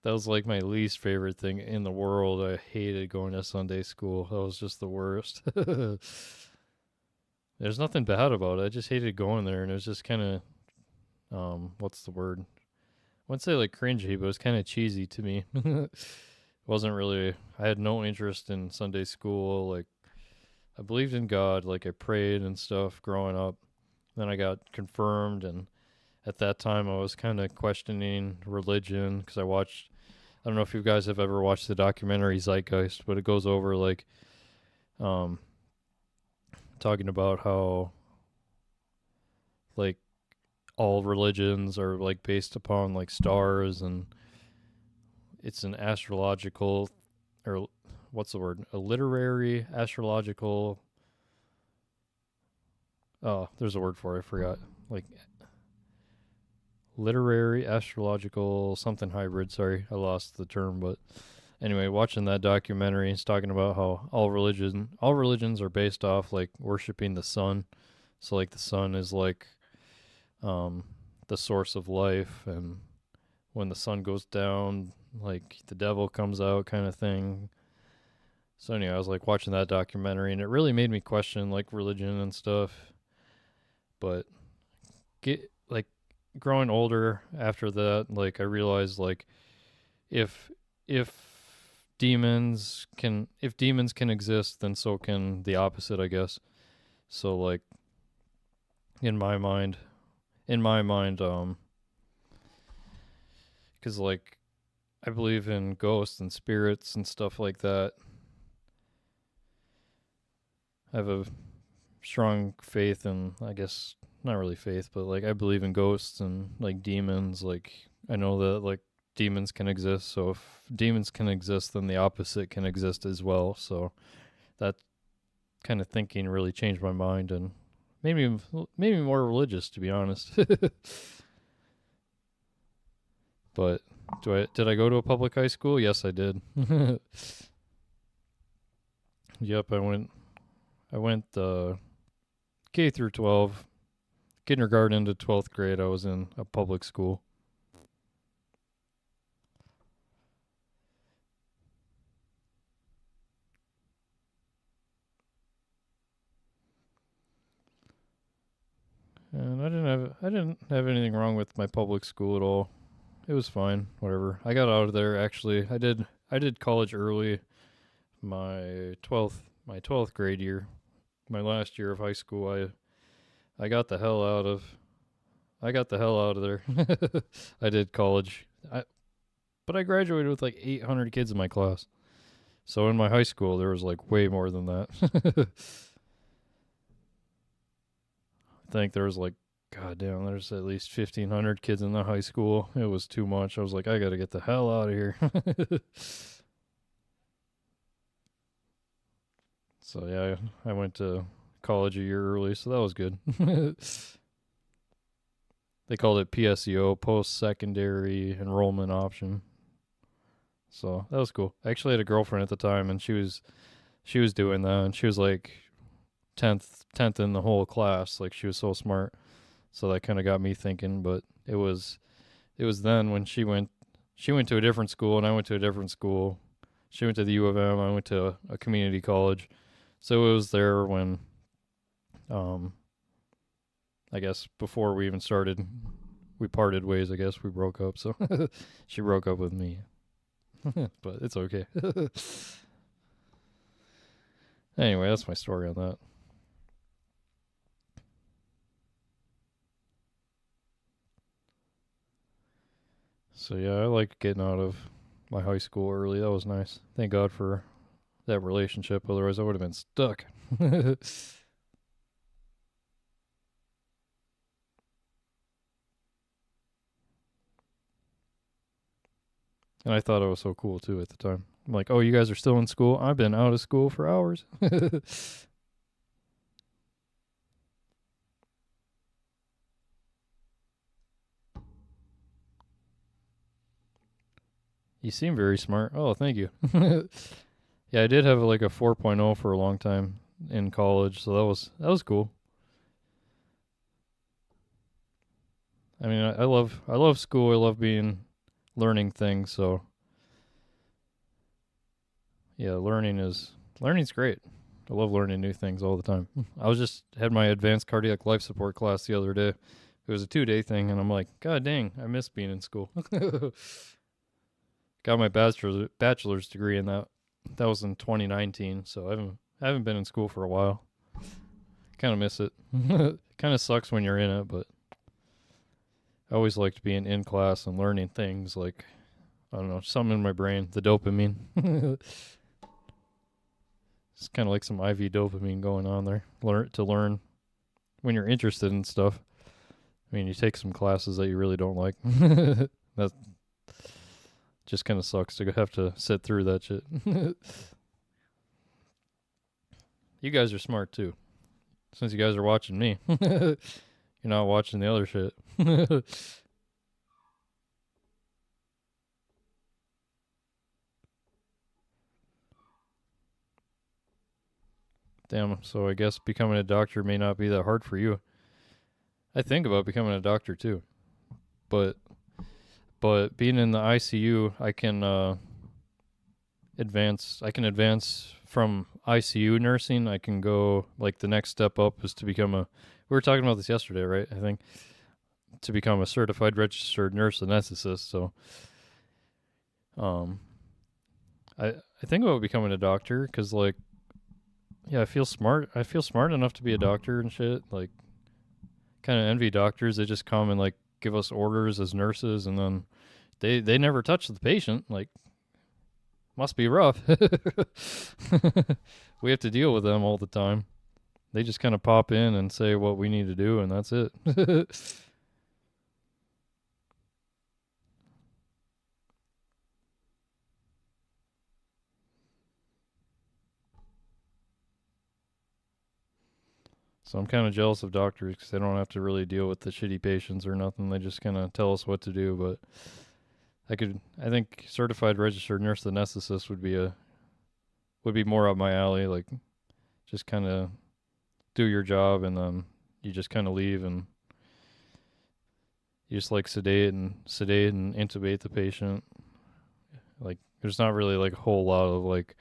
That was like my least favorite thing in the world. I hated going to Sunday school. That was just the worst. There's nothing bad about it. I just hated going there, and it was just kind of what's the word? I wouldn't say like cringy, but it was kind of cheesy to me. Wasn't really. I had no interest in Sunday school. Like I believed in God. Like I prayed and stuff growing up. Then I got confirmed, and at that time I was kind of questioning religion because I watched. I don't know if you guys have ever watched the documentary Zeitgeist, but it goes over like um, talking about how like all religions are like based upon like stars, and it's an astrological or what's the word? A literary astrological. Oh, there's a word for it. I forgot. Like literary astrological something hybrid. Sorry, I lost the term, but anyway, watching that documentary, it's talking about how all religions are based off like worshiping the sun. So like the sun is like um the source of life, and when the sun goes down, like the devil comes out kind of thing. So anyway, I was like watching that documentary and it really made me question like religion and stuff. But get like growing older after that, like I realized like if if if demons can exist, then so can the opposite, I guess. So like in my mind, in my mind, because like I believe in ghosts and spirits and stuff like that. I have a strong faith in, I guess, not really faith, but like I believe in ghosts and like demons. Like I know that like demons can exist. So if demons can exist, then the opposite can exist as well. So that kind of thinking really changed my mind and made me more religious, to be honest. But did I go to a public high school? Yes, I did. Yep, I went K through 12, kindergarten to 12th grade. I was in a public school. And I didn't have anything wrong with my public school at all. It was fine, whatever. I got out of there actually. I did college early. My 12th grade year, my last year of high school. I got the hell out of I got the hell out of there. I did college. But I graduated with like 800 kids in my class. So in my high school there was like way more than that. I think there was like, god damn, there's at least 1,500 kids in the high school. It was too much. I was like, I gotta get the hell out of here. So yeah, I went to college a year early, so that was good. They called it PSEO, post secondary enrollment option. So that was cool. I actually had a girlfriend at the time, and she was doing that, and she was like tenth in the whole class. Like she was so smart. So that kind of got me thinking. But it was then when she went to a different school, and I went to a different school. She went to the U of M. I went to a community college. So it was there when, I guess before we even started, we parted ways. I guess we broke up. So she broke up with me. But it's okay. Anyway, that's my story on that. So yeah, I like getting out of my high school early. That was nice. Thank God for that relationship. Otherwise, I would have been stuck. And I thought it was so cool too at the time. I'm like, oh, you guys are still in school? I've been out of school for hours. You seem very smart. Oh, thank you. Yeah, I did have like a 4.0 for a long time in college, so that was cool. I mean, I love school. I love being learning things. So yeah, learning's great. I love learning new things all the time. I was just had my advanced cardiac life support class the other day. It was a 2 day thing, and I'm like, God dang, I miss being in school. Got my bachelor's degree in that. That was in 2019, so I haven't been in school for a while. Kind of miss it. Kind of sucks when you're in it, but I always liked being in class and learning things like, I don't know, something in my brain, the dopamine. It's kind of like some IV dopamine going on there. Learn when you're interested in stuff. I mean, you take some classes that you really don't like. That just kind of sucks to have to sit through that shit. You guys are smart too, since you guys are watching me. You're not watching the other shit. Damn, so I guess becoming a doctor may not be that hard for you. I think about becoming a doctor too, but being in the ICU, I can advance from ICU nursing. I can go, like, the next step up is to become a. We were talking about this yesterday, right? I think to become a certified registered nurse anesthetist. So, um, I think about becoming a doctor because, like, yeah, I feel smart. I feel smart enough to be a doctor and shit. Like, kind of envy doctors. They just come and like give us orders as nurses, and then they never touch the patient. Like, must be rough. We have to deal with them all the time. They just kind of pop in and say what we need to do, and that's it. So I'm kind of jealous of doctors because they don't have to really deal with the shitty patients or nothing. They just kind of tell us what to do. But I think certified registered nurse anesthetist would be more up my alley. Like, just kind of do your job, and then you just kind of leave, and you just like sedate and intubate the patient. Like, there's not really like a whole lot of like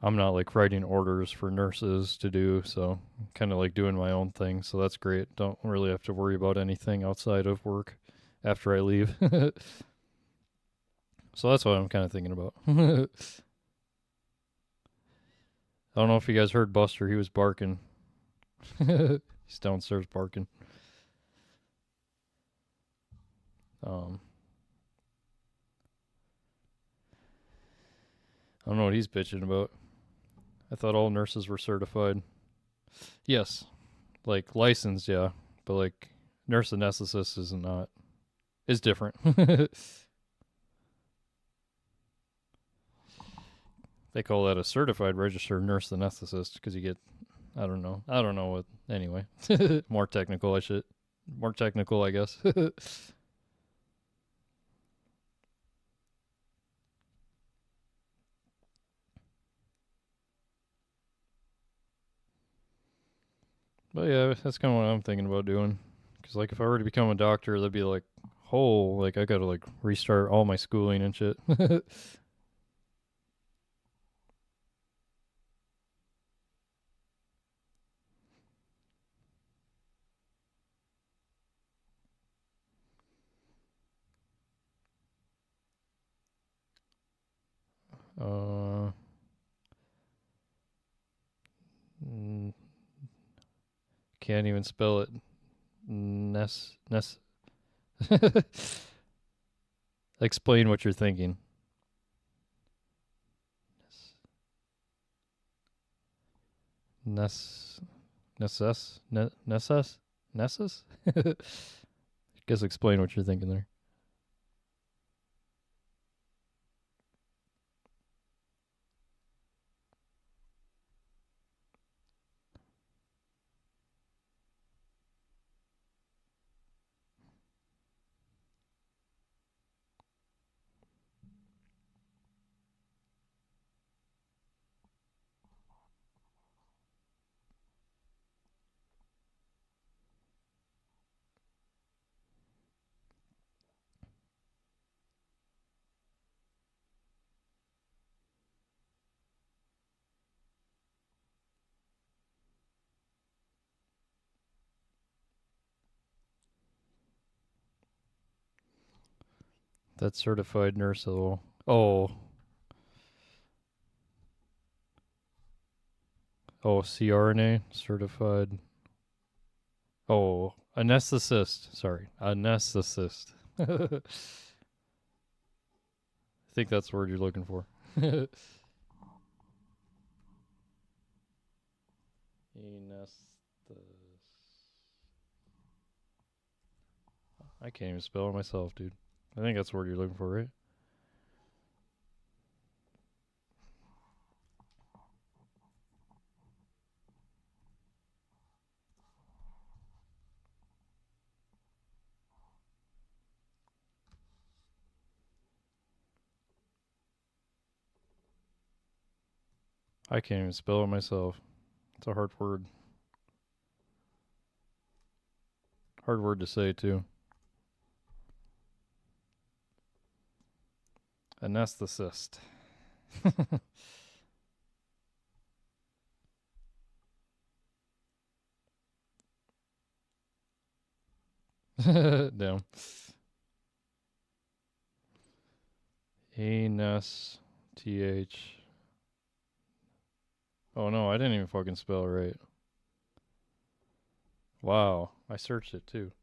I'm not like writing orders for nurses to do, so kind of like doing my own thing. So that's great. Don't really have to worry about anything outside of work after I leave. So that's what I'm kind of thinking about. I don't know if you guys heard Buster. He was barking. He's downstairs barking. Um, I don't know what he's bitching about. I thought all nurses were certified. Yes, like licensed, yeah, but like nurse anesthetist is not. Is different. They call that a certified registered nurse anesthetist because you get. I don't know. I don't know what. Anyway, more technical. I should. More technical, I guess. But yeah, that's kind of what I'm thinking about doing. Because like, if I were to become a doctor, that'd be like whole. Like, I gotta like restart all my schooling and shit. uh, mm, can't even spell it. Ness. Explain what you're thinking. Ness. Nessus? Nessus? Nessus? Guess explain what you're thinking there. That certified nurse. Oh, oh, CRNA certified. Oh, anesthetist. Sorry, anesthetist. I think that's the word you're looking for. Anesthetist. I can't even spell it myself, dude. I think that's the word you're looking for, right? I can't even spell it myself. It's a hard word. Hard word to say, too. Anesthetist. Damn. Anus. TH. Oh no, I didn't even fucking spell it right. Wow. I searched it too.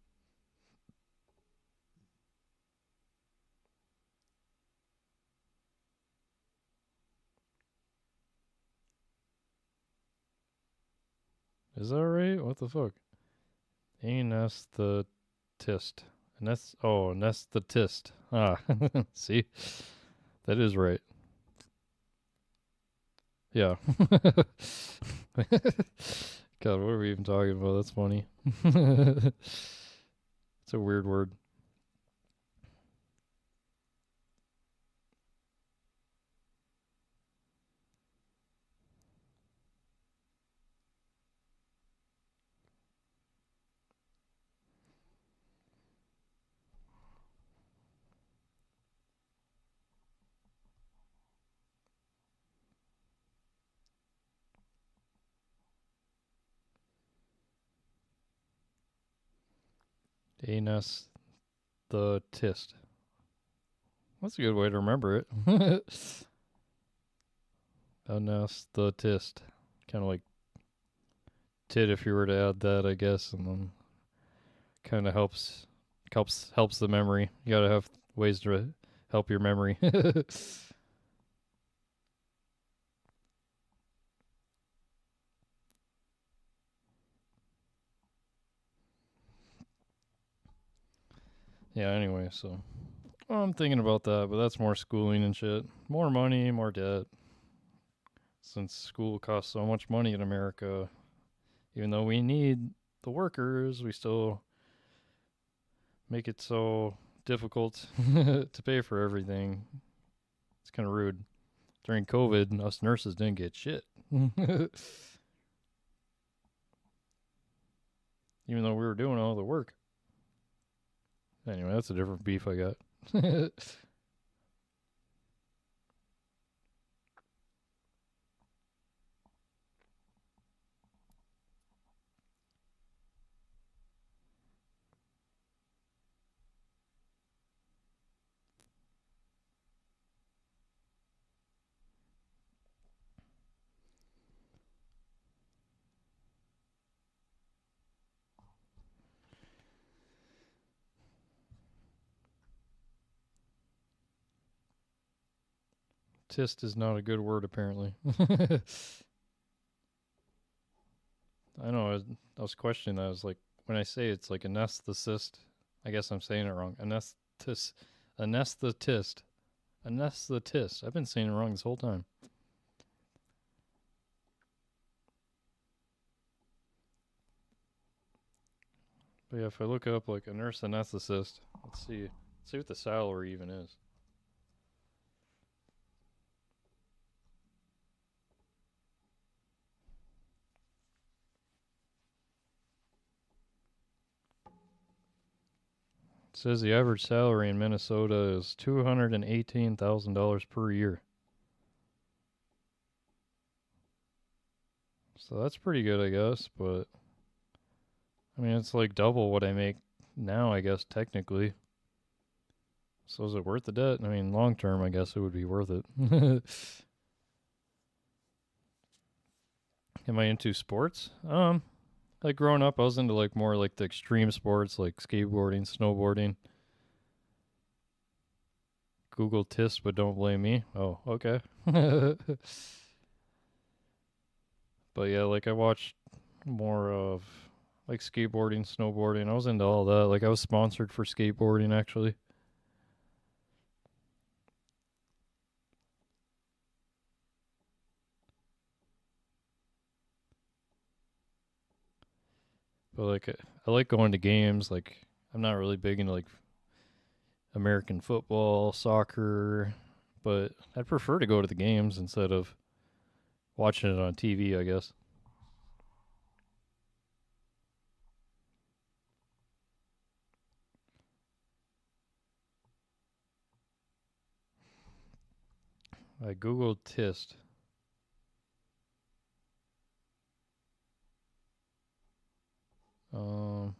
Is that right? What the fuck? Anesthetist. Anesthetist. Ah, see? That is right. Yeah. God, what are we even talking about? That's funny. It's a weird word. Anesthetist. That's a good way to remember it. Anesthetist. Kind of like tit if you were to add that, I guess, and then kind of helps the memory. You gotta have ways to help your memory. Yeah, anyway, so I'm thinking about that, but that's more schooling and shit. More money, more debt. Since school costs so much money in America, even though we need the workers, we still make it so difficult to pay for everything. It's kind of rude. During COVID, us nurses didn't get shit. Even though we were doing all the work. Anyway, that's a different beef I got. Tist is not a good word, apparently. I know. I was questioning that. I was like, when I say it's like anesthetist, I guess I'm saying it wrong. Anesthetist. Anesthetist. I've been saying it wrong this whole time. But yeah, if I look up like a nurse anesthetist, let's see what the salary even is. It says the average salary in Minnesota is $218,000 per year. So that's pretty good, I guess. But I mean, it's like double what I make now, I guess, technically. So is it worth the debt? I mean, long term, I guess it would be worth it. Am I into sports? Like growing up, I was into like more like the extreme sports, like skateboarding, snowboarding. Google tist, but don't blame me. Oh, okay. But yeah, like I watched more of like skateboarding, snowboarding. I was into all that. Like I was sponsored for skateboarding actually. But like I like going to games. Like I'm not really big into like American football, soccer, but I'd prefer to go to the games instead of watching it on TV, I guess. I googled tist. Um,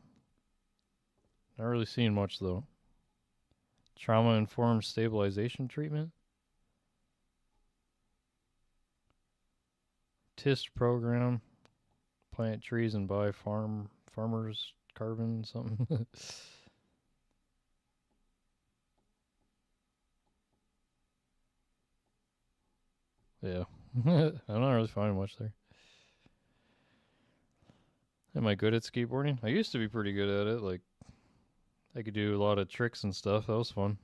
Not really seeing much though. Trauma informed stabilization treatment. TIST program. Plant trees and buy farmers carbon something. Yeah. I'm not really finding much there. Am I good at skateboarding? I used to be pretty good at it. Like I could do a lot of tricks and stuff. That was fun.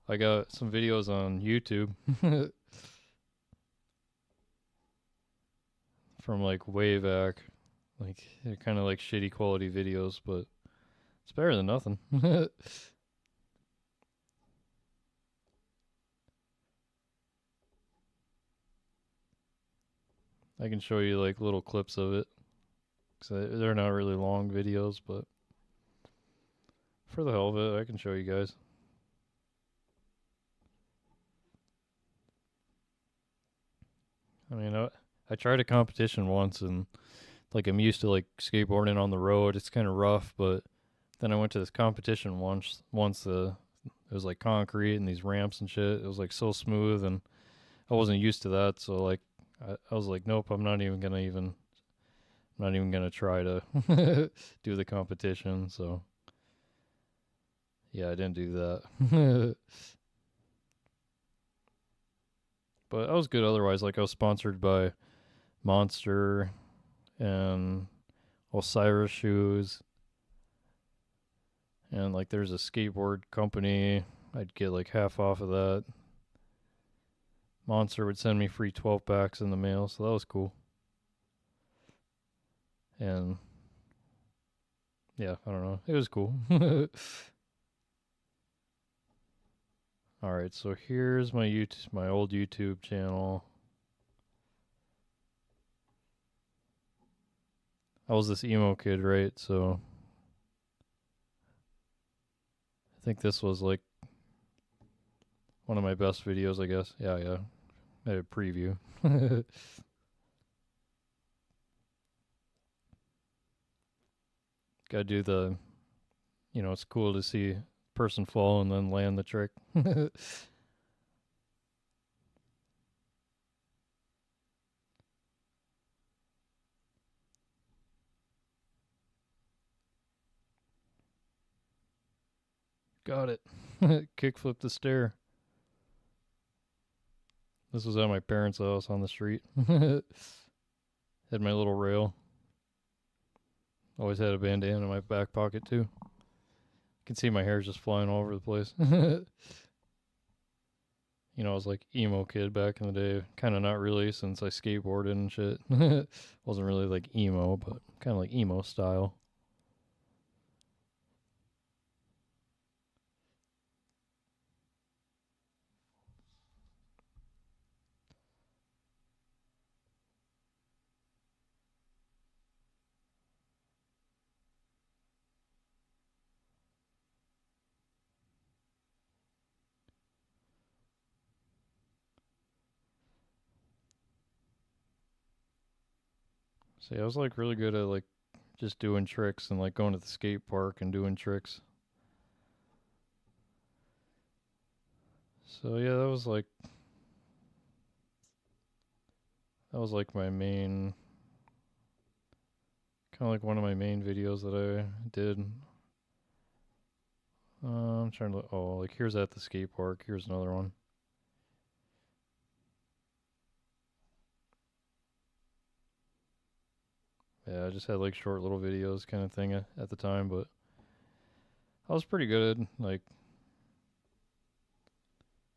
I got some videos on YouTube from like way back. Like they're kind of like shitty quality videos, but it's better than nothing. I can show you like little clips of it. Cause they're not really long videos, but for the hell of it, I can show you guys. I mean, I tried a competition once and like I'm used to like skateboarding on the road. It's kind of rough, but Then I went to this competition once it was like concrete and these ramps and shit. It was like so smooth, and I wasn't used to that. So like I was like, nope, I'm not even gonna try to do the competition. So yeah, I didn't do that. But I was good otherwise. Like I was sponsored by Monster and Osiris shoes, and like there's a skateboard company. I'd get like half off of that. Monster would send me free 12 packs in the mail, so that was cool. And yeah, I don't know. It was cool. All right, so here's my old YouTube channel. I was this emo kid, right? So I think this was like one of my best videos, I guess. Yeah. I had a preview. Gotta do it's cool to see a person fall and then land the trick. Got it. Kickflip the stair. This was at my parents' house on the street. Had my little rail. Always had a bandana in my back pocket too. You can see my hair's just flying all over the place. I was like emo kid back in the day. Kind of not really, since I skateboarded and shit. Wasn't really like emo, but kind of like emo style. So yeah, I was like really good at like just doing tricks and like going to the skate park and doing tricks. So yeah, that was like my main, kind of like one of my main videos that I did. I'm trying to. Oh, like here's at the skate park. Here's another one. Yeah, I just had like short little videos kind of thing at the time, but I was pretty good. Like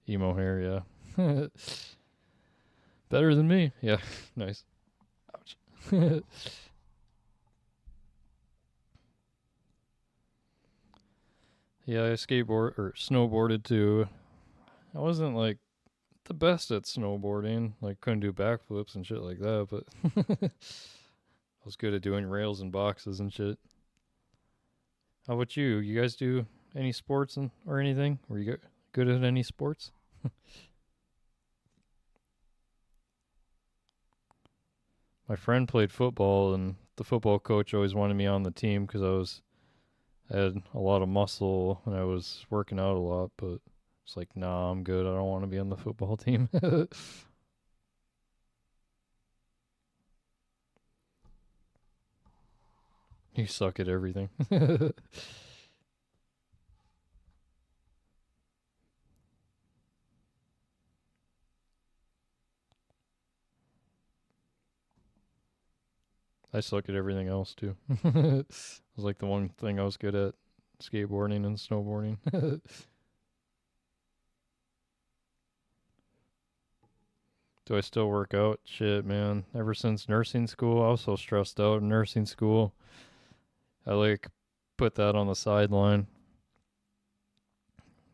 emo hair, yeah. Better than me. Yeah, nice. Ouch. Yeah, I snowboarded too. I wasn't like the best at snowboarding. Like couldn't do backflips and shit like that, but I was good at doing rails and boxes and shit. How about you? You guys do any sports or anything? Were you good at any sports? My friend played football, and the football coach always wanted me on the team because I had a lot of muscle and I was working out a lot. But it's like, nah, I'm good. I don't want to be on the football team. You suck at everything. I suck at everything else too. It was like the one thing I was good at: skateboarding and snowboarding. Do I still work out? Shit, man. Ever since nursing school, I was so stressed out in nursing school. I like put that on the sideline.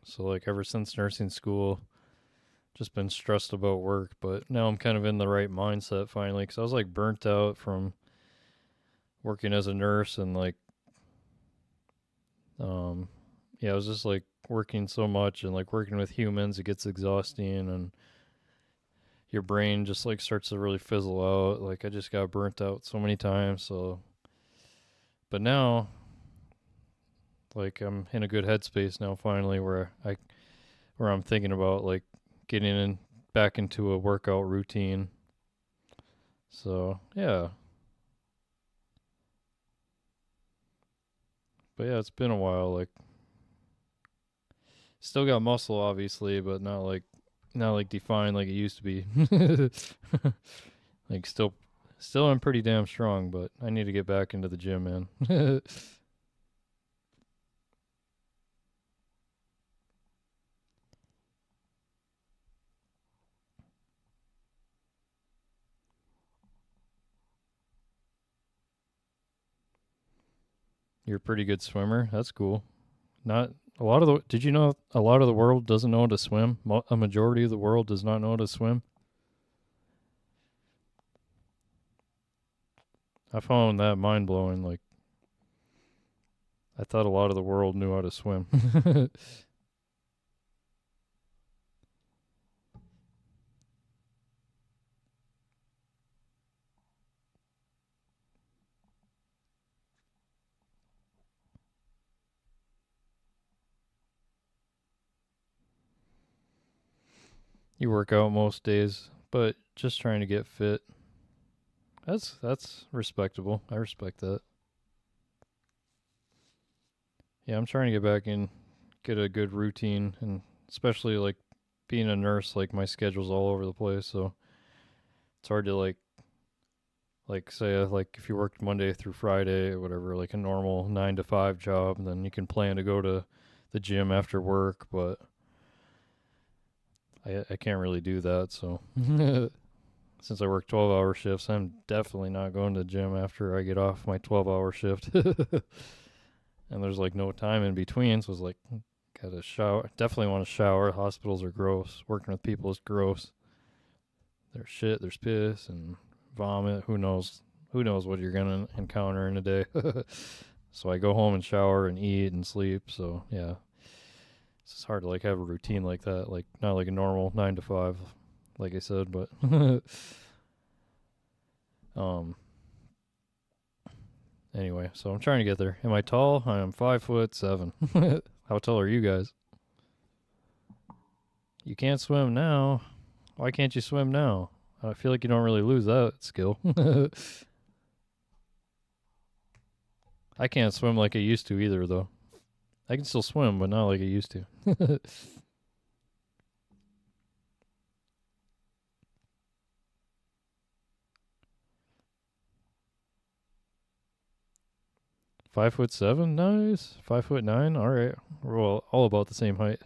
So like ever since nursing school, just been stressed about work. But now I'm kind of in the right mindset finally, because I was like burnt out from working as a nurse and like um yeah, I was just like working so much and like working with humans. It gets exhausting and your brain just like starts to really fizzle out. Like I just got burnt out so many times. So but now Like I'm in a good headspace now finally where I'm thinking about like getting in back into a workout routine. So, yeah. But yeah, it's been a while. Like still got muscle obviously, but not like defined like it used to be. Like still I'm pretty damn strong, but I need to get back into the gym, man. You're a pretty good swimmer. That's cool. Not a lot of the Did you know a lot of the world doesn't know how to swim? A majority of the world does not know how to swim. I found that mind blowing. Like I thought a lot of the world knew how to swim. You work out most days, but just trying to get fit. That's respectable. I respect that. Yeah, I'm trying to get back in, get a good routine, and especially like being a nurse, like my schedule's all over the place, so it's hard to like say like if you worked Monday through Friday or whatever, like a normal 9 to 5 job, then you can plan to go to the gym after work, but I can't really do that, so since I work 12-hour shifts, I'm definitely not going to the gym after I get off my 12-hour shift. And there's like no time in between, so it's like gotta shower. Definitely want to shower. Hospitals are gross. Working with people is gross. There's shit, there's piss and vomit. Who knows? Who knows what you're gonna encounter in a day? So I go home and shower and eat and sleep. So yeah, it's just hard to like have a routine like that. Like not like a normal 9 to 5, like I said, but um. Anyway, so I'm trying to get there. Am I tall? I am 5'7". How tall are you guys? You can't swim now. Why can't you swim now? I feel like you don't really lose that skill. I can't swim like I used to either, though. I can still swim, but not like I used to. 5'7", nice. 5'9", all right. We're all about the same height.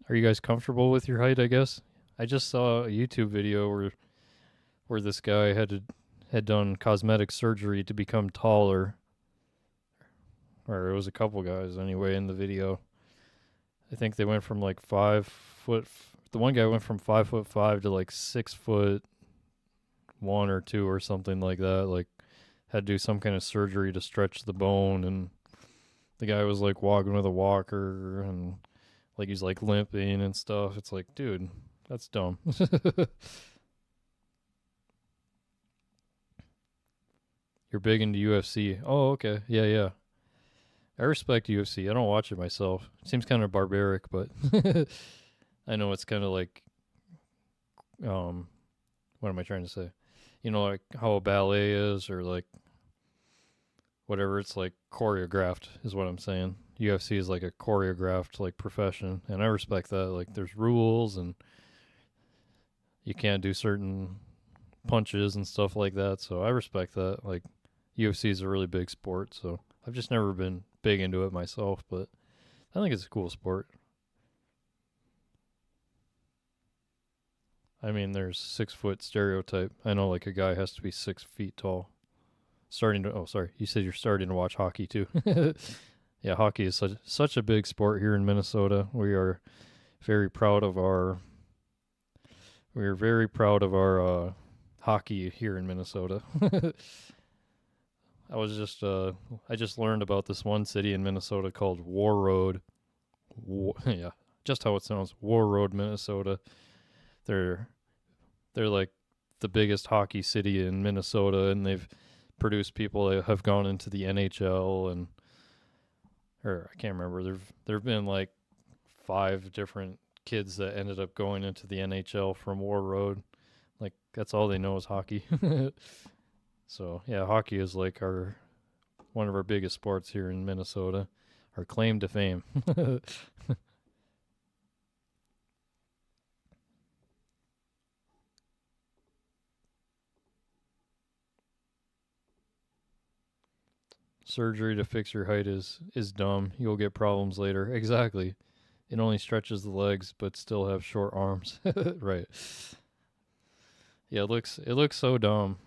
Are 'Are you guys comfortable with your height? I guess I just saw a YouTube video where this guy had done cosmetic surgery to become taller, or it was a couple guys anyway in the video. I think they went from like 5 foot. The one guy went from 5'5" to like 6'1" or 6'2" or something like that. Like had to do some kind of surgery to stretch the bone, and the guy was like walking with a walker and like he's like limping and stuff. It's like, dude, that's dumb. You're big into UFC. Oh, okay. Yeah, yeah. I respect UFC. I don't watch it myself. It seems kind of barbaric, but I know it's kind of like um what am I trying to say? You know, like how a ballet is or like whatever, it's like choreographed is what I'm saying. UFC is like a choreographed like profession, and I respect that. Like there's rules and you can't do certain punches and stuff like that. So I respect that. Like UFC is a really big sport, so I've just never been big into it myself, but I think it's a cool sport. I mean, there's 6 foot stereotype. I know like a guy has to be 6 feet tall. Starting to Oh, sorry, you said you're starting to watch hockey too. Yeah, hockey is such a big sport here in Minnesota. Very proud of our we are very proud of our hockey here in Minnesota. I just learned about this one city in Minnesota called Warroad. Yeah, just how it sounds. Warroad, Minnesota. They're they're like the biggest hockey city in Minnesota, and they've produced people that have gone into the NHL, and or I can't remember. There've been like 5 different kids that ended up going into the NHL from Warroad. Like that's all they know is hockey. So yeah, hockey is like our one of our biggest sports here in Minnesota. Our claim to fame. Surgery to fix your height is dumb. You'll get problems later. Exactly. It only stretches the legs, but still have short arms. Right. Yeah, it looks so dumb.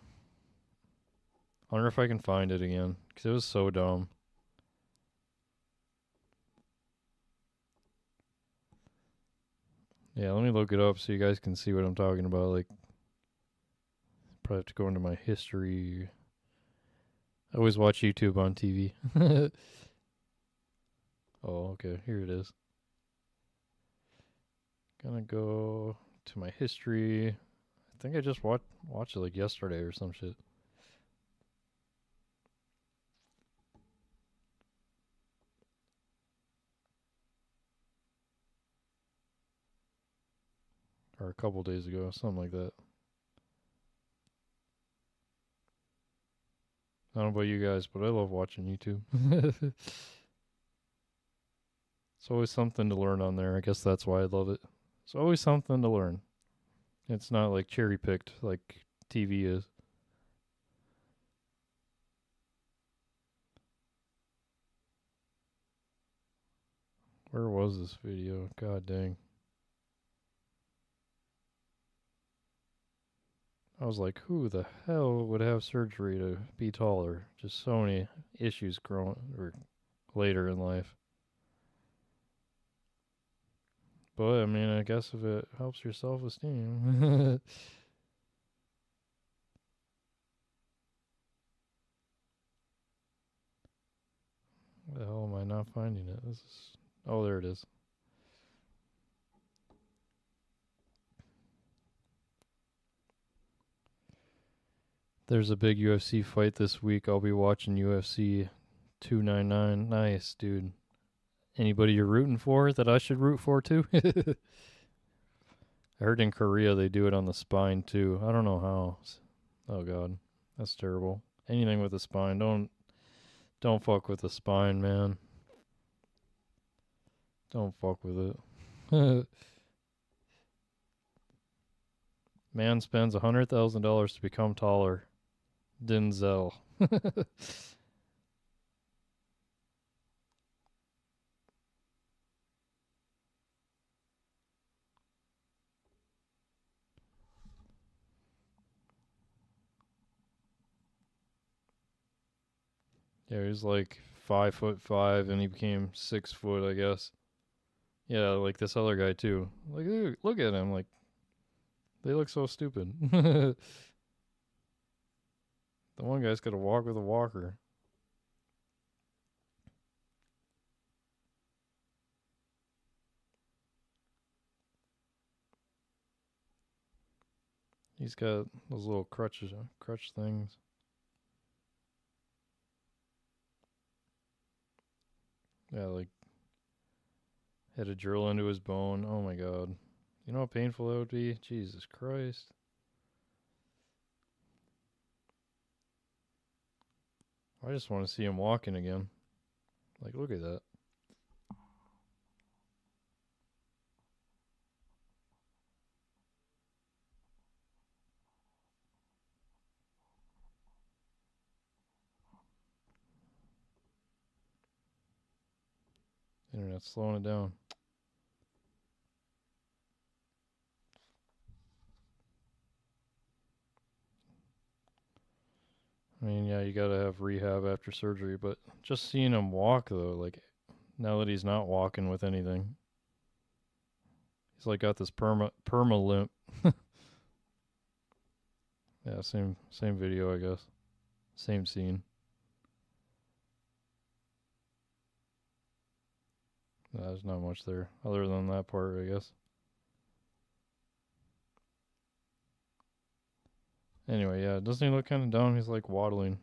I wonder if I can find it again because it was so dumb. Yeah, let me look it up so you guys can see what I'm talking about. Like, probably have to go into my history. I always watch YouTube on TV. Oh, okay, here it is. Gonna go to my history. I think I just watched it like yesterday or some shit. Or a couple days ago, something like that. I don't know about you guys, but I love watching YouTube. It's always something to learn on there. I guess that's why I love it. It's always something to learn. It's not like cherry picked like TV is. Where was this video? God dang. I was like, who the hell would have surgery to be taller? Just so many issues growing or later in life. But I mean, I guess if it helps your self esteem. The hell am I not finding it? This is oh, there it is. There's a big UFC fight this week. I'll be watching UFC 299. Nice, dude. Anybody you're rooting for that I should root for too? I heard in Korea they do it on the spine too. I don't know how. Oh god, that's terrible. Anything with the spine, don't fuck with the spine, man. Don't fuck with it. Man spends $100,000 to become taller. Denzel. Yeah, he was like 5'5" and he became 6 foot, I guess. Yeah, like this other guy too. Like, look at him. Like, they look so stupid. The one guy's got to walk with a walker. He's got those little crutch things. Yeah, like had a drill into his bone. Oh my god. You know how painful that would be? Jesus Christ. I just want to see him walking again. Like, look at that. Internet's slowing it down. I mean, yeah, you gotta have rehab after surgery, but just seeing him walk though, like now that he's not walking with anything, he's like got this perma limp. Yeah, same video, I guess. Same scene. There's not much there other than that part, I guess. Anyway, yeah, doesn't he look kind of down? He's like waddling.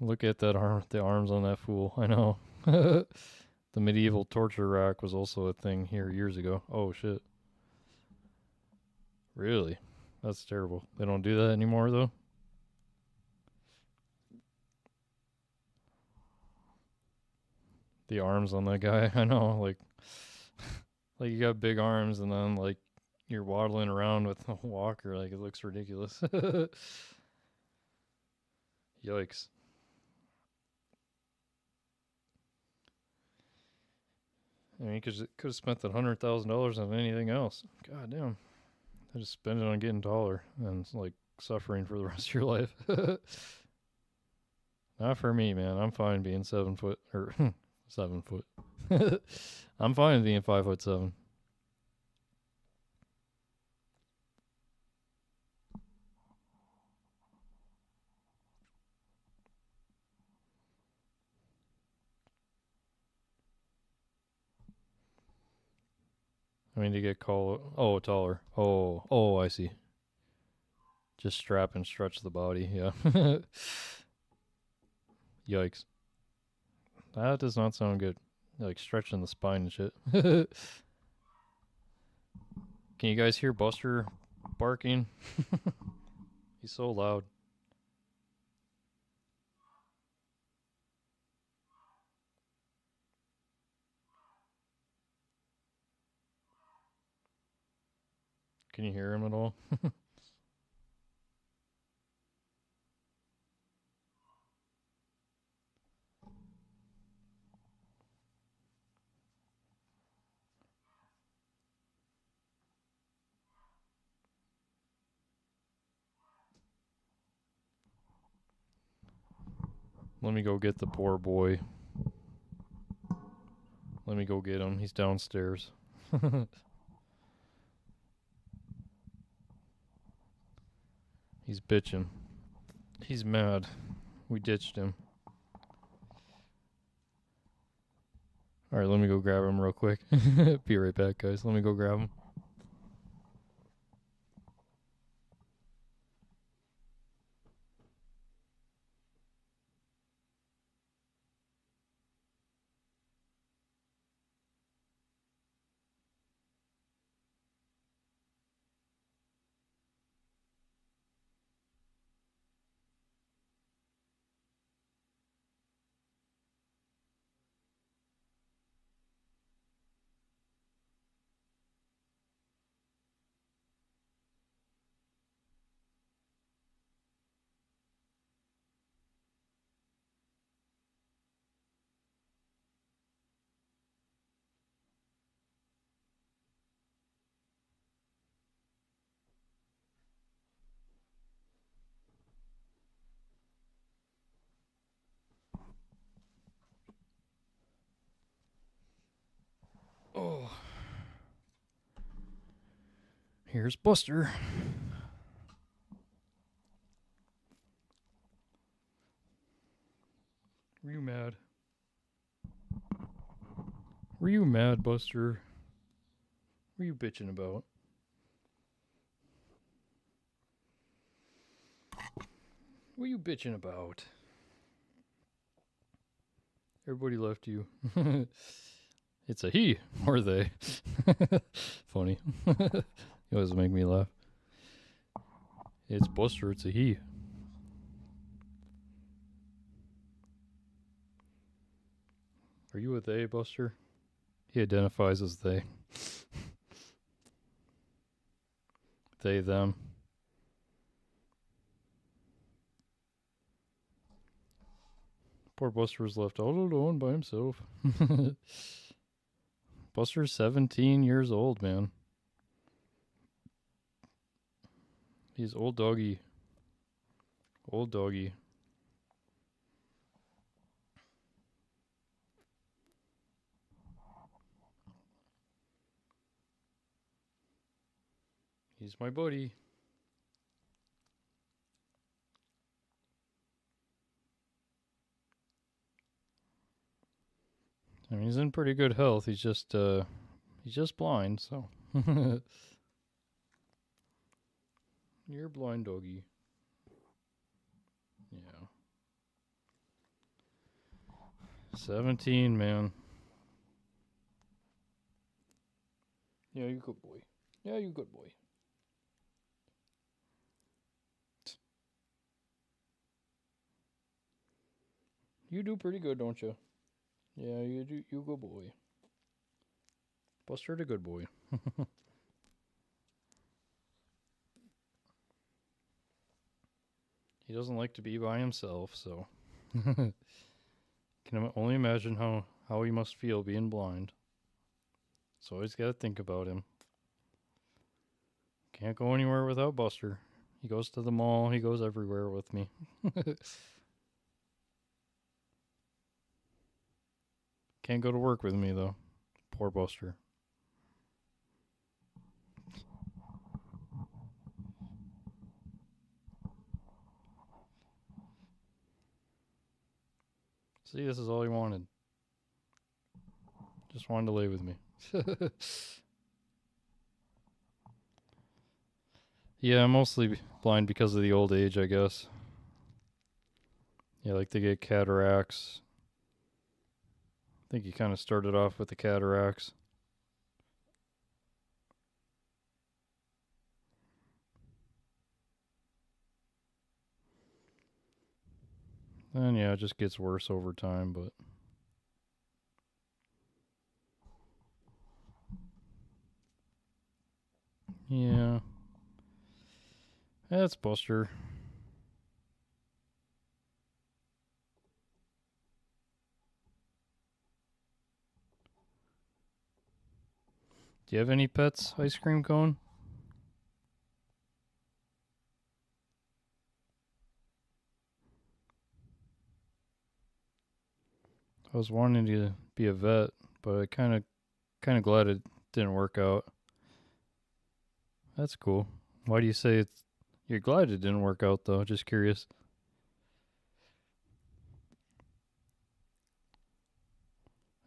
Look at that arm, the arms on that fool. I know. The medieval torture rack was also a thing here years ago. Oh shit. Really? That's terrible. They don't do that anymore though. The arms on that guy, I know, like you got big arms and then like you're waddling around with a walker, like it looks ridiculous. Yikes. I mean, you could have spent that $100,000 on anything else. God damn. I just spend it on getting taller and like suffering for the rest of your life. Not for me, man. I'm fine being 7 foot or 7 foot. I'm fine being 5'7". I mean, to get taller. Oh, I see. Just strap and stretch the body. Yeah. Yikes. That does not sound good. Like stretching the spine and shit. Can you guys hear Buster barking? He's so loud. Can you hear him at all? Let me go get the poor boy. Let me go get him. He's downstairs. He's bitching. He's mad. We ditched him. Alright, let me go grab him real quick. Be right back, guys. Let me go grab him. Oh. Here's Buster. Were you mad? Were you mad, Buster? What are you bitching about? What are you bitching about? Everybody left you. It's a he or they. Funny. You always make me laugh. It's Buster, it's a he. Are you a they, Buster? He identifies as they. They, them. Poor Buster was left all alone by himself. Buster's 17 years old, man. He's old doggy. Old doggy. He's my buddy. I mean, he's in pretty good health. He's just blind, so. You're blind, doggy. Yeah. 17, man. Yeah, you good boy. Yeah, you good boy. You do pretty good, don't you? Yeah, you do. You good boy. Buster the good boy. He doesn't like to be by himself, so. Can only imagine how he must feel being blind. So always got to think about him. Can't go anywhere without Buster. He goes to the mall. He goes everywhere with me. Can't go to work with me, though. Poor Buster. See, this is all he wanted. Just wanted to lay with me. Yeah, I'm mostly blind because of the old age, I guess. Yeah, like they get cataracts. I think he kind of started off with the cataracts. And yeah, it just gets worse over time, but. Yeah. That's Buster. Do you have any pets, ice cream cone? I was wanting to be a vet, but I kind of glad it didn't work out. That's cool. Why do you say it's? You're glad it didn't work out, though. Just curious.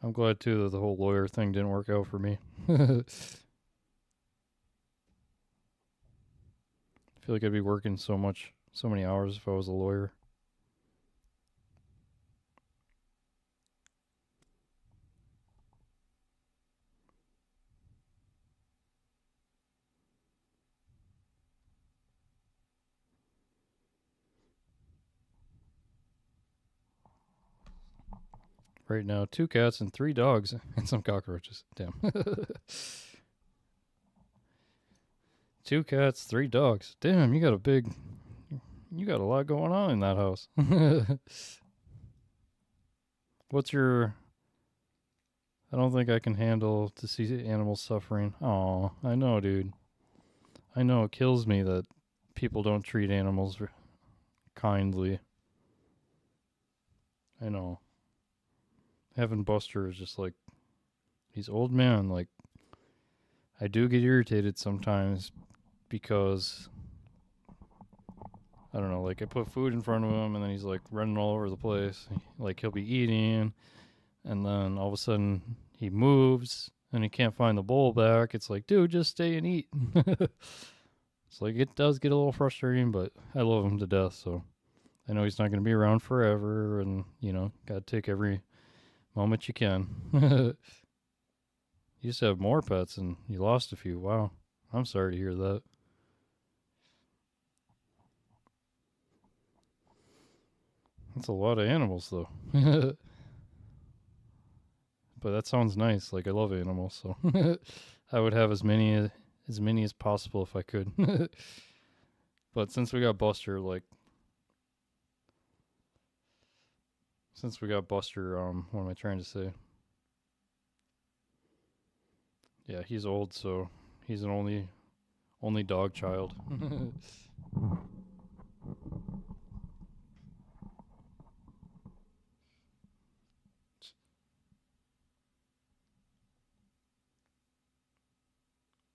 I'm glad too that the whole lawyer thing didn't work out for me. I feel like I'd be working so many hours if I was a lawyer. Right now, 2 cats and 3 dogs and some cockroaches. Damn. 2 cats, 3 dogs. Damn, you got a lot going on in that house. What's your? I don't think I can handle to see animals suffering. Oh, I know, dude. I know it kills me that people don't treat animals kindly. I know. Having Buster is just like, he's old man. Like, I do get irritated sometimes because, I don't know, like I put food in front of him and then he's like running all over the place. Like he'll be eating and then all of a sudden he moves and he can't find the bowl back. It's like, dude, just stay and eat. It's like, it does get a little frustrating, but I love him to death. So I know he's not going to be around forever and, got to take every moment you can. You used to have more pets and you lost a few. Wow. I'm sorry to hear that. That's a lot of animals, though. But that sounds nice. Like, I love animals, so I would have as many as possible if I could. But since we got Buster, what am I trying to say? Yeah, he's old, so he's an only dog child.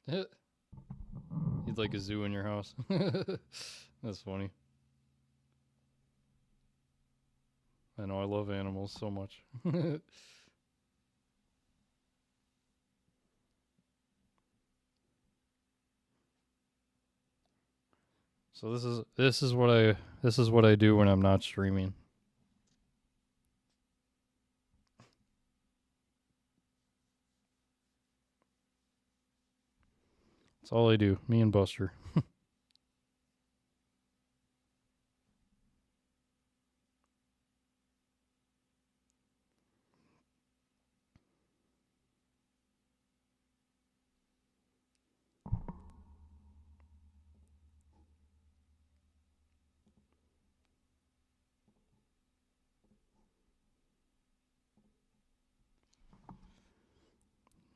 He's like a zoo in your house. That's funny. I know, I love animals so much. So this is what I do when I'm not streaming. That's all I do. Me and Buster.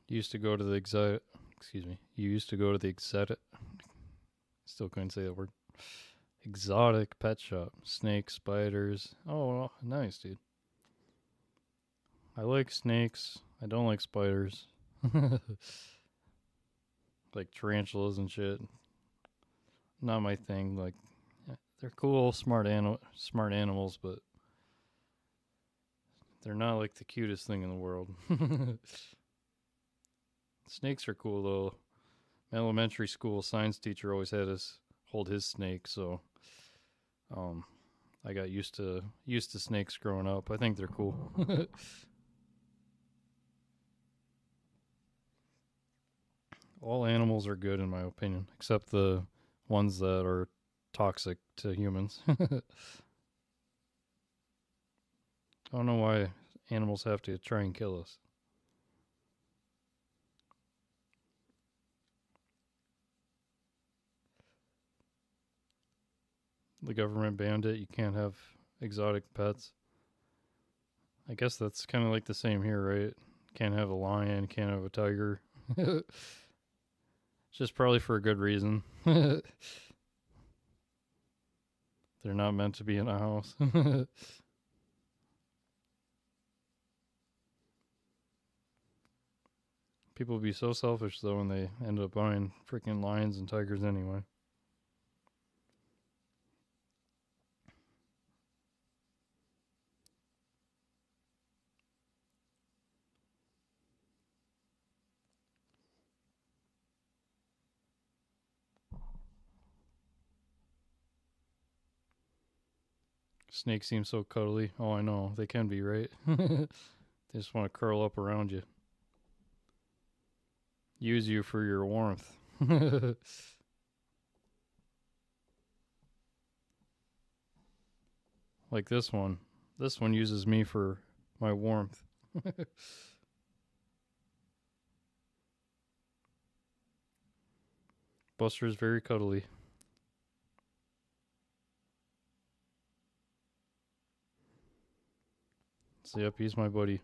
You used to go to the excuse me. You used to go to the exotic. Still couldn't say that word. Exotic pet shop. Snakes, spiders. Oh, nice, dude. I like snakes. I don't like spiders. Like tarantulas and shit. Not my thing. Like, they're cool, smart animals, but they're not like the cutest thing in the world. Snakes are cool though. My elementary school science teacher always had us hold his snake, so I got used to snakes growing up. I think they're cool. All animals are good in my opinion, except the ones that are toxic to humans. I don't know why animals have to try and kill us. The government banned it. You can't have exotic pets. I guess that's kind of like the same here, right? Can't have a lion, can't have a tiger. Just probably for a good reason. They're not meant to be in a house. People be so selfish though when they end up buying freaking lions and tigers anyway. Snakes seem so cuddly. Oh, I know. They can be, right? They just want to curl up around you. Use you for your warmth. Like this one. This one uses me for my warmth. Buster's very cuddly. So yep, he's my buddy.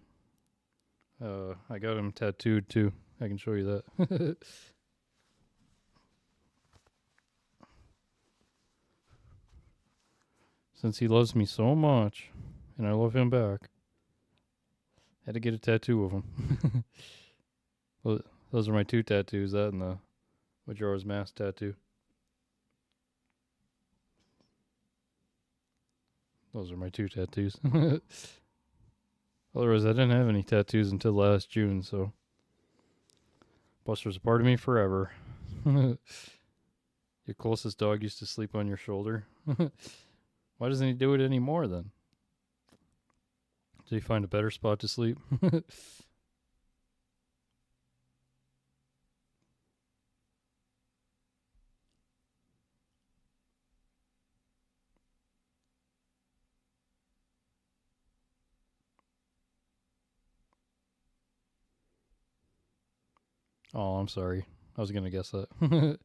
I got him tattooed too. I can show you that. Since he loves me so much, and I love him back, I had to get a tattoo of him. Well, those are my two tattoos, that and the Majora's Mask tattoo. Those are my two tattoos. Otherwise, I didn't have any tattoos until last June, so Buster's a part of me forever. Your closest dog used to sleep on your shoulder. Why doesn't he do it anymore then? Did he find a better spot to sleep? Oh, I'm sorry. I was going to guess that.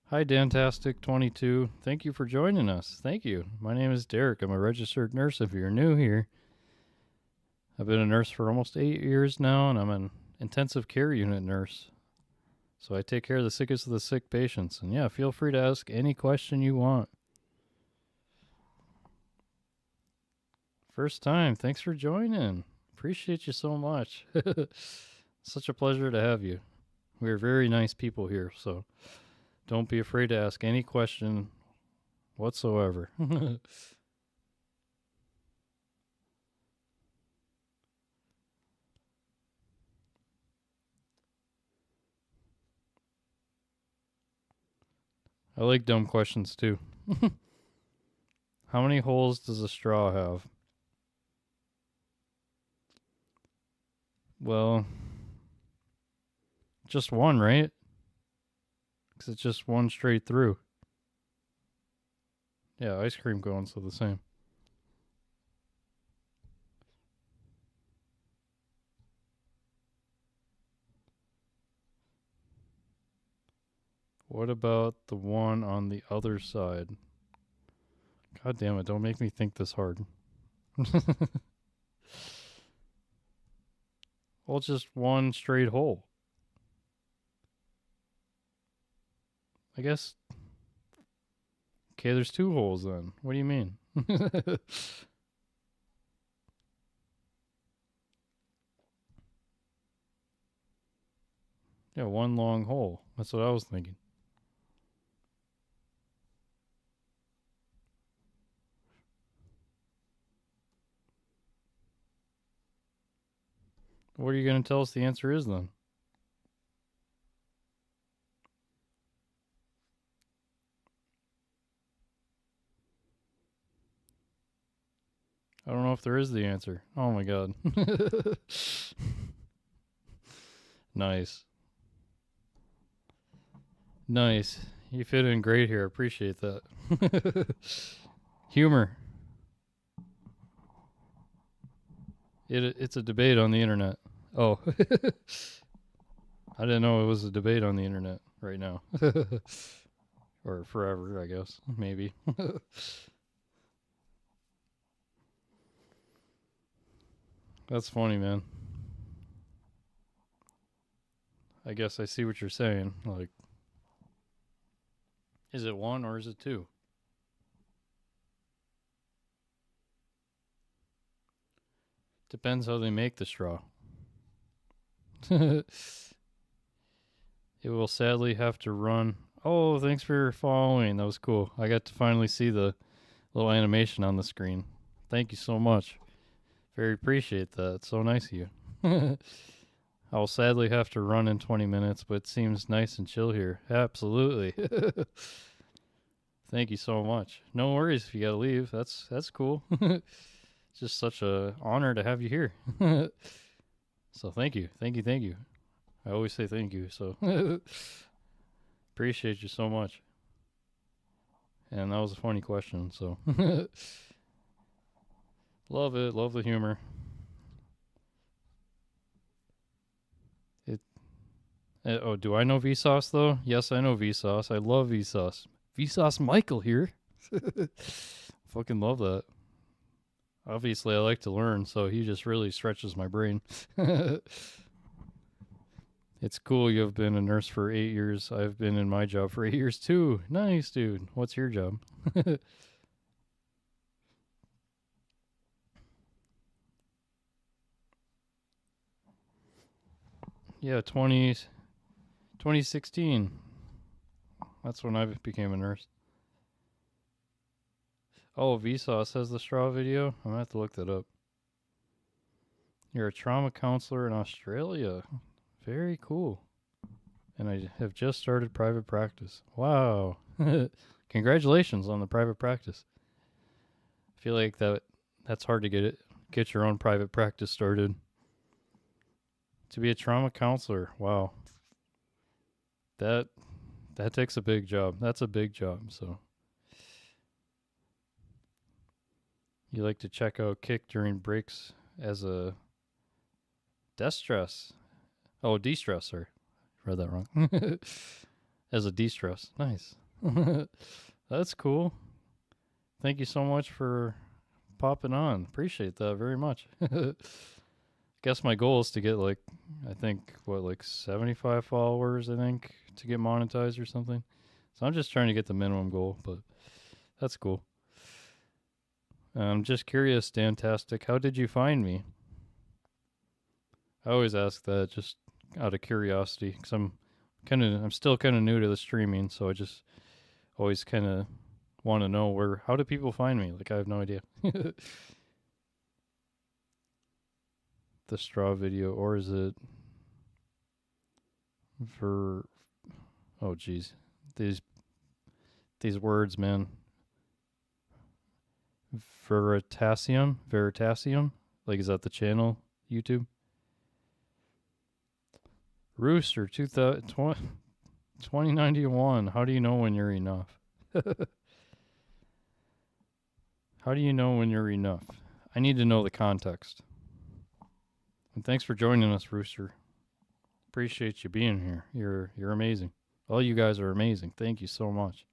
Hi, Dantastic22. Thank you for joining us. Thank you. My name is Derek. I'm a registered nurse if you're new here. I've been a nurse for almost 8 years now, and I'm an intensive care unit nurse. So I take care of the sickest of the sick patients. And yeah, feel free to ask any question you want. First time. Thanks for joining. Appreciate you so much. Such a pleasure to have you. We're very nice people here, so don't be afraid to ask any question whatsoever. I like dumb questions too. How many holes does a straw have? Well, just one, right? Because it's just one straight through. Yeah, ice cream cones are the same. What about the one on the other side? God damn it, don't make me think this hard. Well, it's just one straight hole. I guess. Okay, there's two holes then. What do you mean? Yeah, one long hole. That's what I was thinking. What are you going to tell us the answer is then? I don't know if there is the answer. Oh my god. Nice. Nice. You fit in great here. Appreciate that. Humor. It's a debate on the internet. Oh. I didn't know it was a debate on the internet right now. Or forever, I guess. Maybe. That's funny, man. I guess I see what you're saying. Like, is it one or is it two? Depends how they make the straw. It will sadly have to run. Oh, thanks for following. That was cool. I got to finally see the little animation on the screen. Thank you so much. Very appreciate that. It's so nice of you. I will sadly have to run in 20 minutes, but it seems nice and chill here. Absolutely. Thank you so much. No worries if you gotta leave. That's cool. It's just such a honor to have you here. So thank you. I always say thank you, so appreciate you so much. And that was a funny question, so love it. Love the humor. Oh, do I know Vsauce though? Yes, I know Vsauce. I love Vsauce. Vsauce Michael here. Fucking love that. Obviously, I like to learn, so he just really stretches my brain. It's cool you have been a nurse for 8 years. I've been in my job for 8 years too. Nice, dude. What's your job? Yeah, 2016. That's when I became a nurse. Oh, Vsauce has the straw video? I'm going to have to look that up. You're a trauma counselor in Australia. Very cool. And I have just started private practice. Wow. Congratulations on the private practice. I feel like that's hard to get your own private practice started. To be a trauma counselor. Wow. That takes a big job. That's a big job, so you like to check out kick during breaks as a de-stress. Oh, de-stress, sorry. Read that wrong. As a de-stress. Nice. That's cool. Thank you so much for popping on. Appreciate that very much. Guess my goal is to get like 75 followers, I think, to get monetized or something. So I'm just trying to get the minimum goal, but that's cool. I'm just curious, Dantastic, how did you find me? I always ask that just out of curiosity, because I'm still kind of new to the streaming, so I just always kind of want to know how do people find me? Like, I have no idea. The straw video, or is it for, oh geez, these These words, man. Veritasium? Like, is that the channel? YouTube? Rooster, 2091. How do you know when you're enough? How do you know when you're enough? I need to know the context. And thanks for joining us, Rooster. Appreciate you being here. You're amazing. All you guys are amazing. Thank you so much.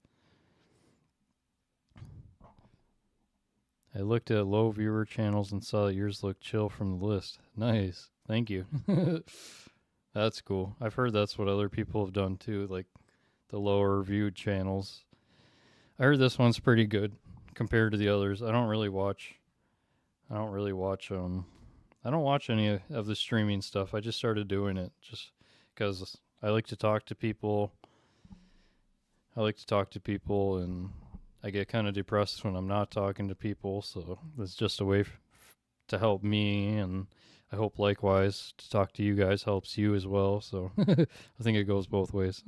I looked at low viewer channels and saw that yours looked chill from the list. Nice. Thank you. That's cool. I've heard that's what other people have done too, like the lower viewed channels. I heard this one's pretty good compared to the others. I don't watch I don't watch any of the streaming stuff. I just started doing it just because I like to talk to people. And I get kind of depressed when I'm not talking to people, so it's just a way to help me, and I hope likewise to talk to you guys helps you as well, so I think it goes both ways.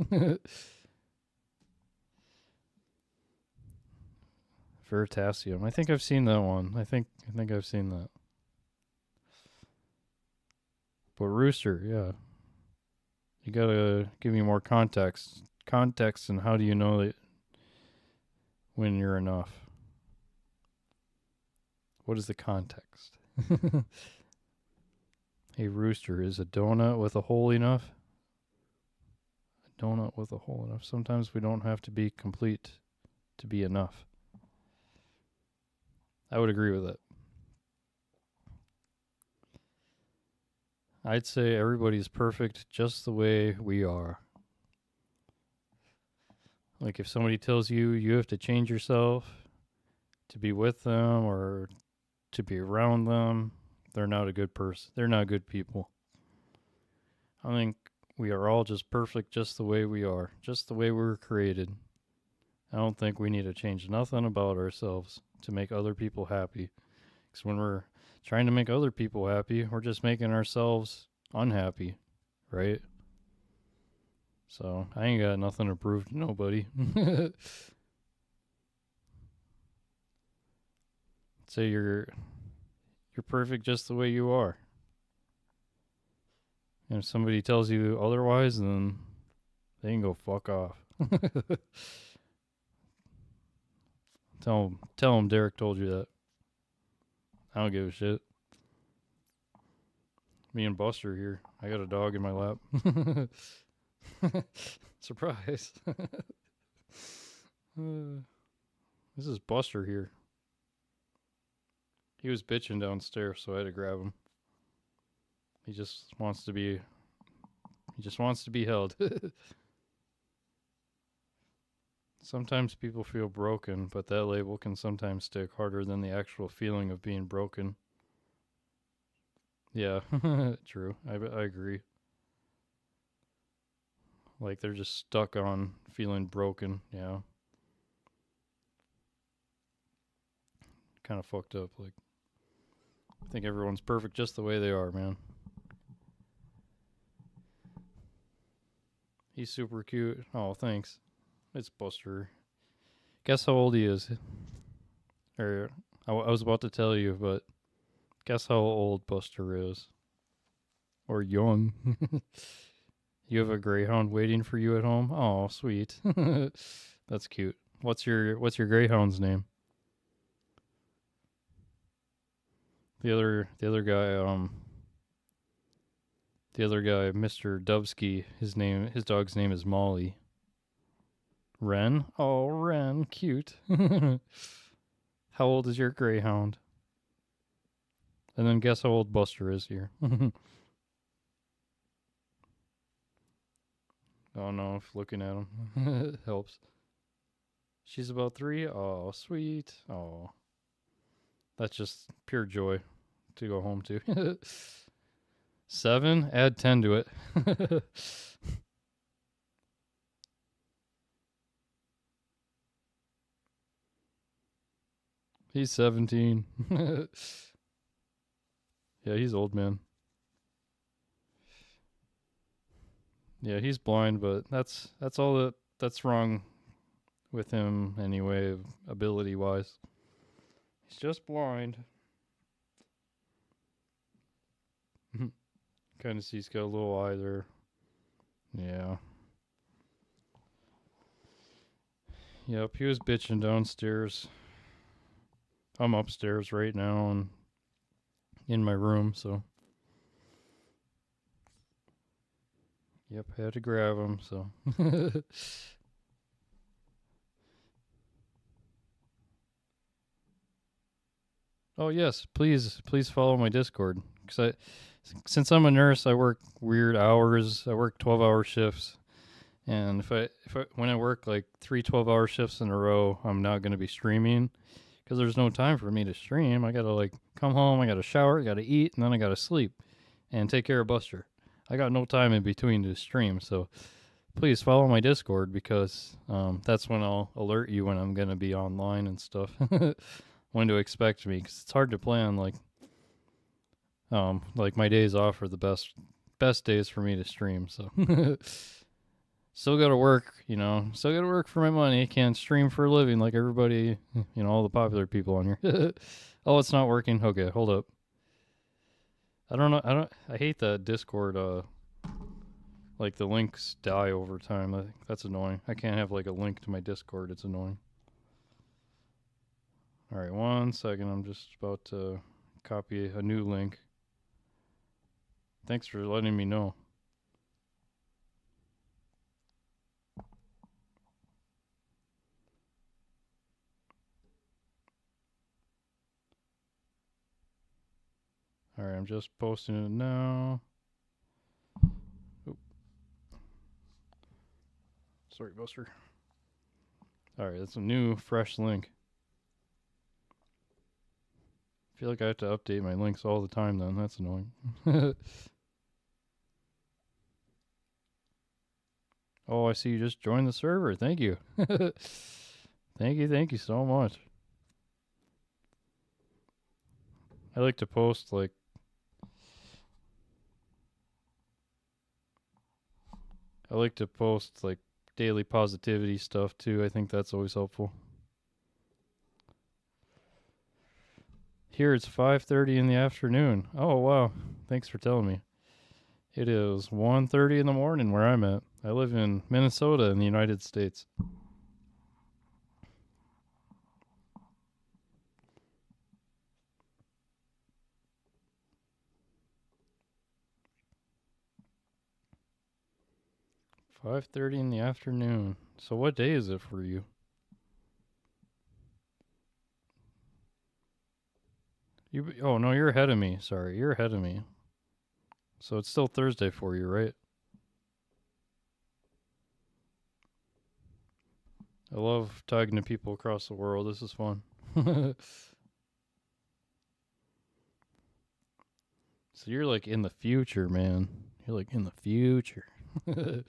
Veritasium. I think I've seen that one. I think I've seen that. But Rooster, yeah. You gotta give me more context. And how do you know that when you're enough? What is the context? Hey, Rooster, is a donut with a hole enough? A donut with a hole enough. Sometimes we don't have to be complete to be enough. I would agree with it. I'd say everybody's perfect just the way we are. Like if somebody tells you you have to change yourself to be with them or to be around them, they're not a good person. They're not good people. I think we are all just perfect just the way we are, just the way we were created. I don't think we need to change nothing about ourselves to make other people happy. Because when we're trying to make other people happy, we're just making ourselves unhappy, right? So I ain't got nothing to prove to nobody. Say you're perfect just the way you are. And if somebody tells you otherwise, then they can go fuck off. Tell them Derek told you that. I don't give a shit. Me and Buster here. I got a dog in my lap. Surprise. This is Buster here. He was bitching downstairs, so I had to grab him. He just wants to be held. Sometimes people feel broken, but that label can sometimes stick harder than the actual feeling of being broken. Yeah, true. I agree. Like they're just stuck on feeling broken. Yeah. Kind of fucked up. Like, I think everyone's perfect just the way they are, man. He's super cute. Oh, thanks. It's Buster. Guess how old he is. Or, I was about to tell you, but guess how old Buster is. Or young. You have a greyhound waiting for you at home? Oh, sweet. That's cute. What's your greyhound's name? The other guy, Mr. Dubsky, his dog's name is Molly. Ren? Oh, Ren, cute. How old is your greyhound? And then guess how old Buster is here. Oh no, if looking at him helps. She's about 3? Oh, sweet. Oh. That's just pure joy to go home to. 7? Add 10 to it. He's 17. Yeah, he's old, man. Yeah, he's blind, but that's all that's wrong with him anyway, ability wise. He's just blind. Kind of see he's got a little eye there. Yeah. Yep, he was bitching downstairs. I'm upstairs right now and in my room, so. Yep, had to grab him, so. Oh yes, please follow my Discord, because since I'm a nurse, I work weird hours. I work 12-hour shifts, and when I work like 3 12-hour shifts in a row, I'm not going to be streaming because there's no time for me to stream. I got to like come home, I got to shower, I got to eat, and then I got to sleep and take care of Buster. I got no time in between to stream, so please follow my Discord because that's when I'll alert you when I'm going to be online and stuff. When to expect me, because it's hard to plan like my days off are the best days for me to stream, so still gotta work, still gotta work for my money. Can't stream for a living like everybody, all the popular people on here. Oh, it's not working. Okay, hold up. I don't know. I hate that Discord like the links die over time. That's annoying. I can't have like a link to my Discord. It's annoying. All right, 1 second. I'm just about to copy a new link. Thanks for letting me know. All right, I'm just posting it now. Oop. Sorry, Buster. All right, that's a new, fresh link. I feel like I have to update my links all the time then. That's annoying. Oh, I see you just joined the server. Thank you. Thank you so much. I like to post like daily positivity stuff too. I think that's always helpful. Here it's 5:30 in the afternoon. Oh wow. Thanks for telling me. It is 1:30 in the morning where I'm at. I live in Minnesota in the United States. "5:30 in the afternoon." So what day is it for you? Oh no, you're ahead of me. Sorry, you're ahead of me. So it's still Thursday for you, right? I love talking to people across the world. This is fun. So you're like in the future, man. You're like in the future. You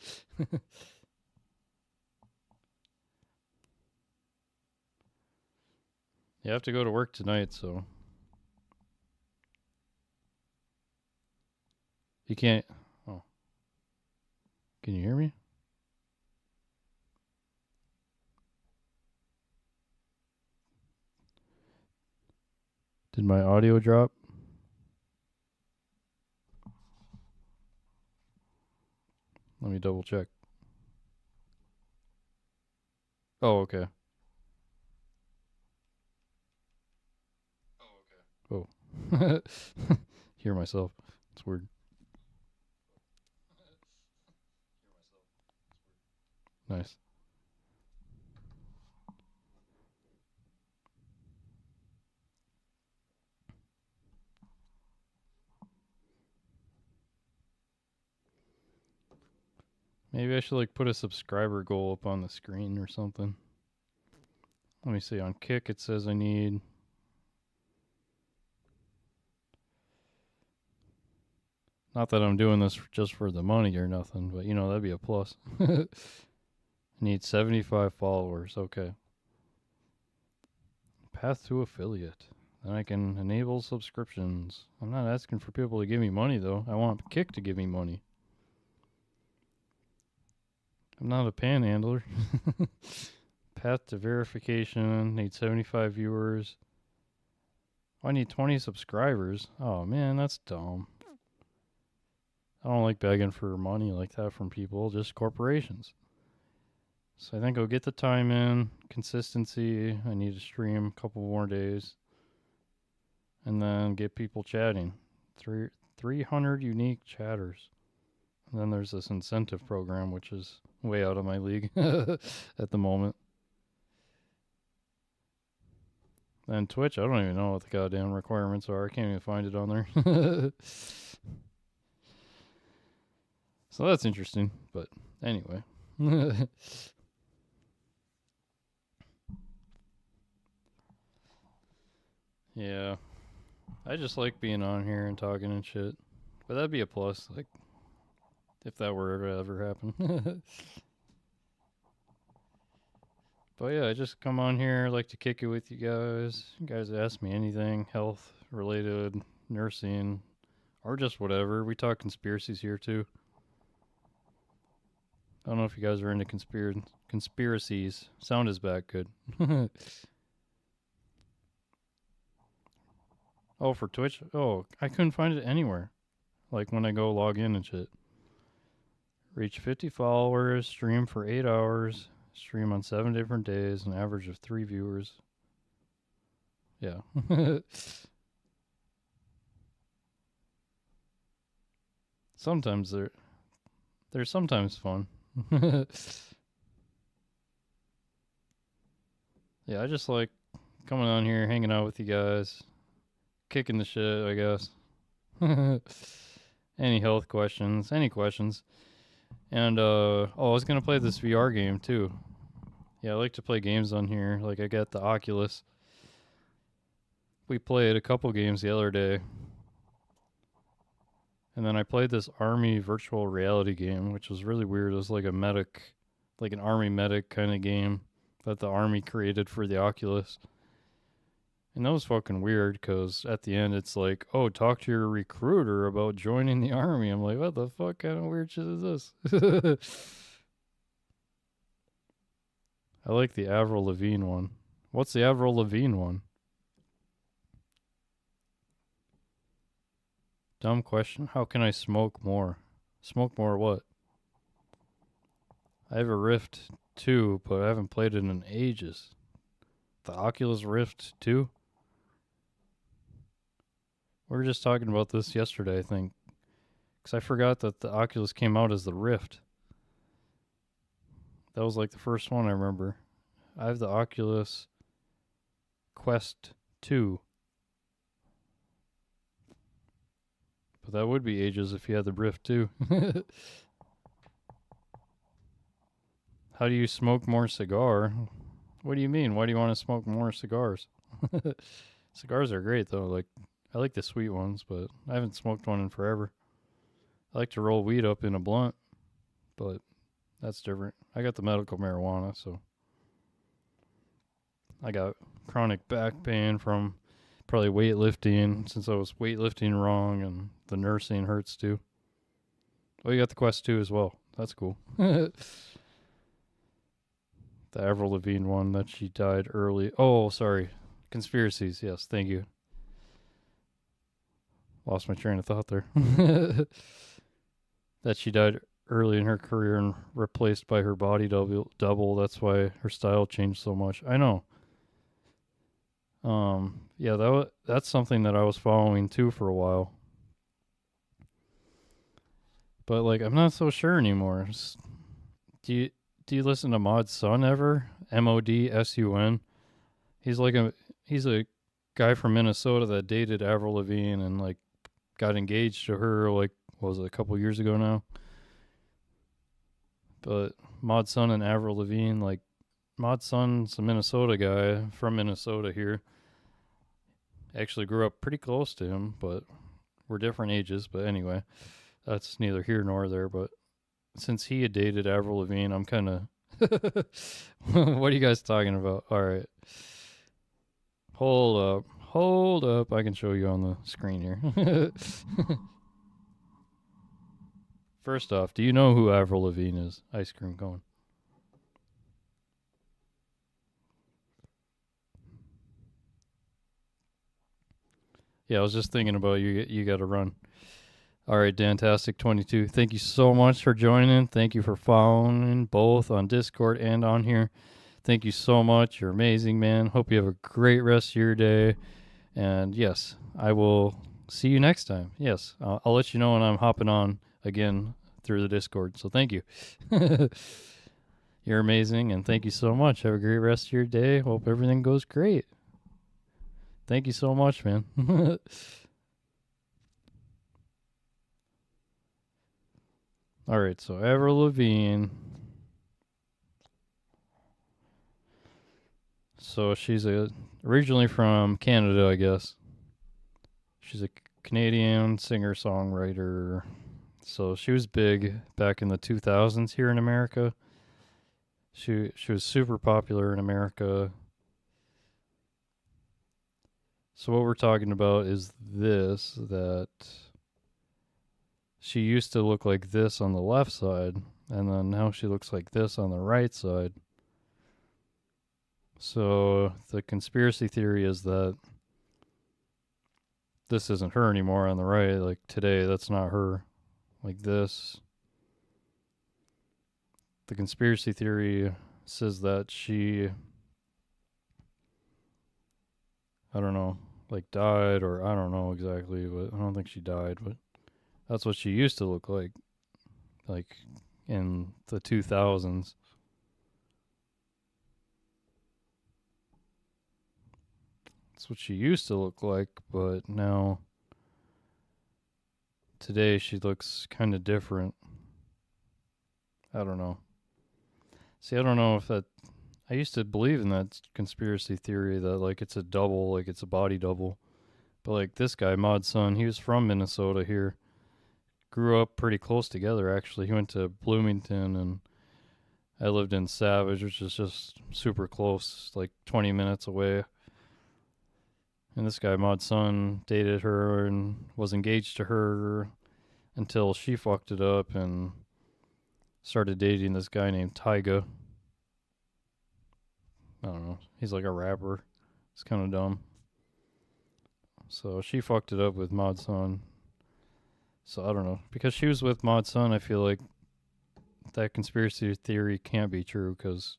have to go to work tonight, so you can't. Oh, can you hear me? Did my audio drop? Let me double check. Oh, okay. Oh. Hear myself. It's weird. Nice. Maybe I should like put a subscriber goal up on the screen or something. Let me see. On Kick, it says I need. Not that I'm doing this just for the money or nothing, but that'd be a plus. I need 75 followers. Okay. Path to affiliate. Then I can enable subscriptions. I'm not asking for people to give me money though. I want Kick to give me money. I'm not a panhandler. Path to verification. Need 75 viewers. I need 20 subscribers. Oh man, that's dumb. I don't like begging for money like that from people, just corporations. So I think I'll get the time in. Consistency. I need to stream a couple more days. And then get people chatting. 300 unique chatters. And then there's this incentive program, which is way out of my league at the moment. And Twitch, I don't even know what the goddamn requirements are. I can't even find it on there. So that's interesting. But anyway. Yeah. I just like being on here and talking and shit. But that'd be a plus, like, if that were to ever happen. But yeah, I just come on here, like to kick it with you guys. You guys ask me anything, health related, nursing, or just whatever. We talk conspiracies here too. I don't know if you guys are into conspiracies. Sound is back good. Oh, for Twitch? Oh, I couldn't find it anywhere. Like when I go log in and shit. Reach 50 followers, stream for 8 hours, stream on 7 different days, an average of 3 viewers. Yeah. Sometimes they're sometimes fun. Yeah, I just like coming on here, hanging out with you guys, kicking the shit, I guess. Any health questions, any questions. And I was gonna play this VR game too. Yeah, I like to play games on here. Like I got the Oculus. We played a couple games the other day. And then I played this army virtual reality game, which was really weird. It was like a medic, like an army medic kind of game that the army created for the Oculus. And that was fucking weird because at the end it's like, oh, talk to your recruiter about joining the army. I'm like, what the fuck kind of weird shit is this? I like the Avril Lavigne one. What's the Avril Lavigne one? Dumb question. How can I smoke more? Smoke more what? I have a Rift 2, but I haven't played it in ages. The Oculus Rift 2? We were just talking about this yesterday, I think. Because I forgot that the Oculus came out as the Rift. That was like the first one I remember. I have the Oculus Quest 2. But that would be ages if you had the Rift 2. How do you smoke more cigar? What do you mean? Why do you want to smoke more cigars? Cigars are great though. Like I like the sweet ones, but I haven't smoked one in forever. I like to roll weed up in a blunt, but that's different. I got the medical marijuana, so I got chronic back pain from probably weightlifting since I was weightlifting wrong, and the nursing hurts too. Oh, you got the Quest 2 as well. That's cool. The Avril Lavigne one that she died early. Oh, sorry. Conspiracies. Yes, thank you. Lost my train of thought there. That she died early in her career and replaced by her body double. That's why her style changed so much. I know. Yeah, that's something that I was following too for a while. But like, I'm not so sure anymore. Do you listen to Mod's son ever? MODSUN. He's a guy from Minnesota that dated Avril Lavigne and like got engaged to her like what was it, a couple years ago now. But Mod's son and Avril Lavigne, like Mod's son's a Minnesota guy from Minnesota here. Actually grew up pretty close to him, but we're different ages. But anyway, that's neither here nor there. But since he had dated Avril Lavigne, I'm kind of... What are you guys talking about? All right. Hold up. I can show you on the screen here. First off, do you know who Avril Lavigne is? Ice cream cone. Yeah, I was just thinking about you. You got to run. All right, Dantastic22. Thank you so much for joining. Thank you for following both on Discord and on here. Thank you so much. You're amazing, man. Hope you have a great rest of your day. And yes, I will see you next time. Yes, I'll let you know when I'm hopping on again through the Discord. So thank you. You're amazing, and thank you so much. Have a great rest of your day. Hope everything goes great. Thank you so much, man. All right, so Avril Lavigne. So she's originally from Canada, I guess. She's a Canadian singer songwriter. So she was big back in the 2000s here in America. She was super popular in America. So what we're talking about is this, that she used to look like this on the left side, and then now she looks like this on the right side. So the conspiracy theory is that this isn't her anymore on the right. Like today, that's not her. Like this. The conspiracy theory says that she, I don't know, like died, or I don't know exactly, but I don't think she died, but that's what she used to look like in the 2000s. That's what she used to look like, but now today she looks kind of different. I don't know. See, I don't know if that. I used to believe in that conspiracy theory that like it's a double, like it's a body double. But like this guy, Mod's son, he was from Minnesota here. Grew up pretty close together actually. He went to Bloomington and I lived in Savage, which is just super close, like 20 minutes away. And this guy, Mod's son, dated her and was engaged to her until she fucked it up and started dating this guy named Tyga. I don't know. He's like a rapper. It's kind of dumb. So she fucked it up with Mod's son. So I don't know. Because she was with Mod's son, I feel like that conspiracy theory can't be true because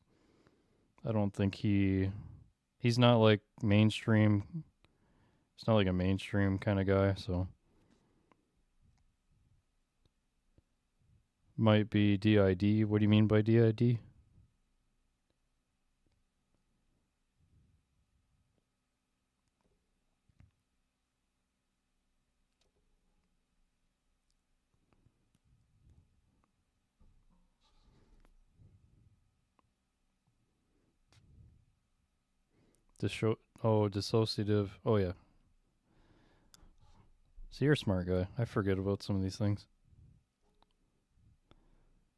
I don't think he's not like mainstream. It's not like a mainstream kind of guy, so might be DID. What do you mean by DID? Dissociative. Oh yeah. So you're a smart guy. I forget about some of these things.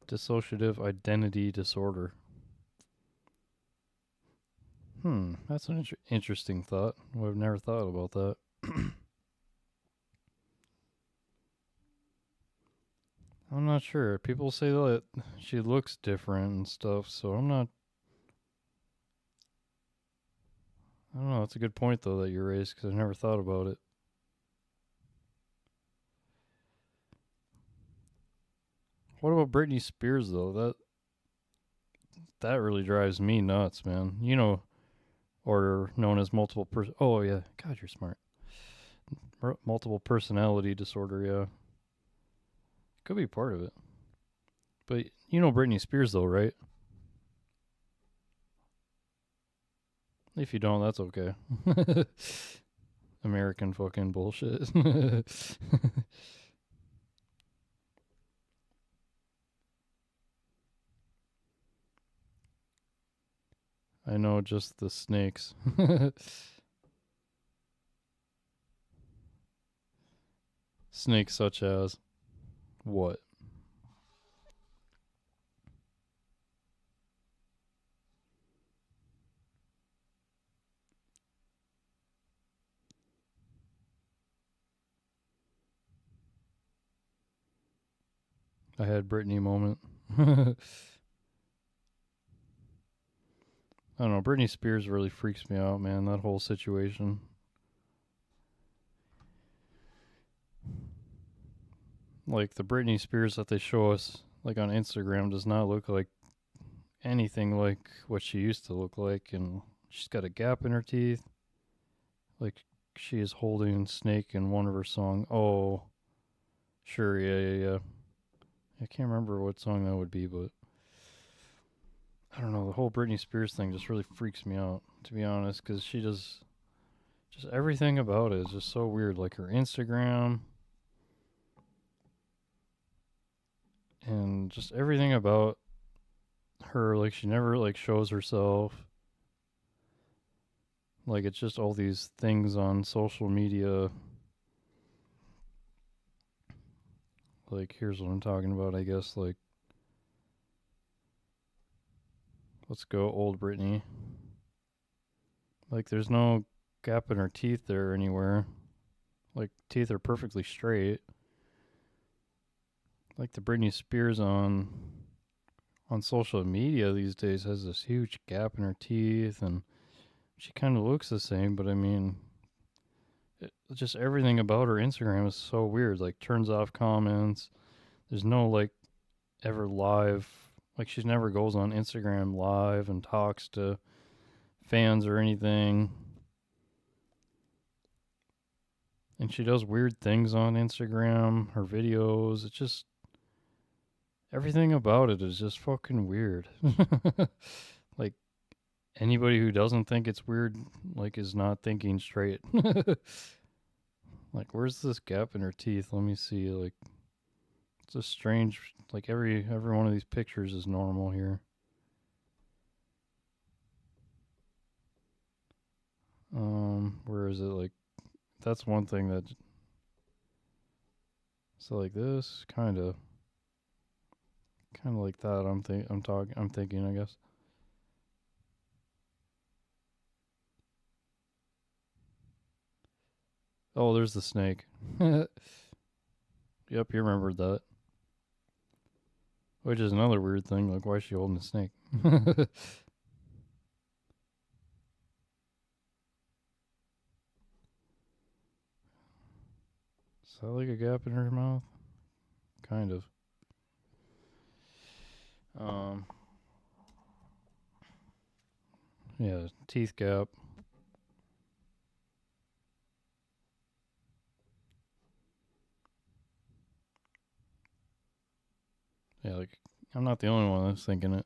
Dissociative identity disorder. That's an interesting thought. I've never thought about that. I'm not sure. People say that she looks different and stuff, so I'm not. I don't know. That's a good point though that you raised because I never thought about it. What about Britney Spears though? That really drives me nuts, man. You know, or known as multiple Oh yeah, God, you're smart. Multiple personality disorder. Yeah, could be part of it. But you know Britney Spears though, right? If you don't, that's okay. American fucking bullshit. I know just the snakes. Snakes such as what? I had Britney moment. I don't know. Britney Spears really freaks me out, man. That whole situation. Like the Britney Spears that they show us like on Instagram does not look like anything like what she used to look like, and she's got a gap in her teeth. Like she is holding Snake in one of her songs. Oh, sure, yeah. I can't remember what song that would be, but I don't know. The whole Britney Spears thing just really freaks me out, to be honest, because she does just everything about it is just so weird. Like her Instagram and just everything about her. Like she never like shows herself. Like it's just all these things on social media. Like here's what I'm talking about, I guess. Like let's go old Britney. Like there's no gap in her teeth there anywhere. Like teeth are perfectly straight. Like the Britney Spears on social media these days has this huge gap in her teeth, and she kind of looks the same, but I mean, just everything about her Instagram is so weird. Like turns off comments. There's no like ever live. Like she never goes on Instagram live and talks to fans or anything. And she does weird things on Instagram, her videos. It's just everything about it is just fucking weird. Like anybody who doesn't think it's weird like is not thinking straight. Like where's this gap in her teeth? Let me see. Like it's a strange like every one of these pictures is normal here. Where is it? Like that's one thing that so like this kind of like that. I'm thinking, I guess. Oh, there's the snake. Yep, you remembered that. Which is another weird thing. Like, why is she holding a snake? Is that like a gap in her mouth? Kind of. Um, yeah, teeth gap. Yeah, like I'm not the only one that's thinking it.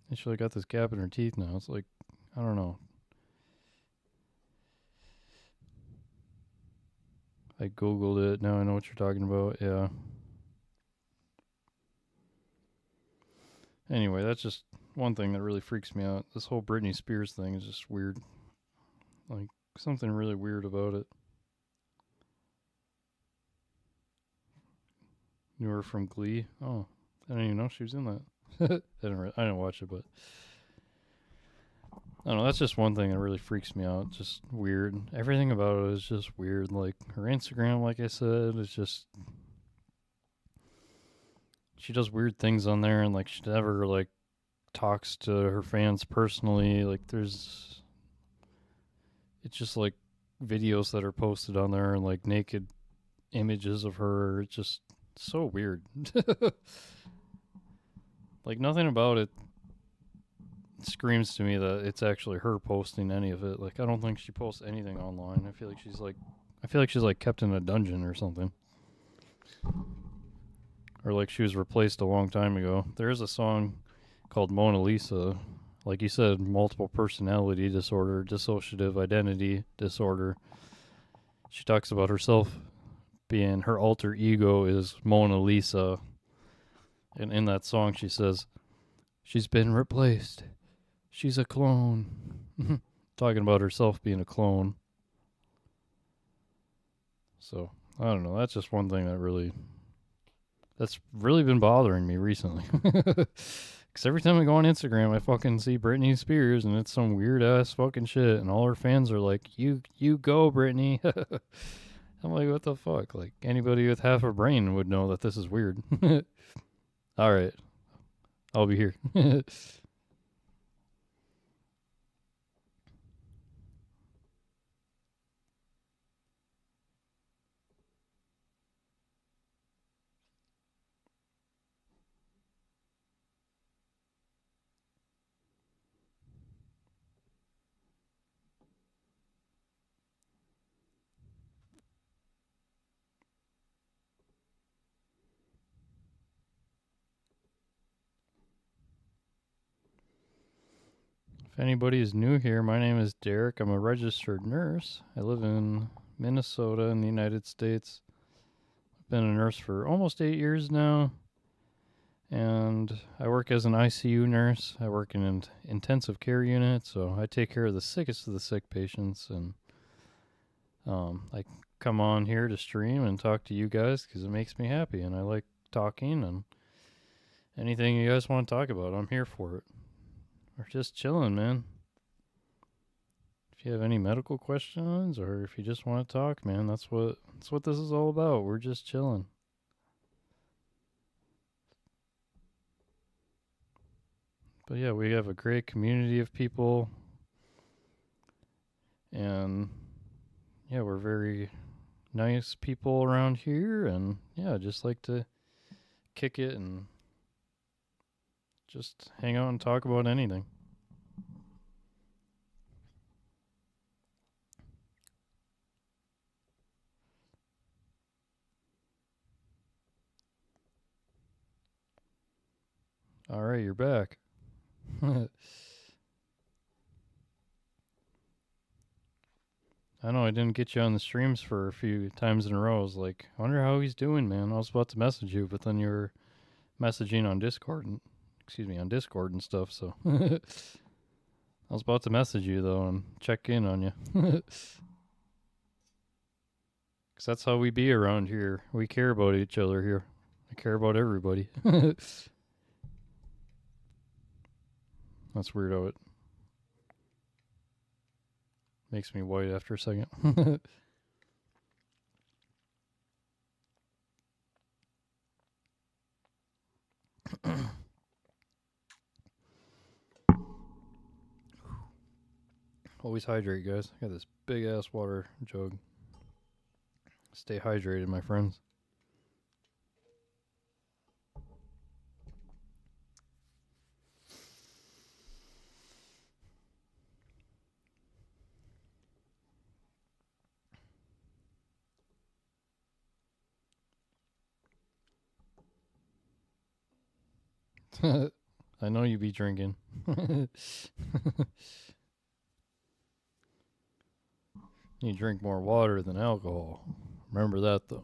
And she like got this gap in her teeth now. It's like I don't know. I googled it. Now I know what you're talking about. Yeah. Anyway, that's just one thing that really freaks me out. This whole Britney Spears thing is just weird. Like something really weird about it. Knew her from Glee. Oh, I didn't even know she was in that. I didn't watch it, but I don't know. That's just one thing that really freaks me out. Just weird. Everything about it is just weird. Like her Instagram, like I said, is just she does weird things on there, and like she never like talks to her fans personally. Like there's, it's just like videos that are posted on there and like naked images of her. It's just so weird. Like nothing about it screams to me that it's actually her posting any of it. Like I don't think she posts anything online. I feel like she's like kept in a dungeon or something. Or like she was replaced a long time ago. There is a song called Mona Lisa. Like you said, multiple personality disorder, dissociative identity disorder. She talks about herself being her alter ego is Mona Lisa. And in that song she says, she's been replaced. She's a clone. Talking about herself being a clone. So, I don't know. That's just one thing that's really been bothering me recently. Because every time I go on Instagram, I fucking see Britney Spears, and it's some weird ass fucking shit, and all her fans are like, "You go, Britney." I'm like, what the fuck? Like anybody with half a brain would know that this is weird. All right, I'll be here. If anybody is new here, my name is Derek. I'm a registered nurse. I live in Minnesota in the United States. I've been a nurse for almost 8 years now. And I work as an ICU nurse. I work in an intensive care unit, so I take care of the sickest of the sick patients. And I come on here to stream and talk to you guys because it makes me happy, and I like talking. And anything you guys want to talk about, I'm here for it. We're just chilling, man. If you have any medical questions or if you just want to talk, man, that's what this is all about. We're just chilling. But yeah, we have a great community of people. And yeah, we're very nice people around here, and yeah, just like to kick it and just hang out and talk about anything. All right, you're back. I know I didn't get you on the streams for a few times in a row. I was like, I wonder how he's doing, man. I was about to message you, but then you were messaging on Discord and stuff. So I was about to message you though and check in on you. Cause that's how we be around here. We care about each other here. I care about everybody. That's weird how it makes me white after a second. Always hydrate, guys. I got this big ass water jug. Stay hydrated, my friends. I know you be drinking. You drink more water than alcohol. Remember that, though.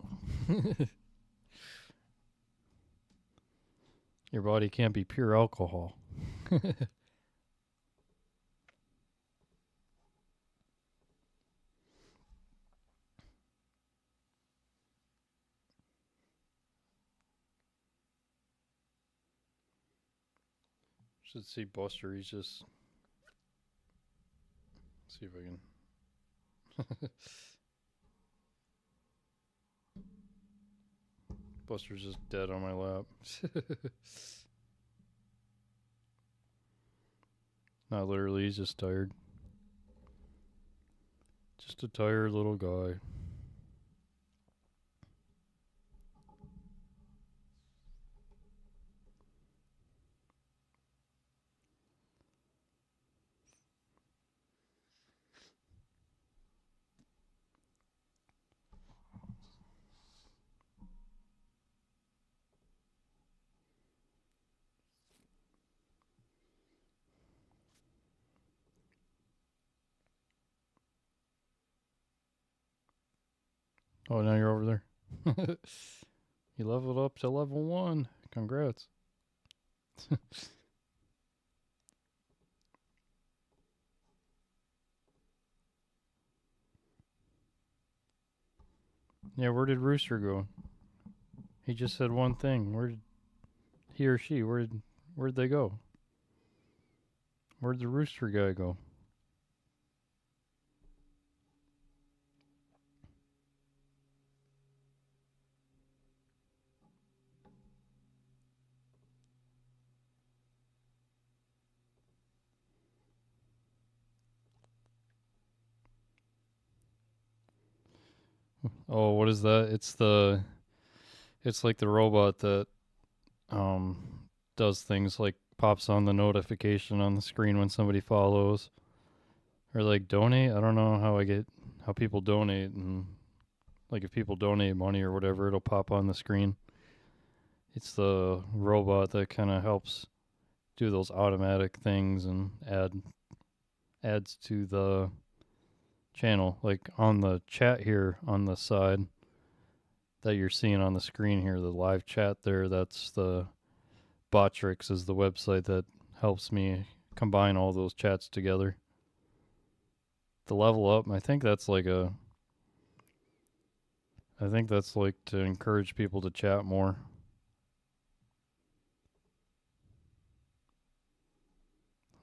Your body can't be pure alcohol. Should see Buster. He's just... see if I can... Buster's just dead on my lap. Not literally, he's just tired. Just a tired little guy. Oh, now you're over there. You leveled up to level 1. Congrats. Yeah, where did Rooster go? He just said one thing. Where did he or she? Where'd they go? Where'd the Rooster guy go? Oh, what is that? It's like the robot that does things like pops on the notification on the screen when somebody follows, or like donate. I don't know how people donate, and like if people donate money or whatever, it'll pop on the screen. It's the robot that kind of helps do those automatic things and add adds to the channel. Like on the chat here on the side that you're seeing on the screen here, the live chat there, that's the Botrix is the website that helps me combine all those chats together. The level up, I think that's like to encourage people to chat more.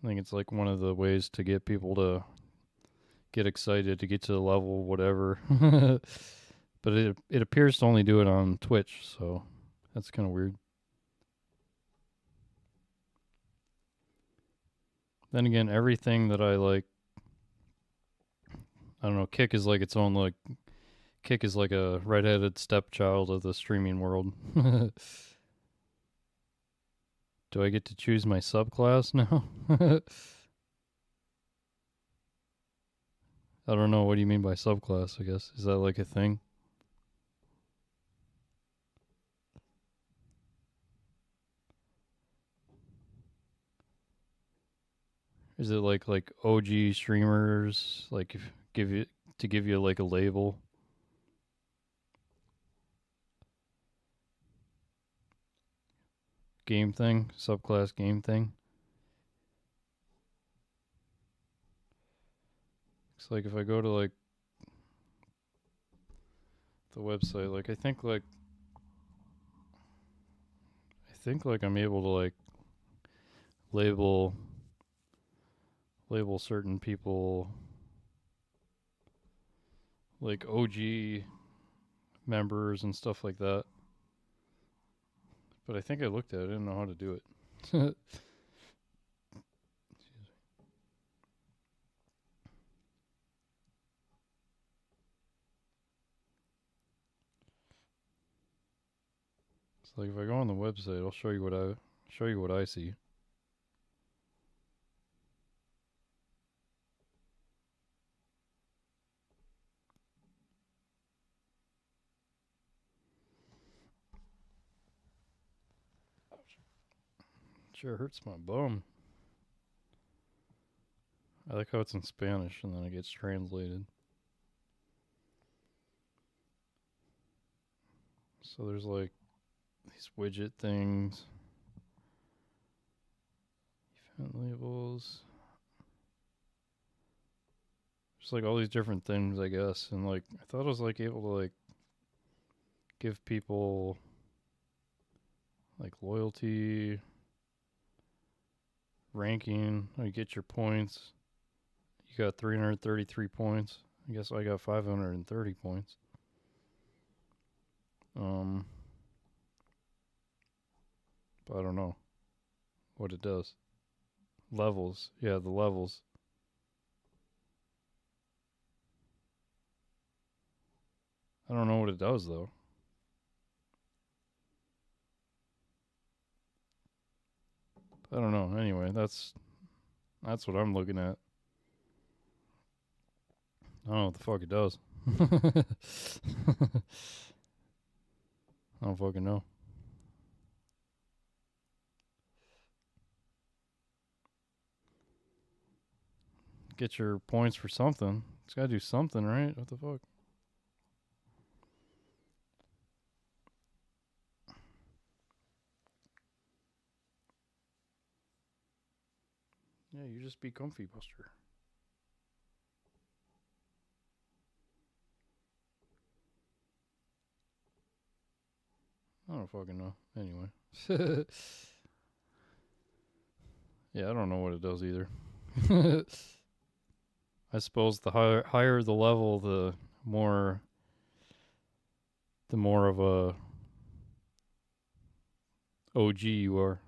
I think it's like one of the ways to get people to get excited to get to the level, whatever. But it appears to only do it on Twitch, so that's kind of weird. Then again, everything that I like, I don't know, Kick is like its own, like, Kick is like a redheaded stepchild of the streaming world. Do I get to choose my subclass now? I don't know. What do you mean by subclass, I guess? Is that like a thing? Is it like OG streamers like if give you like a label? Game thing? Subclass game thing? It's like if I go to like the website, like I think like I'm able to like label certain people like OG members and stuff like that. But I think I looked at it, I didn't know how to do it. It's like if I go on the website, I'll show you what I see. Sure hurts my bum. I like how it's in Spanish and then it gets translated. So there's like these widget things, event labels. Just like all these different things, I guess. And like I thought I was like able to like give people like loyalty, ranking. You get your points. You got 333 points. I guess I got 530 points. But I don't know what it does. Levels. Yeah, the levels. I don't know what it does though. I don't know. Anyway, that's what I'm looking at. I don't know what the fuck it does. I don't fucking know. Get your points for something. It's gotta do something, right? What the fuck? Yeah, you just be comfy, Buster. I don't fucking know. Anyway. Yeah, I don't know what it does either. I suppose the higher the level, the more of a OG you are.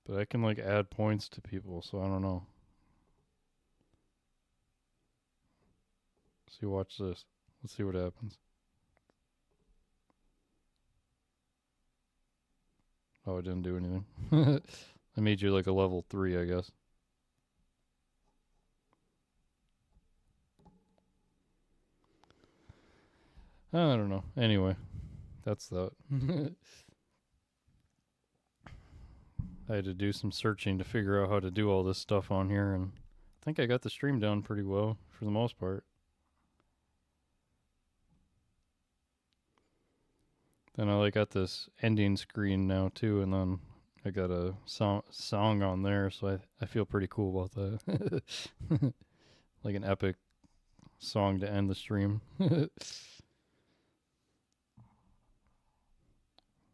But I can like add points to people, so I don't know. See, watch this. Let's see what happens. Oh, it didn't do anything. I made you like a level 3, I guess. I don't know. Anyway, that's that. I had to do some searching to figure out how to do all this stuff on here, and I think I got the stream down pretty well for the most part. Then I got this ending screen now too, and then I got a song on there, so I feel pretty cool about that. Like an epic song to end the stream.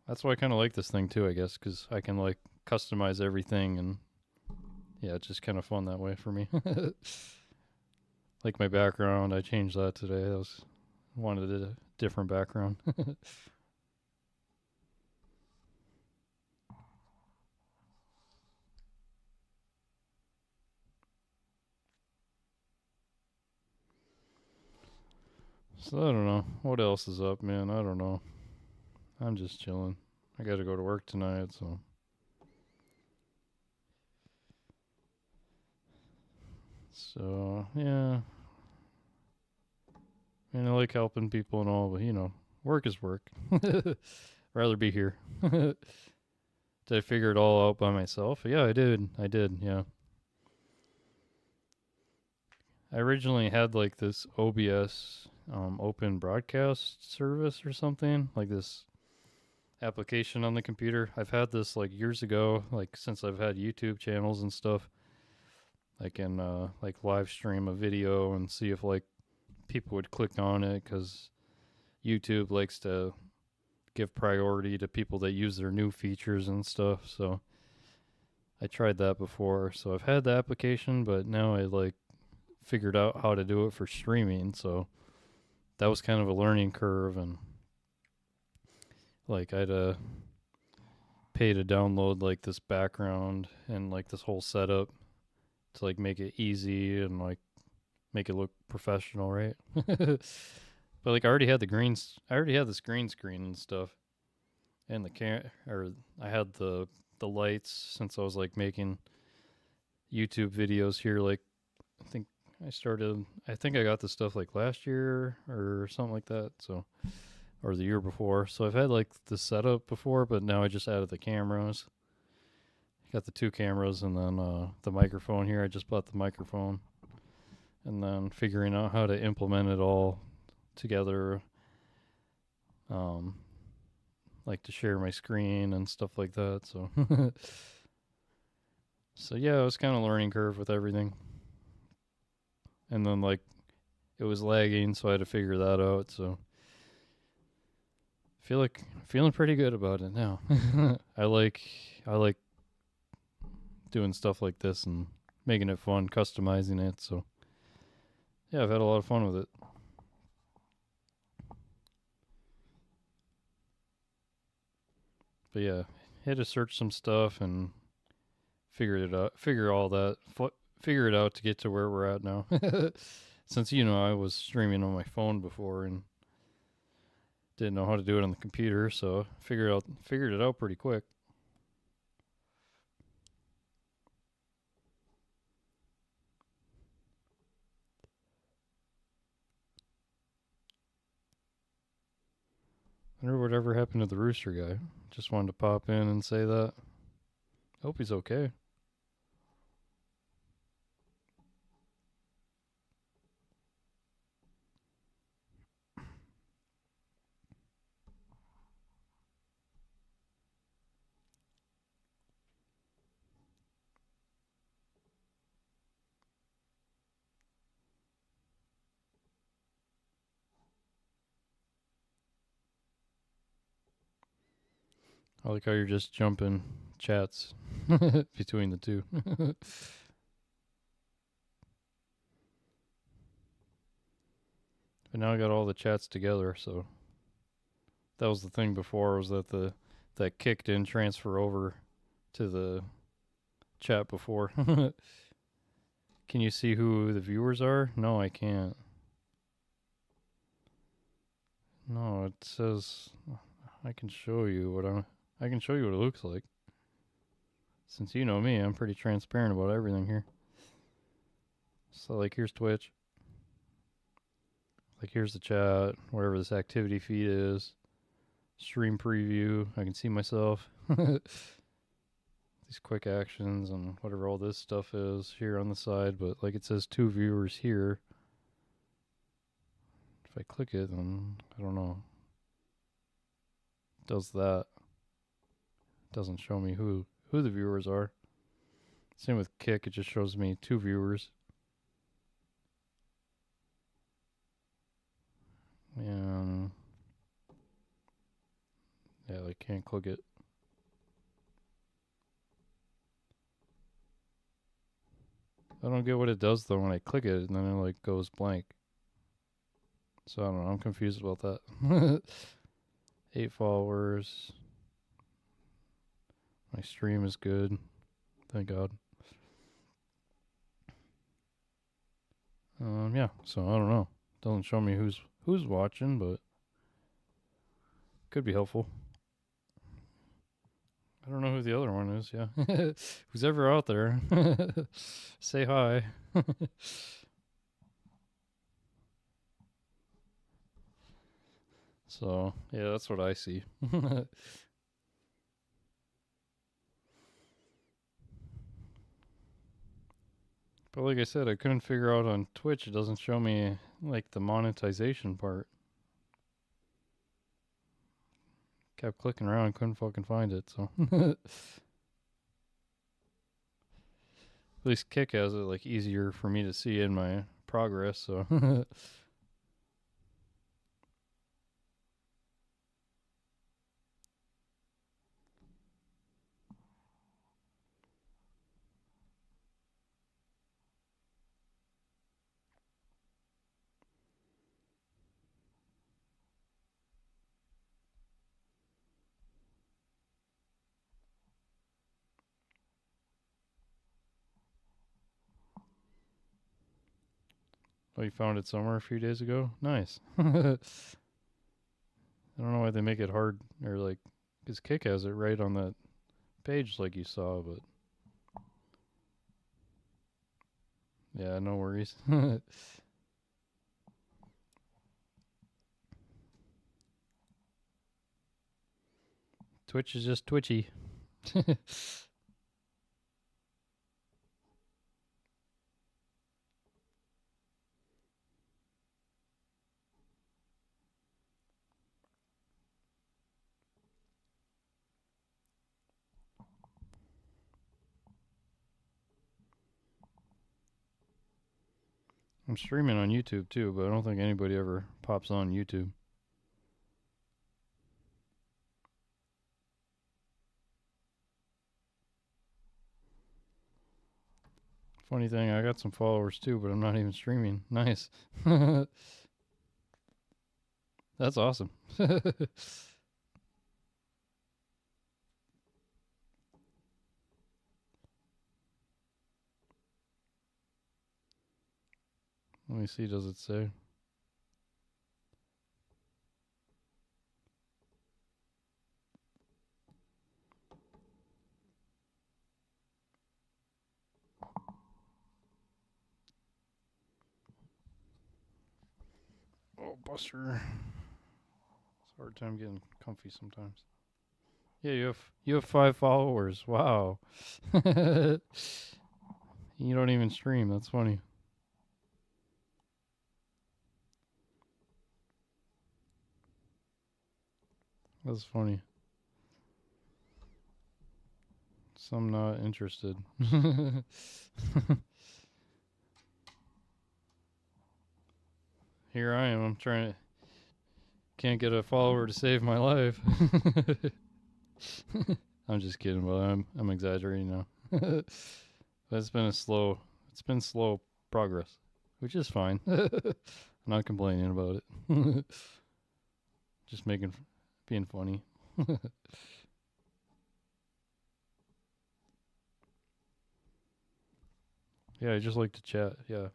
That's why I kind of like this thing too, I guess, because I can like customize everything, and yeah, it's just kind of fun that way for me. Like my background, I changed that today. I wanted a different background. So I don't know what else is up, man. I don't know. I'm just chilling. I got to go to work tonight, so yeah. I mean, I like helping people and all, but work is work. Rather be here. Did I figure it all out by myself? Yeah, I did. Yeah. I originally had like this OBS open broadcast service or something, like this application on the computer. I've had this like years ago, like since I've had YouTube channels and stuff. I can like live stream a video and see if like people would click on it, because YouTube likes to give priority to people that use their new features and stuff. So I tried that before. So I've had the application, but now I like figured out how to do it for streaming. So that was kind of a learning curve, and like I'd pay to download like this background and like this whole setup to like make it easy and like make it look professional, right? But like I already had this green screen and stuff, and I had the lights, since I was like making YouTube videos here. Like I think I think I got this stuff like last year or something like that. So, or the year before. So I've had like the setup before, but now I just added the cameras. Got the two cameras, and then the microphone here. I just bought the microphone, and then figuring out how to implement it all together, like to share my screen and stuff like that. So, so yeah, it was kind of a learning curve with everything. And then like it was lagging, so I had to figure that out. So feeling pretty good about it now. I like doing stuff like this and making it fun, customizing it. So yeah, I've had a lot of fun with it. But yeah, had to search some stuff and figure it out, figure it out to get to where we're at now. Since I was streaming on my phone before and didn't know how to do it on the computer, so figured it out pretty quick. I wonder whatever happened to the rooster guy. Just wanted to pop in and say that. Hope he's okay. I like how you're just jumping chats between the two. But now I got all the chats together, so that was the thing before, was that that kick didn't transfer over to the chat before. Can you see who the viewers are? No, I can't. No, it says I can show you I can show you what it looks like. Since you know me, I'm pretty transparent about everything here. So like here's Twitch. Like here's the chat, wherever this activity feed is. Stream preview. I can see myself. These quick actions and whatever all this stuff is here on the side, but like it says 2 viewers here. If I click it, then I don't know. It does that. It doesn't show me who the viewers are. Same with Kick, it just shows me 2 viewers. And yeah, I can't click it. I don't get what it does though when I click it and then it like goes blank. So I don't know, I'm confused about that. 8 followers. My stream is good. Thank God. Yeah, so I don't know. Doesn't show me who's watching, but could be helpful. I don't know who the other one is, yeah. Who's ever out there, say hi. So, yeah, that's what I see. But like I said, I couldn't figure out on Twitch, it doesn't show me like the monetization part. Kept clicking around, couldn't fucking find it, so. At least Kick has it like easier for me to see in my progress, so. Oh, you found it somewhere a few days ago? Nice. I don't know why they make it hard, or like, because Kick has it right on that page like you saw, but. Yeah, no worries. Twitch is just twitchy. I'm streaming on YouTube too, but I don't think anybody ever pops on YouTube. Funny thing, I got some followers too, but I'm not even streaming. Nice. That's awesome. Let me see, does it say? Oh, Buster. It's a hard time getting comfy sometimes. Yeah, you have 5 followers. Wow. You don't even stream. That's funny. That's funny. Some not interested. Here I am. I'm trying to. Can't get a follower to save my life. I'm just kidding, but I'm exaggerating now. But it's been slow progress, which is fine. I'm not complaining about it. Just being funny. Yeah, I just like to chat. Yeah.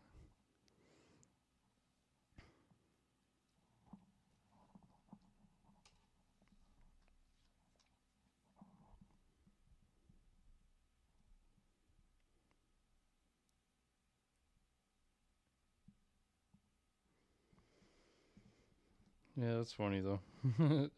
Yeah, that's funny though. I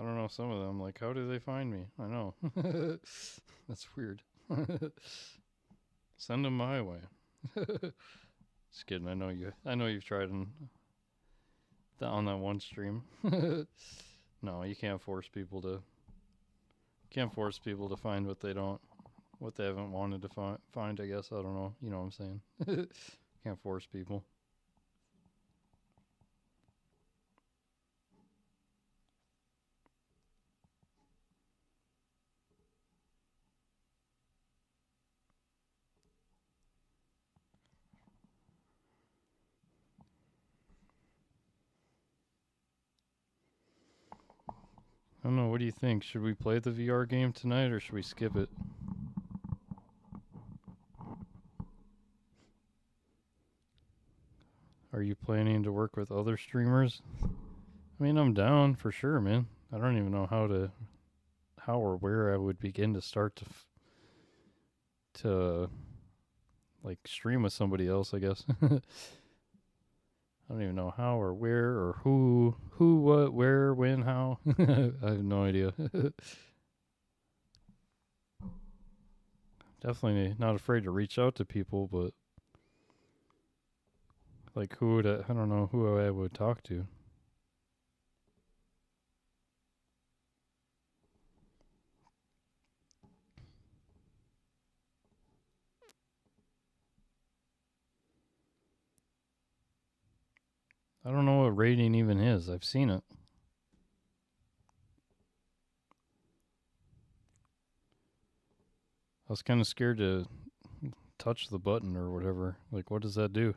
don't know some of them. Like, how do they find me? I know. That's weird. Send them my way. Just kidding. I know you. I know you've tried on that one stream. No, you can't force people to. Can't force people to find what they don't, what they haven't wanted to find. I guess I don't know. You know what I'm saying? Can't force people. I don't know. What do you think? Should we play the VR game tonight or should we skip it? Are you planning to work with other streamers? I mean, I'm down for sure, man. I don't even know how or where I would begin to start to like stream with somebody else, I guess. I don't even know how or where or who, what, where, when, how. I have no idea. Definitely not afraid to reach out to people, but like who would I don't know who I would talk to. I don't know what rating even is. I've seen it. I was kind of scared to touch the button or whatever. Like, what does that do?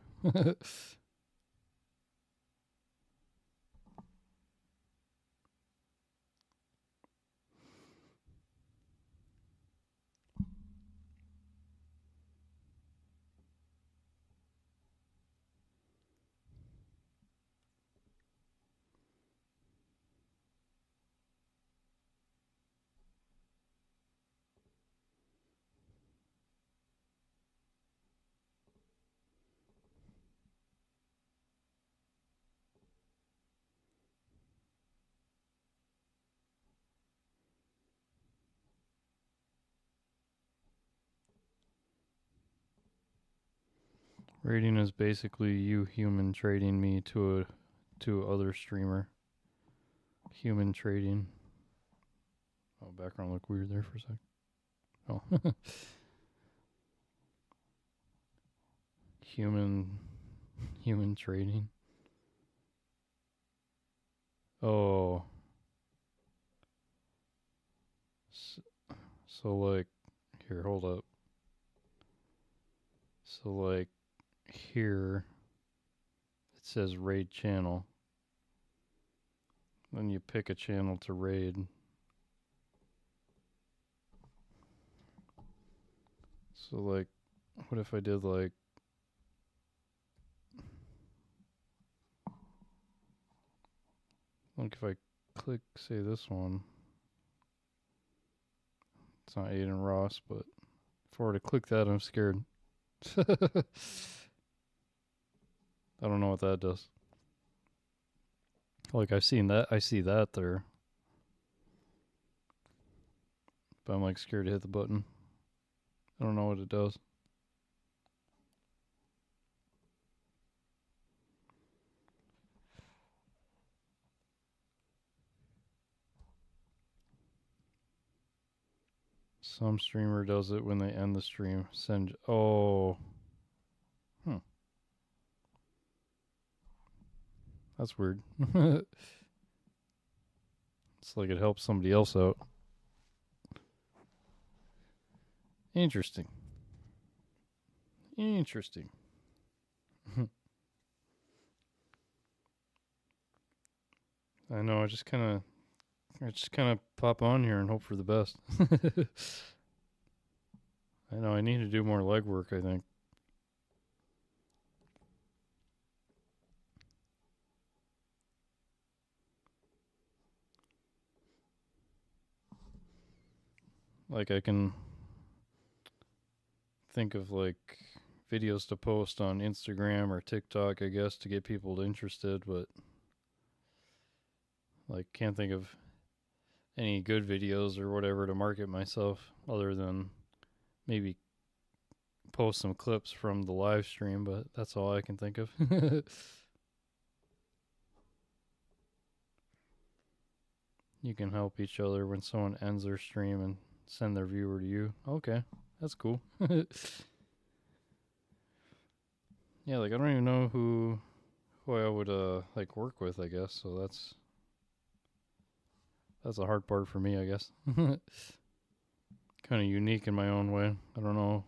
Rating is basically you human trading me to other streamer. Human trading. Oh, background looked weird there for a sec. Oh. human trading. Oh. So like here, hold up. So like here it says raid channel. Then you pick a channel to raid. So like what if I did like if I click say this one. It's not Aiden Ross, but if I were to click that I'm scared. I don't know what that does. Like I see that there. But I'm like scared to hit the button. I don't know what it does. Some streamer does it when they end the stream. Oh. That's weird. It's like it helps somebody else out. Interesting. I know. I just kind of pop on here and hope for the best. I know. I need to do more legwork, I think. Like, I can think of like videos to post on Instagram or TikTok, I guess, to get people interested, but like can't think of any good videos or whatever to market myself other than maybe post some clips from the live stream, but that's all I can think of. You can help each other when someone ends their stream and send their viewer to you. Okay, that's cool. Yeah, like I don't even know who I would like work with, I guess. So that's a hard part for me, I guess. Kind of unique in my own way. I don't know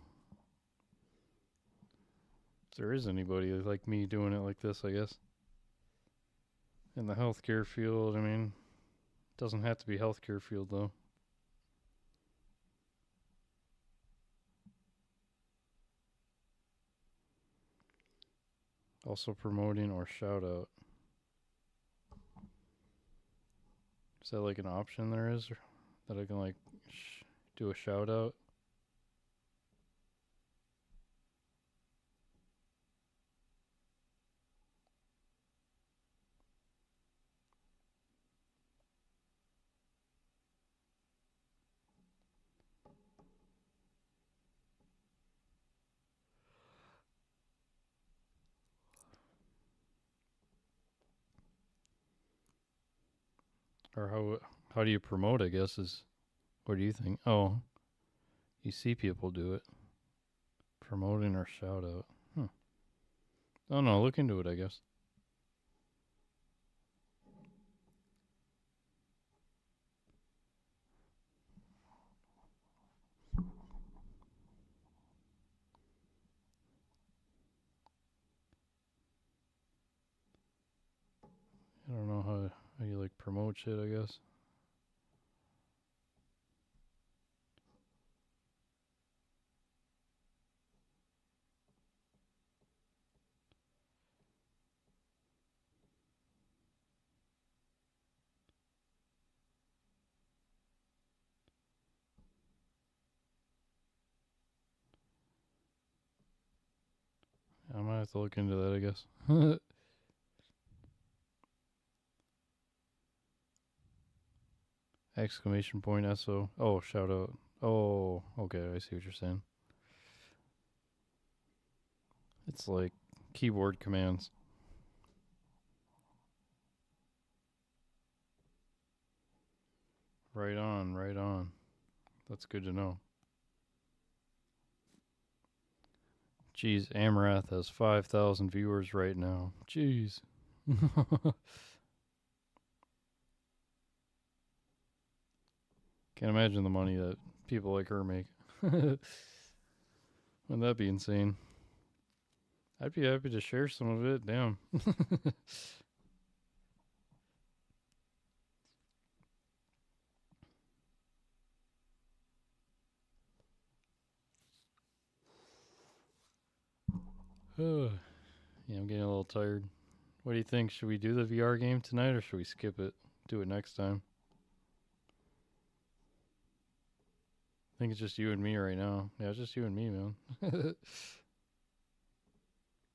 if there is anybody like me doing it like this, I guess. In the healthcare field, I mean, it doesn't have to be healthcare field though. Also promoting or shout out. Is that like an option there is that I can like do a shout out? Or how do you promote, I guess, is what do you think? Oh, you see people do it. Promoting or shout out. Oh no, look into it, I guess. I don't know how you like promote shit, I guess. I might have to look into that, I guess. Exclamation point SO. Oh, shout out. Oh, okay, I see what you're saying. It's like keyboard commands. Right on, right on. That's good to know. Jeez, Amarath has 5,000 viewers right now. Jeez. Can't imagine the money that people like her make. Wouldn't that be insane? I'd be happy to share some of it. Damn. Yeah, I'm getting a little tired. What do you think? Should we do the VR game tonight or should we skip it? Do it next time? I think it's just you and me right now. Yeah, it's just you and me, man.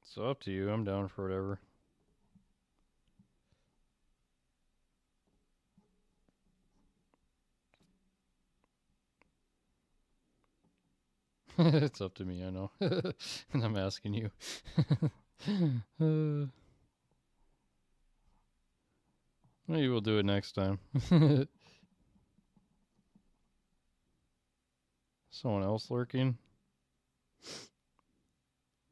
So up to you. I'm down for whatever. It's up to me, I know. And I'm asking you. Maybe we'll do it next time. Someone else lurking?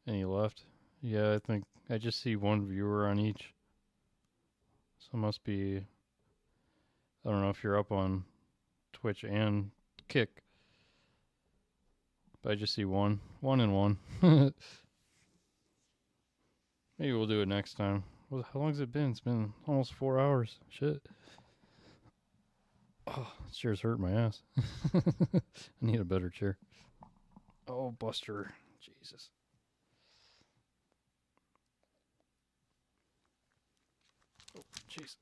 Any left? Yeah, I think I just see one viewer on each. So it must be. I don't know if you're up on Twitch and Kick. But I just see one. One and one. Maybe we'll do it next time. Well, how long has it been? It's been almost 4 hours. Shit. Oh, this chair's hurting my ass. I need a better chair. Oh, Buster. Jesus. Oh, jeez.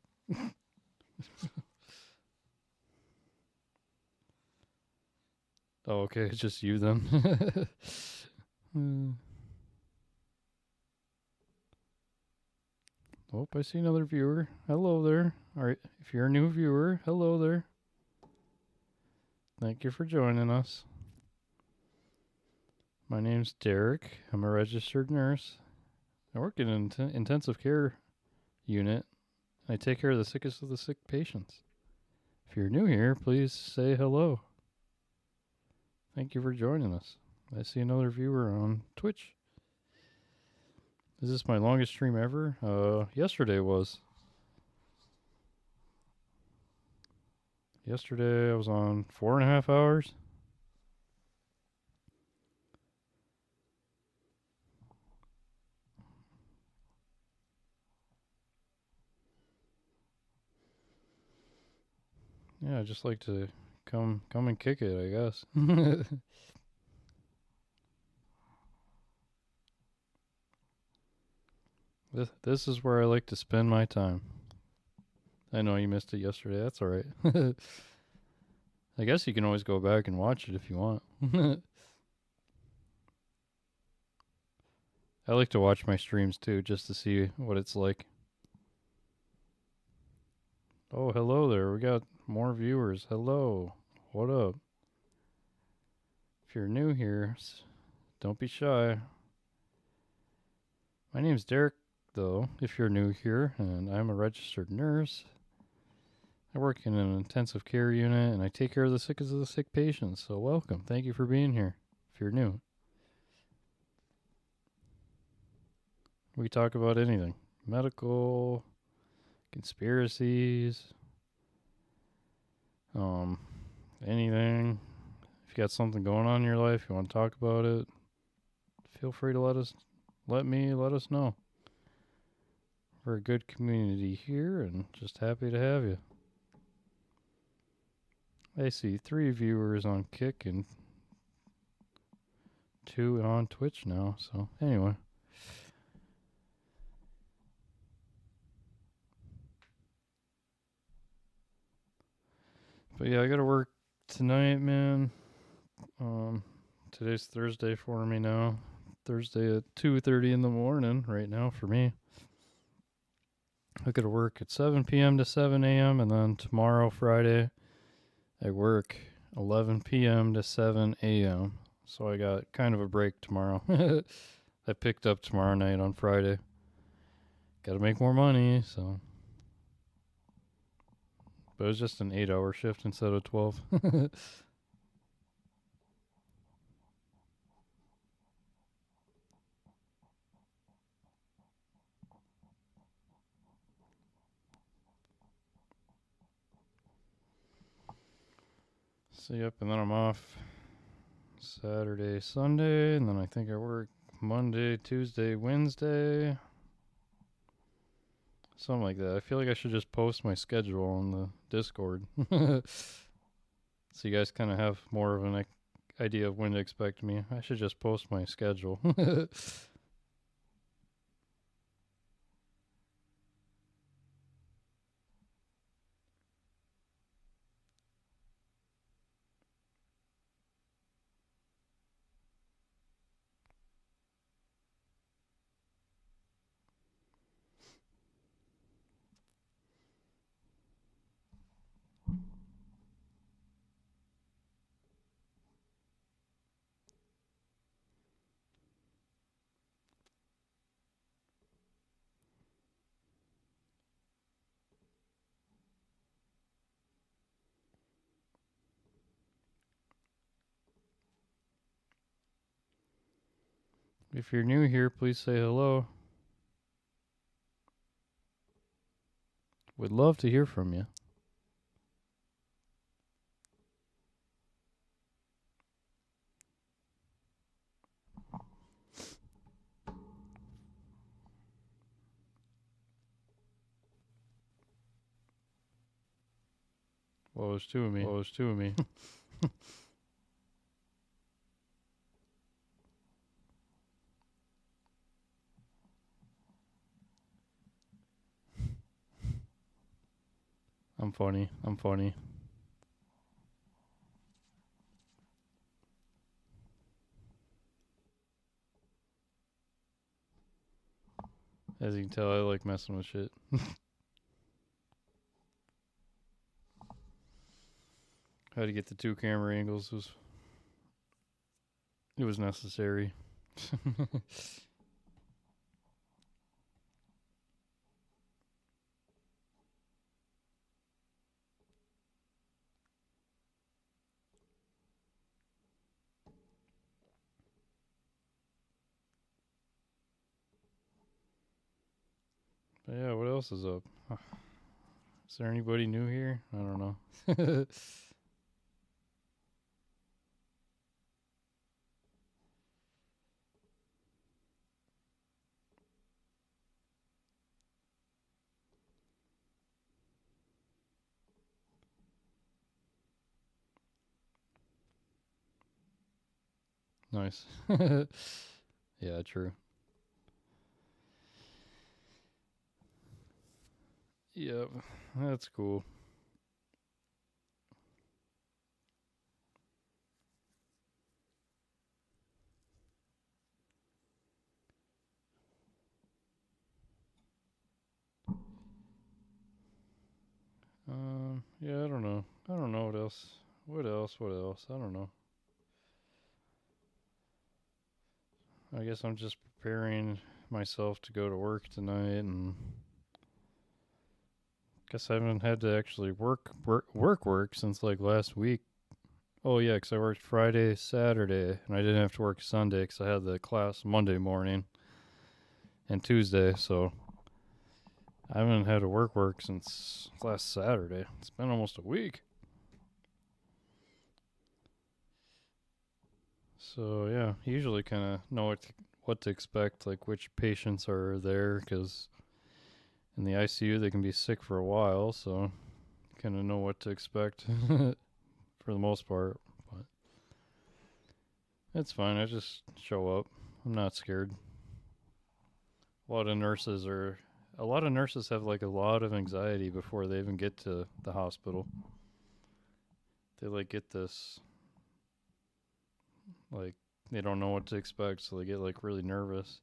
Oh, okay. It's just you then. Oh, I see another viewer. Hello there. All right. If you're a new viewer, hello there. Thank you for joining us. My name's Derek. I'm a registered nurse. I work in an intensive care unit. I take care of the sickest of the sick patients. If you're new here, please say hello. Thank you for joining us. I see another viewer on Twitch. Is this my longest stream ever? Yesterday was. Yesterday I was on 4.5 hours. Yeah, I just like to come and kick it, I guess. This is where I like to spend my time. I know you missed it yesterday. That's all right. I guess you can always go back and watch it if you want. I like to watch my streams too, just to see what it's like. Oh, hello there. We got more viewers. Hello. What up? If you're new here, don't be shy. My name's Derek, though, if you're new here, and I'm a registered nurse. I work in an intensive care unit, and I take care of the sickest of the sick patients. So welcome. Thank you for being here, if you're new. We talk about anything. Medical, conspiracies, anything. If you got something going on in your life, you want to talk about it, feel free to let us know. We're a good community here and just happy to have you. I see 3 viewers on Kick and 2 on Twitch now, so anyway. But yeah, I gotta work tonight, man. Today's Thursday for me now. Thursday at 2:30 in the morning right now for me. I gotta work at 7 p.m. to 7 a.m. and then tomorrow, Friday, I work 11 p.m. to 7 a.m. So I got kind of a break tomorrow. I picked up tomorrow night on Friday. Gotta make more money, so. But it was just an 8-hour shift instead of 12. So yep, and then I'm off Saturday, Sunday, and then I think I work Monday, Tuesday, Wednesday. Something like that. I feel like I should just post my schedule on the Discord. So you guys kind of have more of an idea of when to expect me. I should just post my schedule. If you're new here, please say hello. Would love to hear from you. Well, there's 2 of me. I'm funny. As you can tell, I like messing with shit. How to get the 2 camera angles was necessary. But yeah, what else is up? Is there anybody new here? I don't know. Nice. Yeah, true. Yep, that's cool. Yeah, I don't know. I don't know what else. What else? What else? I don't know. I guess I'm just preparing myself to go to work tonight, and guess I haven't had to actually work since like last week. Oh yeah, 'cause I worked Friday, Saturday, and I didn't have to work Sunday 'cause I had the class Monday morning and Tuesday, so I haven't had to work since last Saturday. It's been almost a week. So yeah, usually kind of know what to expect, like which patients are there, because in the ICU they can be sick for a while, so kind of know what to expect for the most part. But it's fine. I just show up. I'm not scared. A lot of nurses are. A lot of nurses have like a lot of anxiety before they even get to the hospital. They like get this like they don't know what to expect, so they get like really nervous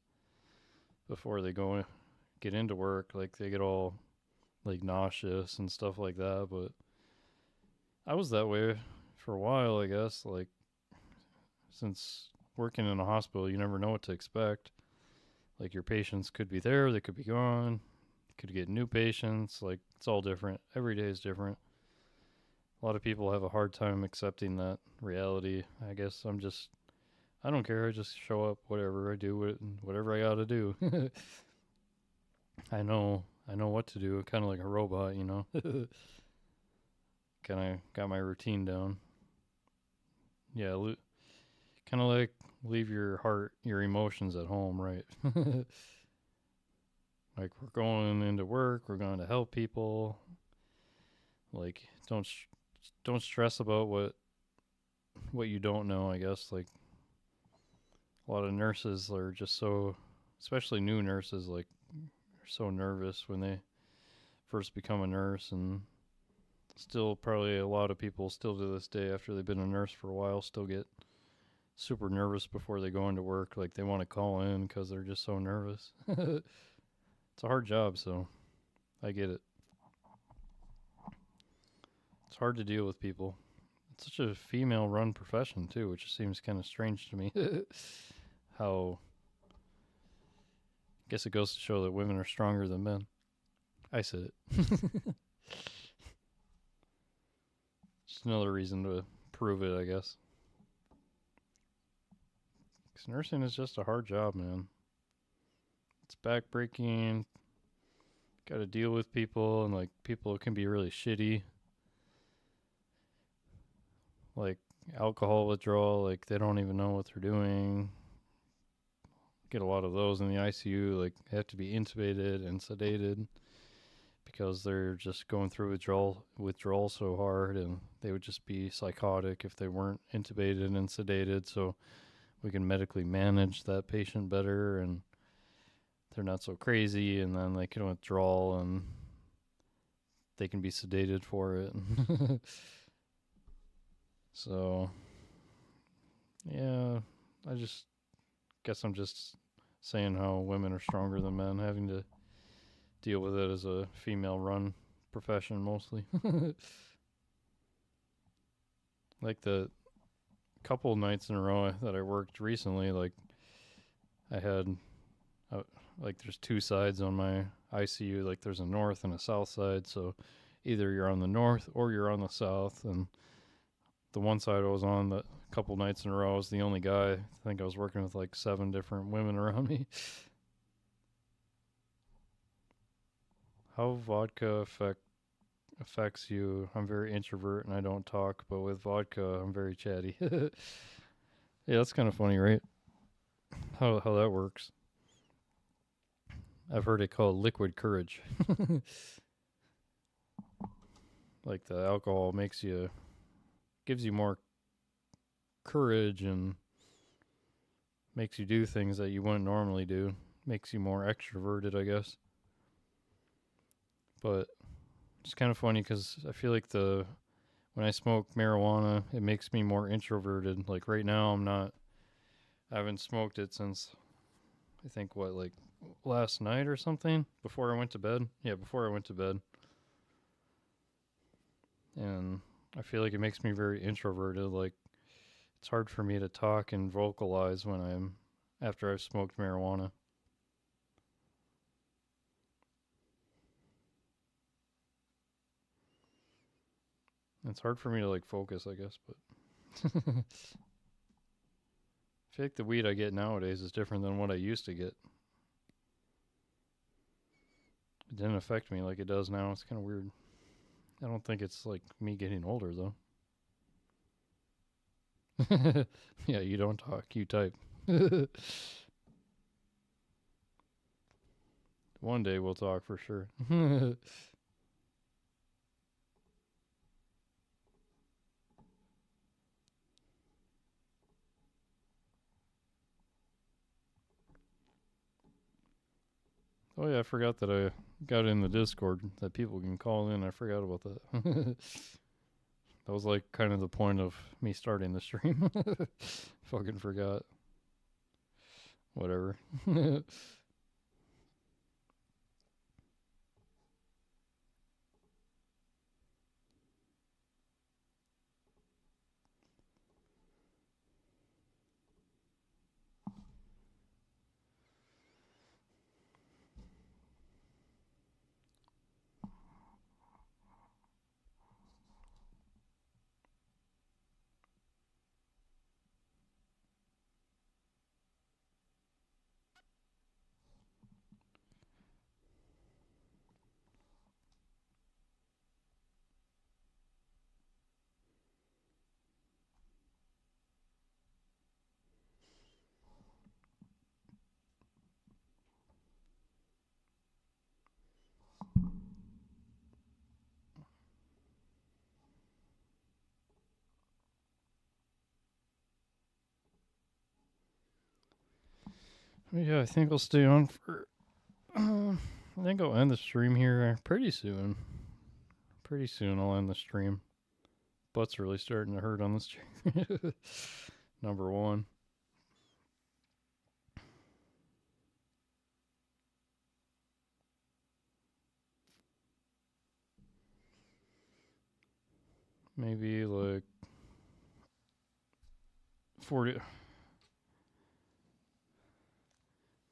before they get into work. Like they get all like nauseous and stuff like that. But I was that way for a while, I guess. Like since working in a hospital, you never know what to expect. Like your patients could be there, they could be gone. You could get new patients. Like it's all different. Every day is different. A lot of people have a hard time accepting that reality. I guess I don't care. I just show up, whatever I do, whatever I got to do. I know what to do. Kind of like a robot, you know. Kind of got my routine down. Yeah, kind of like leave your heart, your emotions at home, right? Like we're going into work, we're going to help people. Like don't stress about what you don't know. I guess like a lot of nurses are just so, especially new nurses, like are so nervous when they first become a nurse, and still probably a lot of people still to this day after they've been a nurse for a while still get super nervous before they go into work. Like they want to call in because they're just so nervous. It's a hard job, so I get it. It's hard to deal with people. It's such a female run profession too, which seems kind of strange to me. How I guess it goes to show that women are stronger than men. I said it. Just another reason to prove it, I guess. Because nursing is just a hard job, man. It's backbreaking. Got to deal with people, and like people can be really shitty. Like alcohol withdrawal, like they don't even know what they're doing. Get a lot of those in the ICU. Like they have to be intubated and sedated because they're just going through withdrawal so hard, and they would just be psychotic if they weren't intubated and sedated. So we can medically manage that patient better, and they're not so crazy, and then they can withdraw and they can be sedated for it. So yeah, I just guess I'm just saying how women are stronger than men, having to deal with it as a female-run profession mostly. Like the couple nights in a row that I worked recently, like I had, uh, like there's two sides on my ICU. Like there's a north and a south side, so either you're on the north or you're on the south. And the one side I was on, the couple nights in a row, I was the only guy. I think I was working with like 7 different women around me. How vodka affects you? I'm very introvert and I don't talk, but with vodka, I'm very chatty. Yeah, that's kind of funny, right? How that works. I've heard it called liquid courage. Like the alcohol gives you more courage and makes you do things that you wouldn't normally do. Makes you more extroverted, I guess. But it's kind of funny because I feel like when I smoke marijuana, it makes me more introverted. Like right now, I haven't smoked it since I think like last night or something before I went to bed. Yeah, before I went to bed. And I feel like it makes me very introverted. Like it's hard for me to talk and vocalize after I've smoked marijuana. It's hard for me to like focus, I guess, but I feel like the weed I get nowadays is different than what I used to get. It didn't affect me like it does now. It's kind of weird. I don't think it's like me getting older though. Yeah, you don't talk, you type. One day we'll talk for sure. Oh yeah, I forgot that I got in the Discord that people can call in. I forgot about that. That was like kind of the point of me starting the stream. Fucking forgot. Whatever. Yeah, I think I'll stay on for. I think I'll end the stream here pretty soon. Pretty soon I'll end the stream. Butt's really starting to hurt on the stream. Number one. Maybe like 40.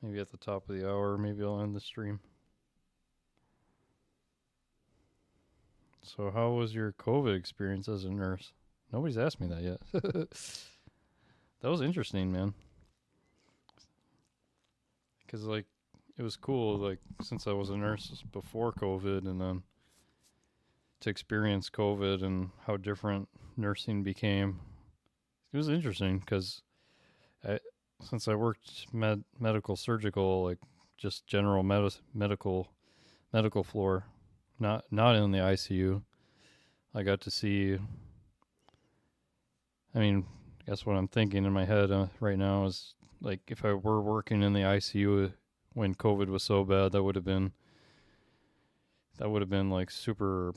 Maybe at the top of the hour, maybe I'll end the stream. So, how was your COVID experience as a nurse? Nobody's asked me that yet. That was interesting, man. Because, like, it was cool, like, since I was a nurse before COVID and then to experience COVID and how different nursing became. It was interesting because since I worked medical surgical, like just general medical floor, not in the ICU, I got to see. I mean, I guess what I'm thinking in my head right now is like if I were working in the ICU when COVID was so bad, that would have been like super.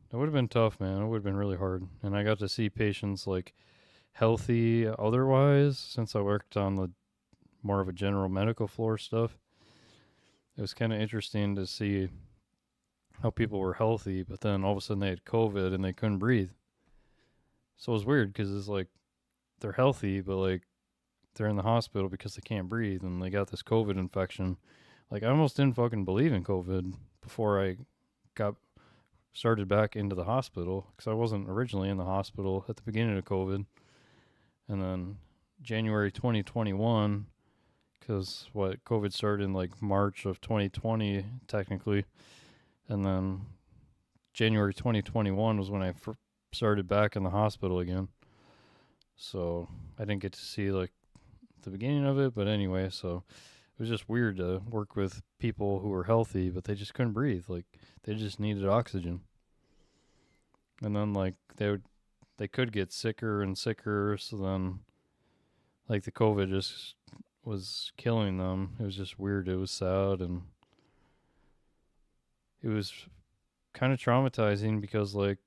That would have been tough, man. It would have been really hard, and I got to see patients like healthy otherwise since I worked on the more of a general medical floor stuff. It was kind of interesting to see how people were healthy, but then all of a sudden they had COVID and they couldn't breathe. So it was weird because it's like they're healthy, but like they're in the hospital because they can't breathe and they got this COVID infection. Like I almost didn't fucking believe in COVID before I got started back into the hospital because I wasn't originally in the hospital at the beginning of COVID. And then January 2021, because what COVID started in like March of 2020 technically, and then January 2021 was when I started back in the hospital again. So I didn't get to see like the beginning of it, but anyway, so it was just weird to work with people who were healthy, but they just couldn't breathe. Like they just needed oxygen. And then like they could get sicker and sicker, so then like the COVID just was killing them. It was just weird. It was sad and it was kind of traumatizing because like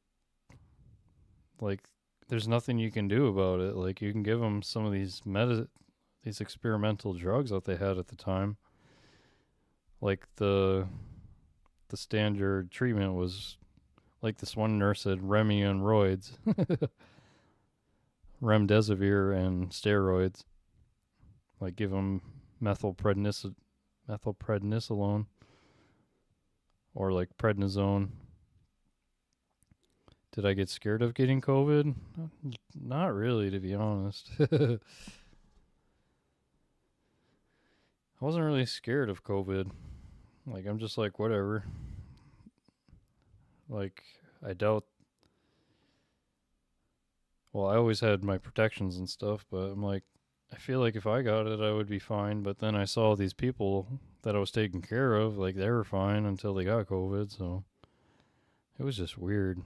there's nothing you can do about it. Like you can give them some of these experimental drugs that they had at the time. Like the standard treatment was like this one nurse said Remy and roids, remdesivir and steroids. Like give them methylprednisolone or like prednisone. Did I get scared of getting COVID? Not really, to be honest. I wasn't really scared of COVID. Like, I'm just like, whatever. Like, I doubt. Well, I always had my protections and stuff, but I'm like, I feel like if I got it, I would be fine. But then I saw these people that I was taking care of, like, they were fine until they got COVID, so it was just weird.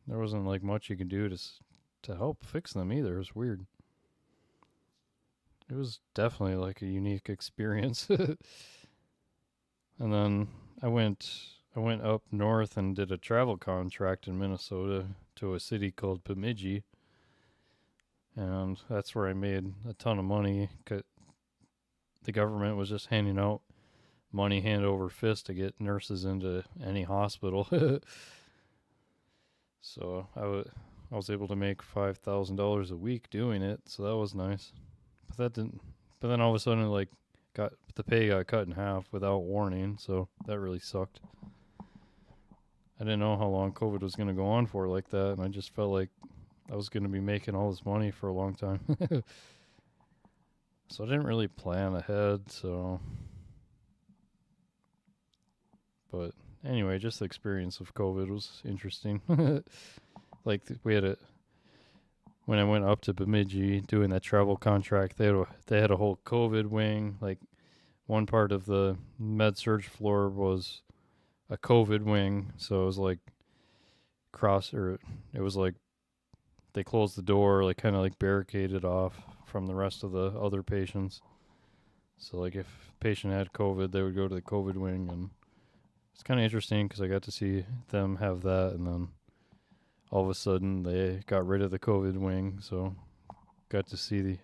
There wasn't like much you could do to help fix them either. It was weird. It was definitely like a unique experience. And then I went up north and did a travel contract in Minnesota to a city called Bemidji. And that's where I made a ton of money. The government was just handing out money hand over fist to get nurses into any hospital. So I was able to make $5,000 a week doing it, so that was nice. But that didn't. But then all of a sudden, like, the pay got cut in half without warning, so that really sucked. I didn't know how long COVID was going to go on for like that, and I just felt like I was going to be making all this money for a long time. So I didn't really plan ahead, so. But anyway, just the experience of COVID was interesting. Like we had when I went up to Bemidji doing that travel contract, they had a whole COVID wing. Like one part of the med surge floor was a COVID wing, so it was like it was like they closed the door, like kind of like barricaded off from the rest of the other patients. So like if a patient had COVID, they would go to the COVID wing, and it's kind of interesting because I got to see them have that, and then all of a sudden they got rid of the COVID wing, so got to see the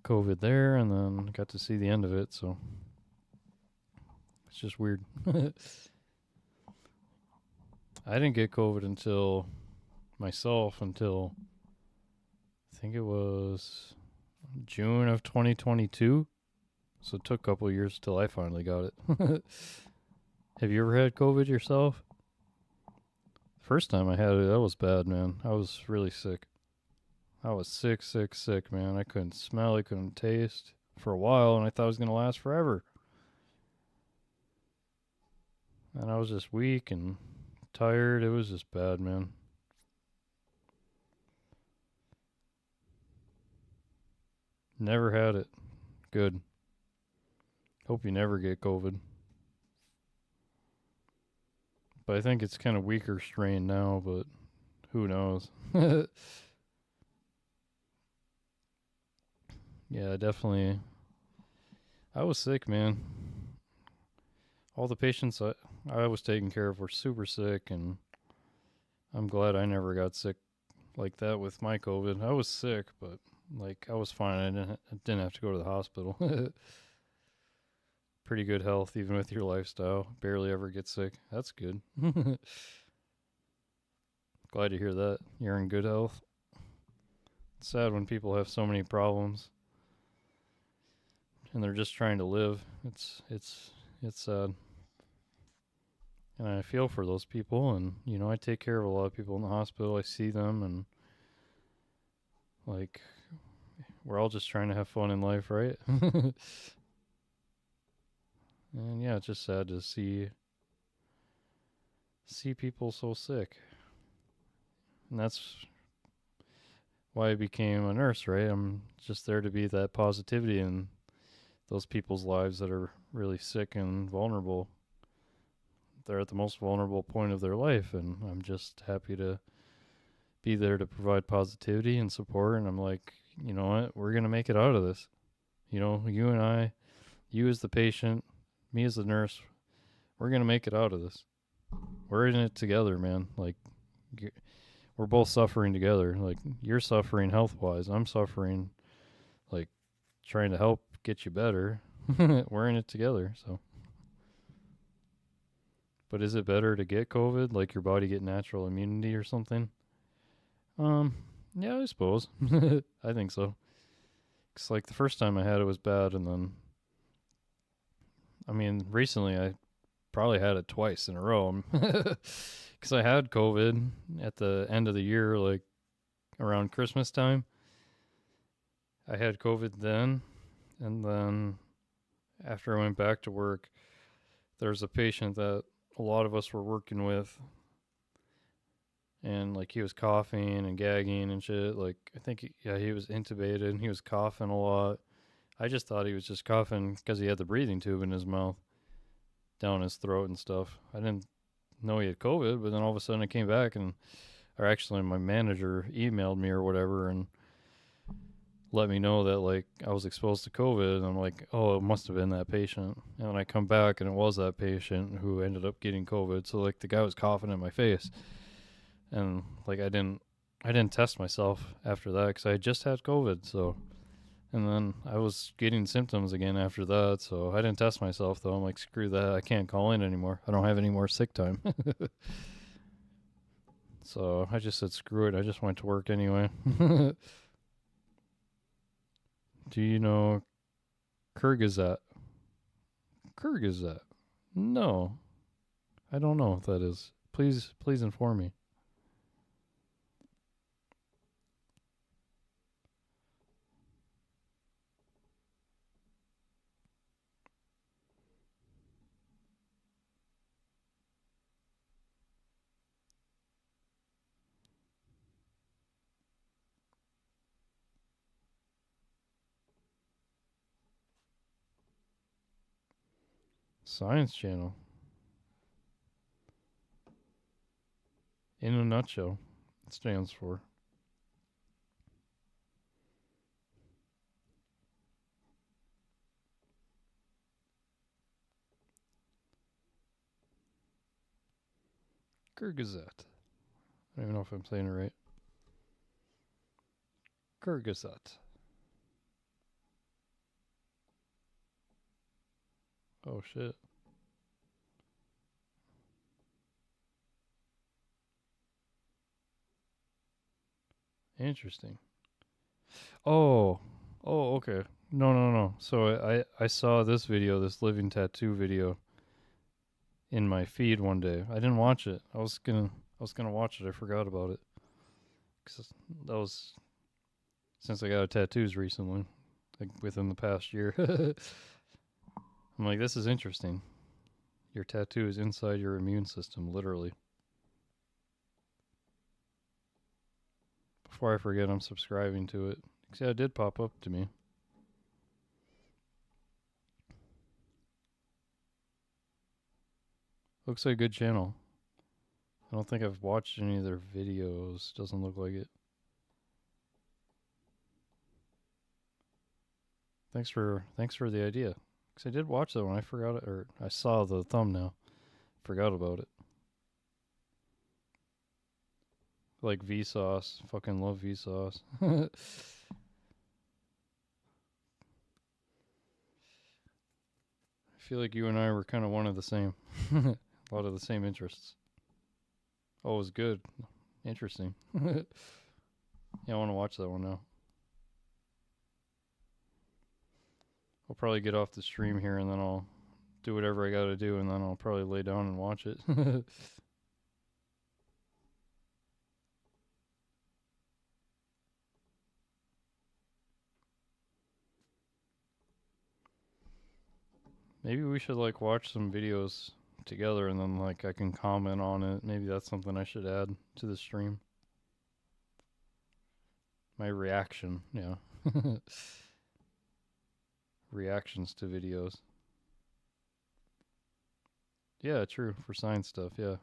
COVID there, and then got to see the end of it, so it's just weird. I didn't get COVID until I think it was June of 2022, so it took a couple of years till I finally got it. Have you ever had COVID yourself? First time I had it, that was bad, man. I was really sick. I was sick, man. I couldn't smell, I couldn't taste for a while, and I thought it was going to last forever. And I was just weak and tired. It was just bad, man. Never had it. Good. Hope you never get COVID. But I think it's kind of weaker strain now, but who knows? Yeah, definitely. I was sick, man. All the patients I was taking care of were super sick, and I'm glad I never got sick like that with my COVID. I was sick, but Like, I was fine. I didn't have to go to the hospital. Pretty good health, even with your lifestyle. Barely ever get sick. That's good. Glad to hear that. You're in good health. It's sad when people have so many problems and they're just trying to live. It's sad. And I feel for those people, and I take care of a lot of people in the hospital. I see them, and like, we're all just trying to have fun in life, right? And yeah, it's just sad to see people so sick. And that's why I became a nurse, right? I'm just there to be that positivity in those people's lives that are really sick and vulnerable. They're at the most vulnerable point of their life, and I'm just happy to be there to provide positivity and support. And I'm like, you know what? We're going to make it out of this. You and I, you as the patient, me as the nurse, we're going to make it out of this. We're in it together, man. Like, we're both suffering together. Like, you're suffering health-wise. I'm suffering, like, trying to help get you better. We're in it together, so. But is it better to get COVID, like your body get natural immunity or something? Yeah, I suppose. I think so. It's like the first time I had it was bad, and then, I mean, recently I probably had it twice in a row. Because I had COVID at the end of the year, like around Christmas time. I had COVID then, and then after I went back to work, there was a patient that a lot of us were working with, and like he was coughing and gagging and shit. Like, I think he was intubated and he was coughing a lot. I just thought he was just coughing because he had the breathing tube in his mouth, down his throat and stuff. I didn't know he had COVID, but then all of a sudden it came back, or actually my manager emailed me or whatever and let me know that like I was exposed to COVID, and I'm like, oh, it must have been that patient. And then I come back and it was that patient who ended up getting COVID. So like the guy was coughing in my face, and like I didn't test myself after that because I had just had COVID. So, and then I was getting symptoms again after that. So I didn't test myself though. I'm like, screw that. I can't call in anymore. I don't have any more sick time. So I just said, screw it. I just went to work anyway. Do you know Kyrgyzstan? Kyrgyzstan? No, I don't know what that is. Please inform me. Science Channel. In a nutshell, it stands for Kyrgyzstan. I don't even know if I'm saying it right. Kyrgyzstan. Oh shit. Interesting. Oh. Oh, okay. No. So I saw this video, this living tattoo video in my feed one day. I didn't watch it. I was gonna watch it. I forgot about it. 'Cause that was since I got tattoos recently, like within the past year. I'm like, this is interesting. Your tattoo is inside your immune system, literally. Before I forget, I'm subscribing to it. See, it did pop up to me. Looks like a good channel. I don't think I've watched any of their videos. Doesn't look like it. Thanks for the idea. Cause I did watch that one. I forgot it, or I saw the thumbnail. Forgot about it. Like Vsauce. Fucking love Vsauce. feel like you and I were kind of one of the same. A lot of the same interests. Oh, it was good. Interesting. Yeah, I want to watch that one now. I'll probably get off the stream here and then I'll do whatever I gotta do and then I'll probably lay down and watch it. Maybe we should like watch some videos together and then like I can comment on it. Maybe that's something I should add to the stream. My reaction, yeah. Reactions to videos. Yeah, true. For science stuff, yeah.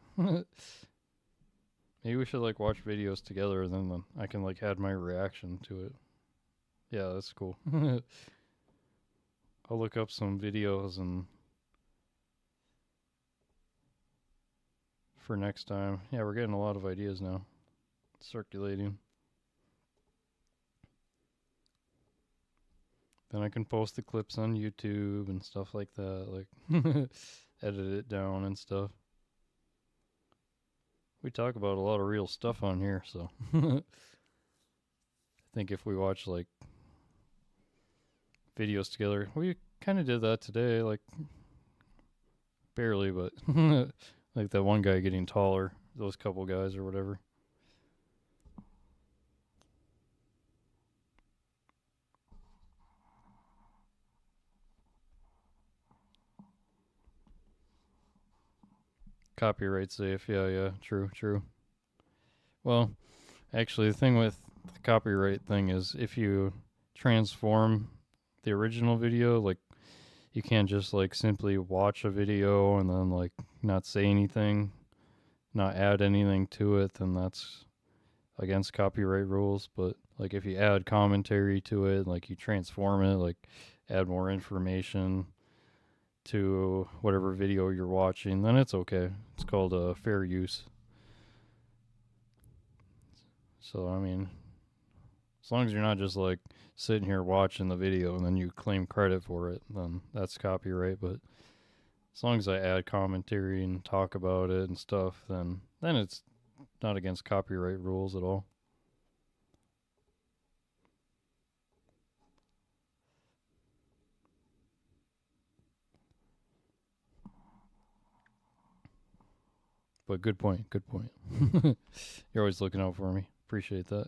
Maybe we should like watch videos together and then I can like add my reaction to it. Yeah, that's cool. I'll look up some videos and for next time. Yeah, we're getting a lot of ideas now. Circulating. Then I can post the clips on YouTube and stuff like that. Like edit it down and stuff. We talk about a lot of real stuff on here, so I think if we watch like videos together, we kind of did that today, like barely, but like that one guy getting taller, those couple guys or whatever. Copyright safe, yeah, true. Well, actually, the thing with the copyright thing is if you transform the original video, like you can't just like simply watch a video and then like not say anything, not add anything to it, then that's against copyright rules. But like if you add commentary to it, like you transform it, like add more information to whatever video you're watching, then it's okay. It's called fair use. So I mean, as long as you're not just like sitting here watching the video and then you claim credit for it, then that's copyright. But as long as I add commentary and talk about it and stuff, then it's not against copyright rules at all. But good point. You're always looking out for me. Appreciate that.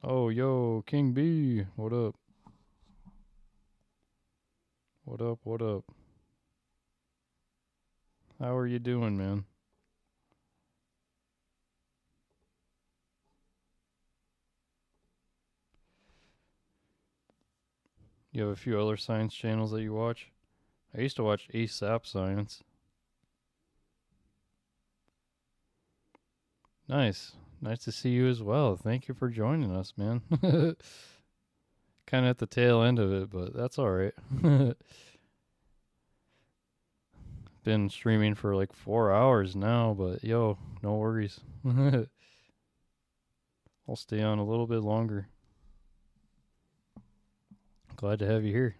Oh, yo, King B. What up? What up? How are you doing, man? You have a few other science channels that you watch? I used to watch ASAP Science. Nice. Nice to see you as well. Thank you for joining us, man. Kind of at the tail end of it, but that's all right. Been streaming for like 4 hours now, but yo, no worries. I'll stay on a little bit longer. Glad to have you here.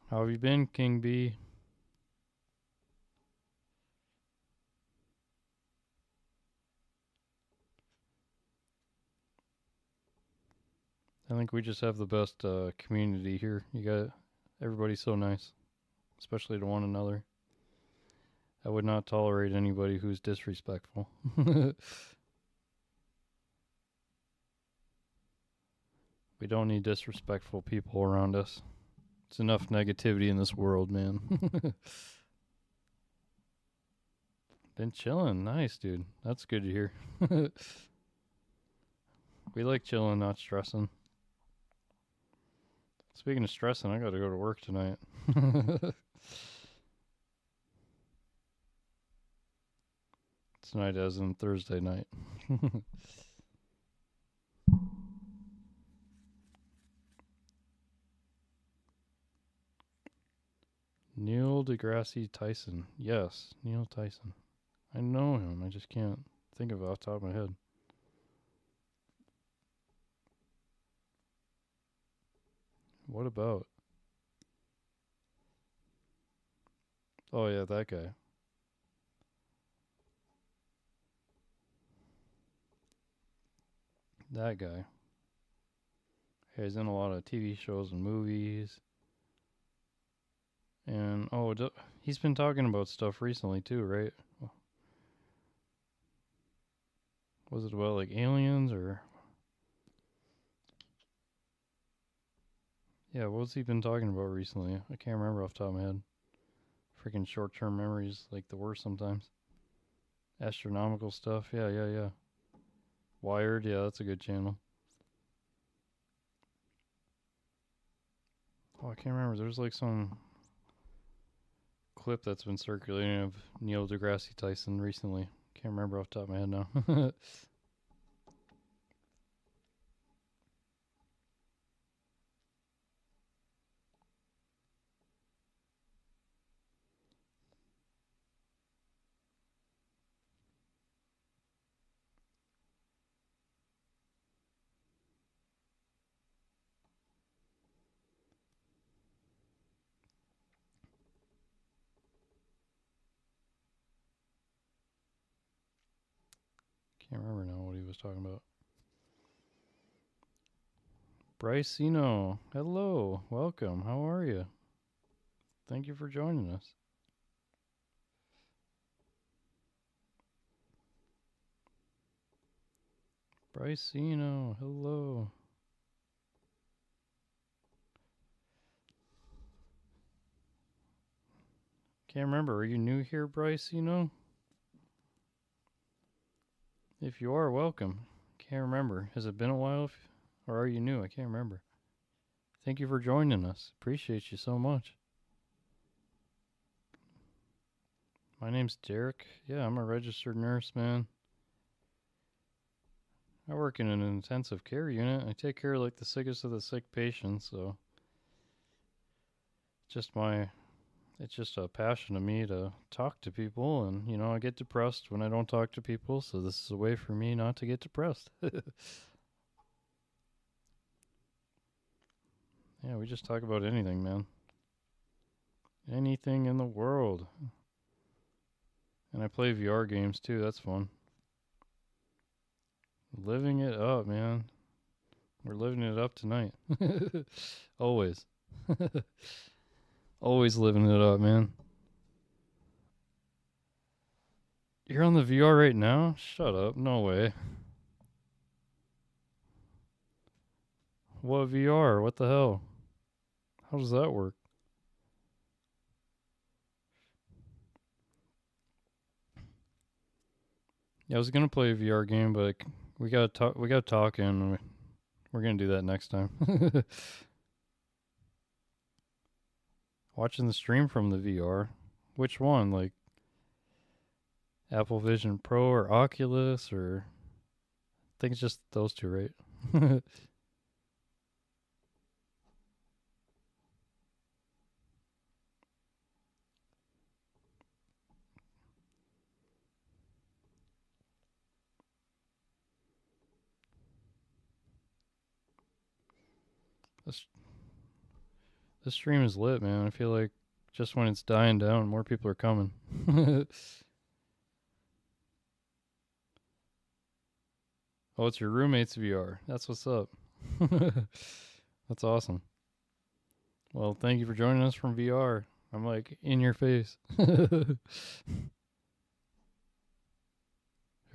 How have you been, King B? I think we just have the best community here. You got everybody's so nice, especially to one another. I would not tolerate anybody who's disrespectful. We don't need disrespectful people around us. It's enough negativity in this world, man. Been chilling. Nice, dude. That's good to hear. We like chilling, not stressing. Speaking of stressing, I gotta go to work tonight. Tonight as in Thursday night. Neil deGrasse Tyson. Yes, Neil Tyson. I know him. I just can't think of it off the top of my head. What about? Oh yeah, that guy. That guy. Yeah, he's in a lot of TV shows and movies. And he's been talking about stuff recently too, right? Was it about like aliens or? Yeah, what's he been talking about recently? I can't remember off the top of my head. Freaking short-term memories, like the worst sometimes. Astronomical stuff. Yeah, yeah, yeah. Wired. Yeah, that's a good channel. Oh, I can't remember. There's like some clip that's been circulating of Neil deGrasse Tyson recently. Can't remember off the top of my head now. Can't remember now what he was talking about. Brycino, hello, welcome. How are you? Thank you for joining us. Brycino, hello. Can't remember. Are you new here, Brycino? If you are, welcome. Can't remember. Has it been a while? Or are you new? I can't remember. Thank you for joining us. Appreciate you so much. My name's Derek. Yeah, I'm a registered nurse, man. I work in an intensive care unit. I take care of like the sickest of the sick patients, so it's just a passion of me to talk to people, and you know, I get depressed when I don't talk to people, so this is a way for me not to get depressed. Yeah, we just talk about anything, man. Anything in the world. And I play VR games too, that's fun. Living it up, man. We're living it up tonight. Always. Always living it up, man. You're on the VR right now? Shut up. No way. What VR? What the hell? How does that work? Yeah, I was gonna play a VR game, but we gotta talk. We gotta talk, and we're gonna do that next time. Watching the stream from the VR. Which one? Like Apple Vision Pro or Oculus, or I think it's just those two, right? This this stream is lit, man. I feel like just when it's dying down, more people are coming. Oh, it's your roommate's VR. That's what's up. That's awesome. Well, thank you for joining us from VR. I'm like in your face. Here,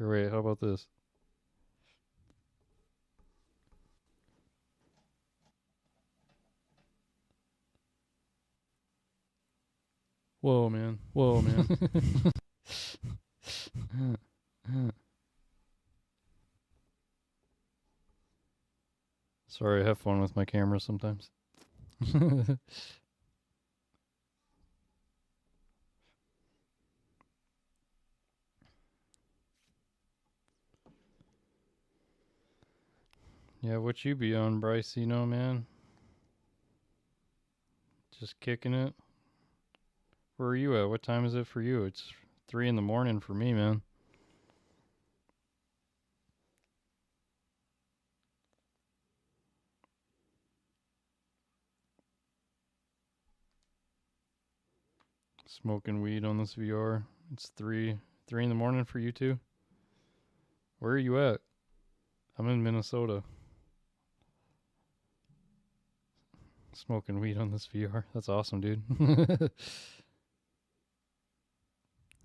wait, how about this? Whoa, man. Whoa, man. Sorry, I have fun with my camera sometimes. Yeah, what you be on, Bryce? You know, man? Just kicking it? Where are you at? What time is it for you? It's 3 in the morning for me, man. Smoking weed on this VR. It's 3 in the morning for you two. Where are you at? I'm in Minnesota. Smoking weed on this VR. That's awesome, dude.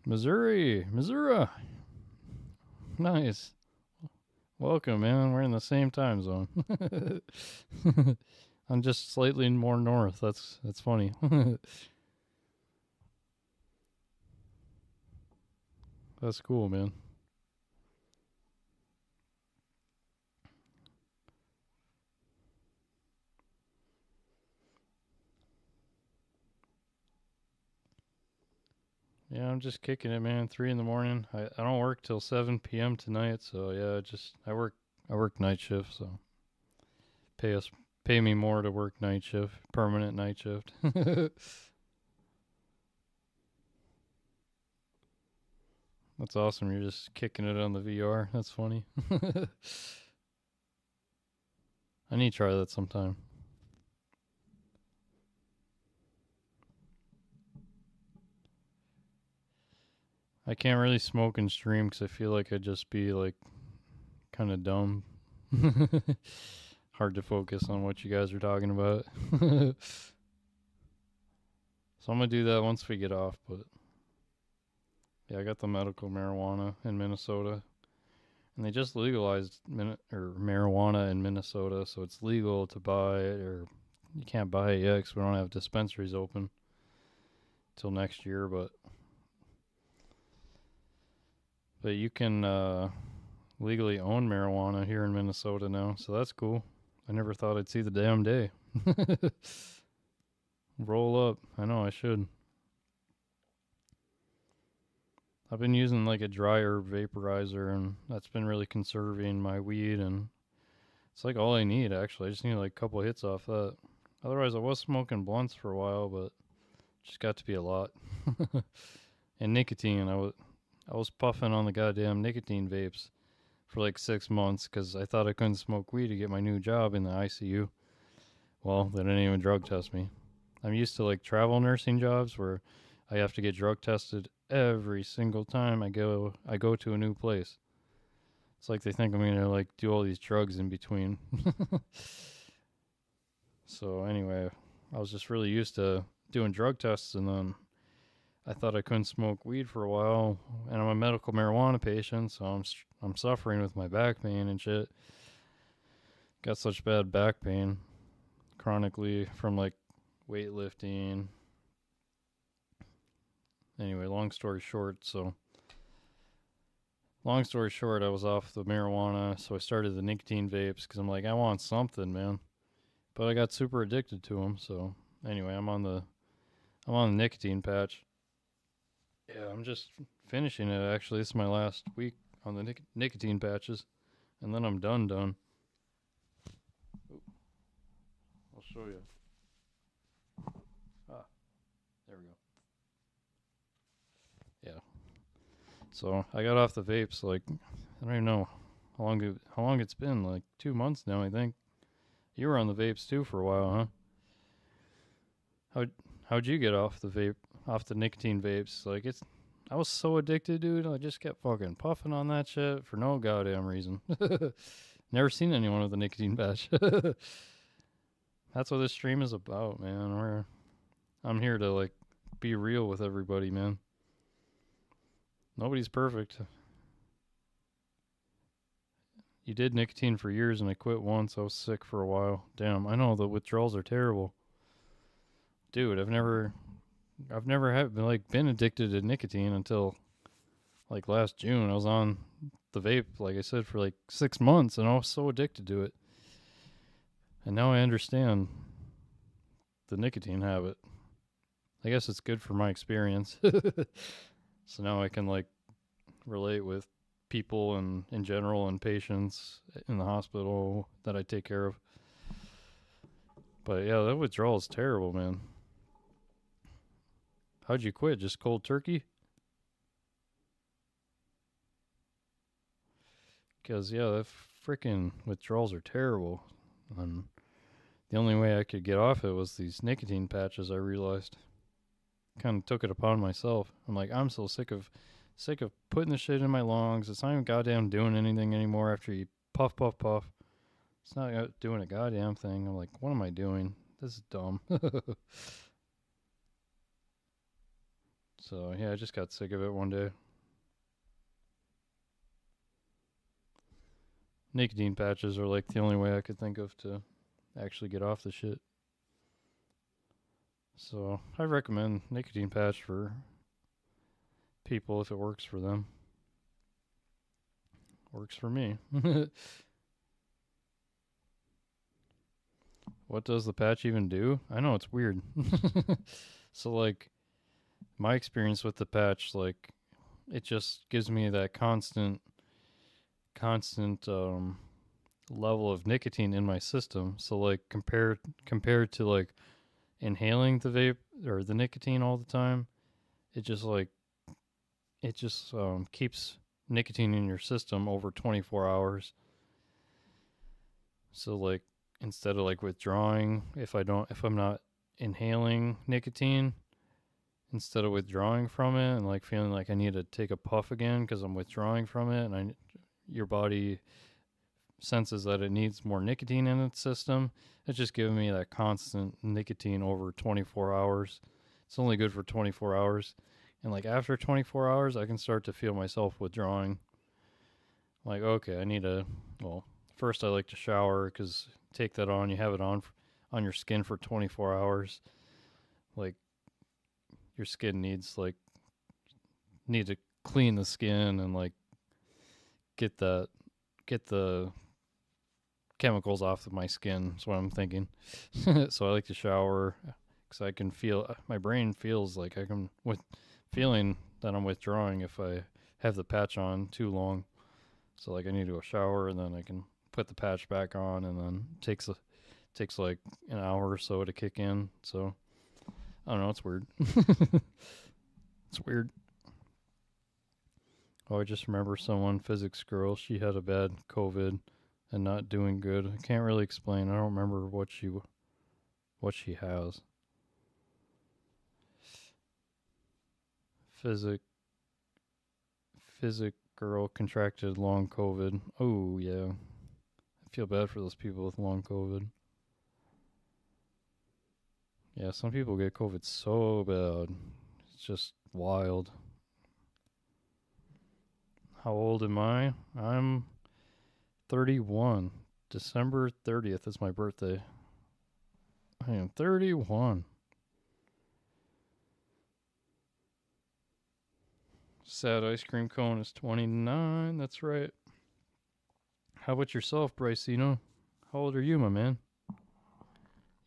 Missouri. Nice. Welcome, man. We're in the same time zone. I'm just slightly more north. That's funny. That's cool, man. Yeah, I'm just kicking it, man. 3 in the morning. I don't work till 7 p.m. tonight, so yeah, I work night shift, so pay me more to work night shift, permanent night shift. That's awesome. You're just kicking it on the VR. That's funny. I need to try that sometime. I can't really smoke and stream because I feel like I'd just be like kind of dumb. Hard to focus on what you guys are talking about. So I'm gonna do that once we get off. But yeah, I got the medical marijuana in Minnesota, and they just legalized marijuana in Minnesota, so it's legal to buy it, or you can't buy it yet because we don't have dispensaries open till next year. But you can legally own marijuana here in Minnesota now, so that's cool. I never thought I'd see the damn day. Roll up. I know I should. I've been using like a dry herb vaporizer, and that's been really conserving my weed, and it's like all I need actually. I just need like a couple hits off that. Otherwise, I was smoking blunts for a while, but just got to be a lot. And nicotine, I was puffing on the goddamn nicotine vapes for like 6 months because I thought I couldn't smoke weed to get my new job in the ICU. Well, they didn't even drug test me. I'm used to like travel nursing jobs where I have to get drug tested every single time I go to a new place. It's like they think I'm gonna like do all these drugs in between. So anyway, I was just really used to doing drug tests, and then I thought I couldn't smoke weed for a while, and I'm a medical marijuana patient, so I'm suffering with my back pain and shit. Got such bad back pain chronically from like weightlifting. Anyway, long story short, I was off the marijuana, so I started the nicotine vapes because I'm like, I want something, man. But I got super addicted to them, so anyway, I'm on the nicotine patch. Yeah, I'm just finishing it actually. This is my last week on the nicotine patches, and then I'm done. I'll show you. Ah, there we go. Yeah. So I got off the vapes like I don't even know how long it's been, like 2 months now, I think. You were on the vapes too for a while, huh? How'd you get off the nicotine vapes? Like I was so addicted, dude. I just kept fucking puffing on that shit for no goddamn reason. Never seen anyone with a nicotine patch. That's what this stream is about, man. I'm here to like be real with everybody, man. Nobody's perfect. You did nicotine for years and I quit once. I was sick for a while. Damn, I know the withdrawals are terrible. Dude, I've never been addicted to nicotine until like last June. I was on the vape, like I said, for like 6 months, and I was so addicted to it. And now I understand the nicotine habit. I guess it's good for my experience. So now I can like relate with people and in general and patients in the hospital that I take care of. But yeah, that withdrawal is terrible, man. How'd you quit? Just cold turkey? Because, yeah, the freaking withdrawals are terrible. And the only way I could get off it was these nicotine patches, I realized. Kind of took it upon myself. I'm like, I'm so sick of putting the shit in my lungs. It's not even goddamn doing anything anymore after you puff, puff, puff. It's not doing a goddamn thing. I'm like, what am I doing? This is dumb. So, yeah, I just got sick of it one day. Nicotine patches are like the only way I could think of to actually get off the shit. So, I recommend nicotine patch for people if it works for them. Works for me. What does the patch even do? I know it's weird. So, like, my experience with the patch, like, it just gives me that constant level of nicotine in my system. So, like, compared to like inhaling the vape or the nicotine all the time, it just keeps nicotine in your system over 24 hours. So, like, instead of like withdrawing, if I'm not inhaling nicotine, instead of withdrawing from it and like feeling like I need to take a puff again because I'm withdrawing from it, and your body senses that it needs more nicotine in its system, it's just giving me that constant nicotine over 24 hours. It's only good for 24 hours. And like after 24 hours, I can start to feel myself withdrawing. Like, okay, I need to, well, first I like to shower because take that on, you have it on your skin for 24 hours. Like, your skin need to clean the skin and like get the chemicals off of my skin. That's what I'm thinking. So I like to shower because I can feel, my brain feels like I can, with feeling that I'm withdrawing if I have the patch on too long. So like I need to go shower and then I can put the patch back on, and then takes like an hour or so to kick in. So I don't know, it's weird. It's weird. Oh, I just remember someone, physics girl, she had a bad COVID and not doing good. I can't really explain. I don't remember what she has. Physic girl contracted long COVID. Oh yeah. I feel bad for those people with long COVID. Yeah, some people get COVID so bad. It's just wild. How old am I? I'm 31. December 30th is my birthday. I am 31. Sad ice cream cone is 29. That's right. How about yourself, Brycino? How old are you, my man?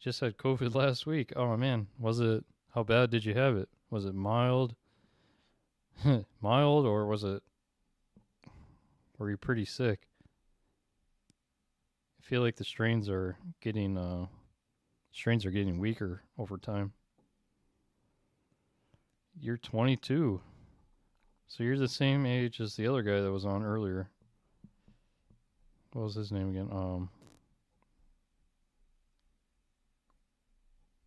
Just had COVID last week. Oh, man. How bad did you have it? Was it mild? Mild, or were you pretty sick? I feel like the strains are getting weaker over time. You're 22. So you're the same age as the other guy that was on earlier. What was his name again?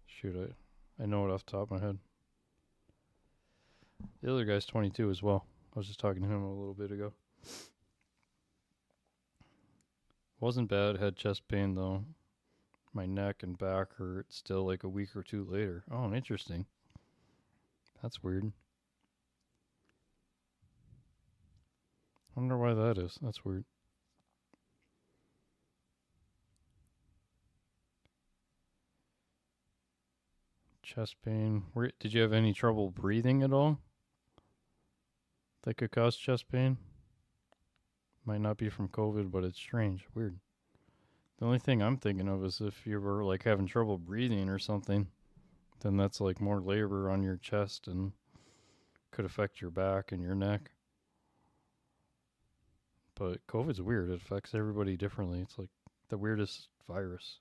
Shoot, I know it off the top of my head. The other guy's 22 as well. I was just talking to him a little bit ago. Wasn't bad. Had chest pain though. My neck and back hurt still like a week or two later. Oh, interesting. That's weird. Wonder why that is. That's weird. Chest pain. Did you have any trouble breathing at all that could cause chest pain? Might not be from COVID, but it's strange. Weird. The only thing I'm thinking of is if you were like having trouble breathing or something, then that's like more labor on your chest and could affect your back and your neck. But COVID's weird. It affects everybody differently. It's like the weirdest virus.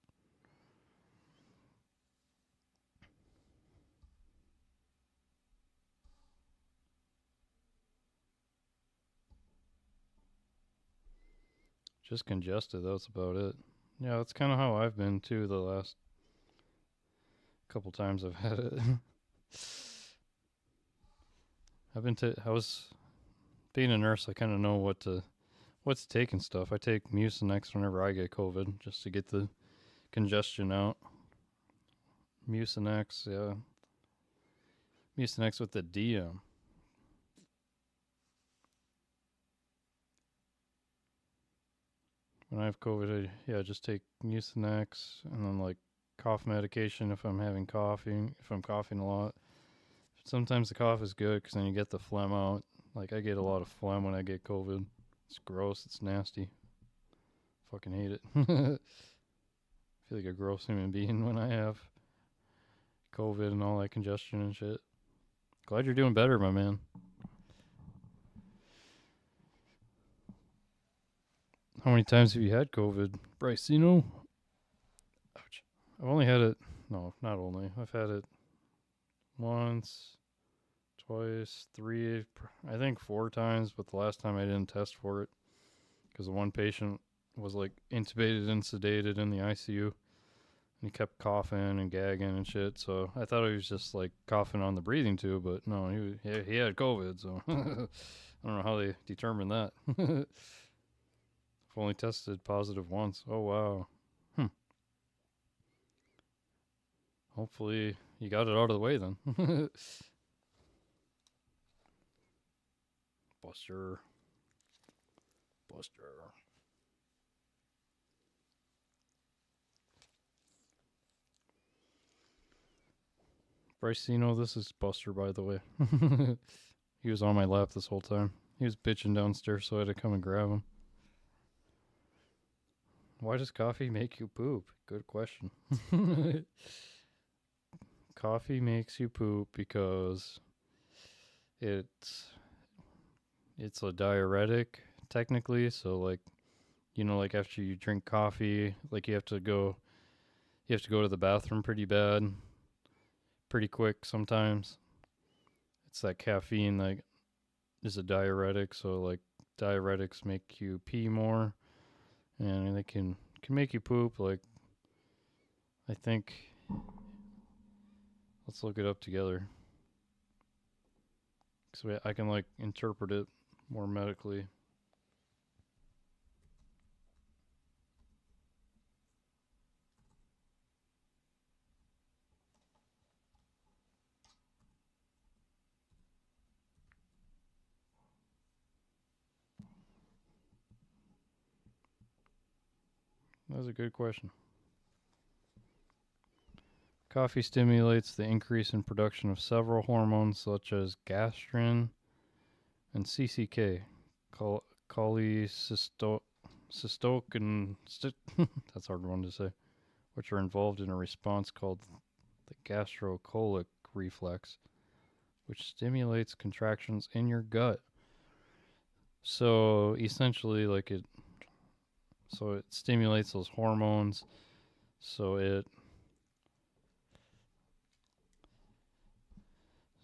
Just congested. That's about it. Yeah, that's kind of how I've been too the last couple times I've had it. I was being a nurse. I kind of know what's taking stuff. I take Mucinex whenever I get COVID just to get the congestion out. Mucinex, yeah. Mucinex with the DM. When I have COVID, I just take Mucinex and then like cough medication if I'm if I'm coughing a lot. Sometimes the cough is good because then you get the phlegm out. Like I get a lot of phlegm when I get COVID. It's gross. It's nasty. Fucking hate it. I feel like a gross human being when I have COVID and all that congestion and shit. Glad you're doing better, my man. How many times have you had COVID, Bryce? Ouch. I've only had it. No, not only. I've had it once, twice, three, I think 4 times, but the last time I didn't test for it because the one patient was like intubated and sedated in the ICU and he kept coughing and gagging and shit. So I thought he was just like coughing on the breathing tube, but no, he had COVID. So I don't know how they determined that. I've only tested positive once. Oh wow. Hopefully you got it out of the way then. Buster. Bryce, this is Buster, by the way. He was on my lap this whole time. He was bitching downstairs, so I had to come and grab him. Why does coffee make you poop? Good question. Coffee makes you poop because it's a diuretic technically, so like like after you drink coffee, like you have to go to the bathroom pretty bad, pretty quick sometimes. It's that caffeine that is a diuretic, so like diuretics make you pee more and they can make you poop. Like I think let's look it up together so I can like interpret it more medically. That's a good question. Coffee stimulates the increase in production of several hormones such as gastrin and CCK, cholecystokinin, that's a hard one to say, which are involved in a response called the gastrocolic reflex, which stimulates contractions in your gut. So essentially, it stimulates those hormones.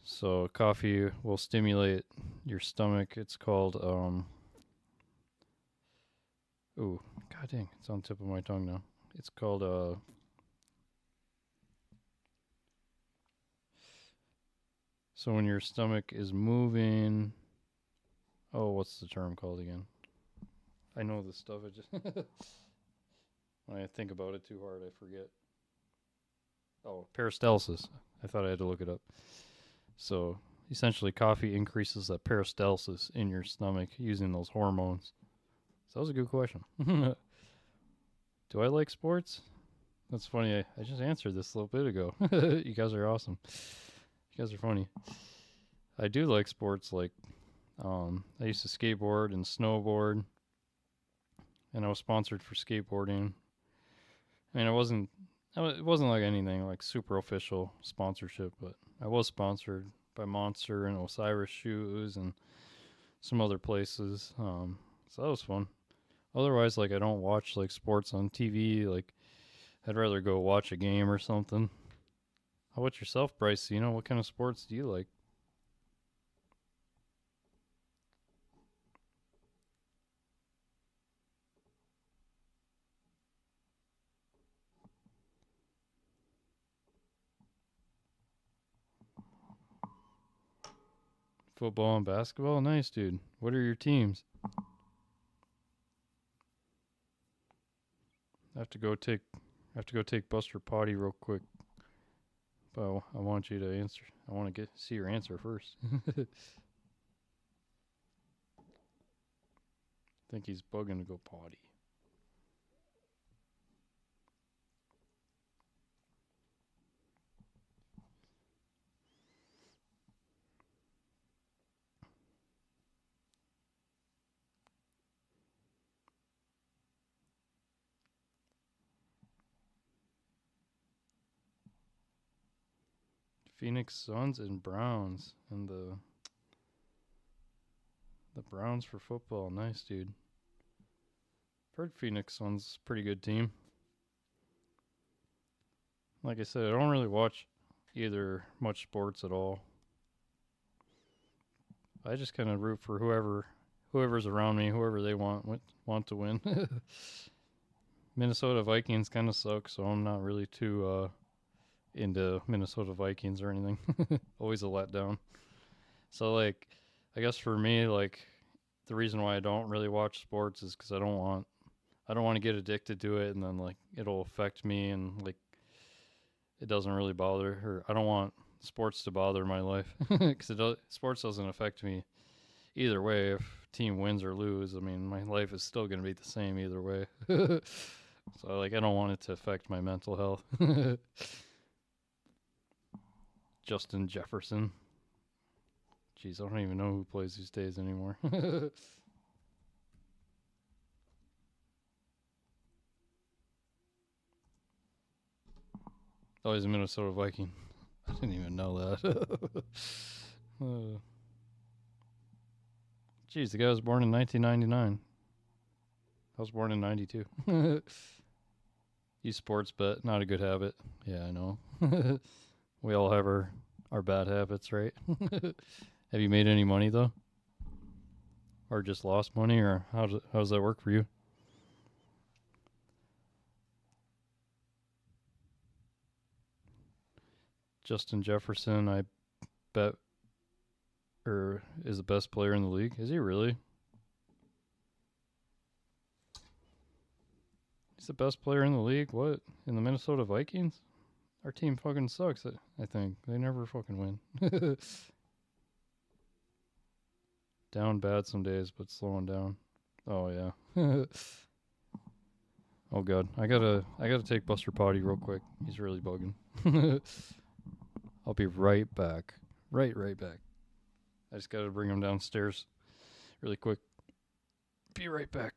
So coffee will stimulate your stomach. It's called ooh, god dang, it's on the tip of my tongue now. It's called so when your stomach is moving, oh, what's the term called again? I know this stuff. I just when I think about it too hard, I forget. Oh, peristalsis. I thought I had to look it up. So essentially, coffee increases the peristalsis in your stomach using those hormones. So that was a good question. Do I like sports? That's funny. I just answered this a little bit ago. You guys are awesome. You guys are funny. I do like sports. Like, I used to skateboard and snowboard, and I was sponsored for skateboarding. I mean, it wasn't like anything like super official sponsorship, but I was sponsored by Monster and Osiris Shoes and some other places. So that was fun. Otherwise, like I don't watch like sports on TV. Like I'd rather go watch a game or something. How about yourself, Bryce? What kind of sports do you like? Football and basketball? Nice, dude. What are your teams? I have to go take Buster potty real quick. But I want you to answer. I want to see your answer first. I think he's bugging to go potty. Phoenix Suns and Browns, and the Browns for football. Nice, dude. Heard Phoenix Suns pretty good team. Like I said, I don't really watch either much sports at all. I just kind of root for whoever's around me, whoever they want to win. Minnesota Vikings kind of suck, so I'm not really too into Minnesota Vikings or anything. Always a letdown. So like, I guess for me, like, the reason why I don't really watch sports is because I don't want to get addicted to it, and then like it'll affect me, and like it doesn't really bother, or I don't want sports to bother my life because sports doesn't affect me either way. If team wins or lose, I mean, my life is still going to be the same either way. So like I don't want it to affect my mental health. Justin Jefferson. Jeez, I don't even know who plays these days anymore. Oh, he's a Minnesota Viking. I didn't even know that. Jeez, the guy was born in 1999. I was born in 92. You sports bet, not a good habit. Yeah, I know. We all have our bad habits, right? Have you made any money though? Or just lost money, or how does that work for you? Justin Jefferson, I bet, or is the best player in the league. Is he really? He's the best player in the league? What? In the Minnesota Vikings? Our team fucking sucks, I think. They never fucking win. Down bad some days, but slowing down. Oh yeah. Oh god. I gotta take Buster potty real quick. He's really bugging. I'll be right back. Right back. I just gotta bring him downstairs really quick. Be right back.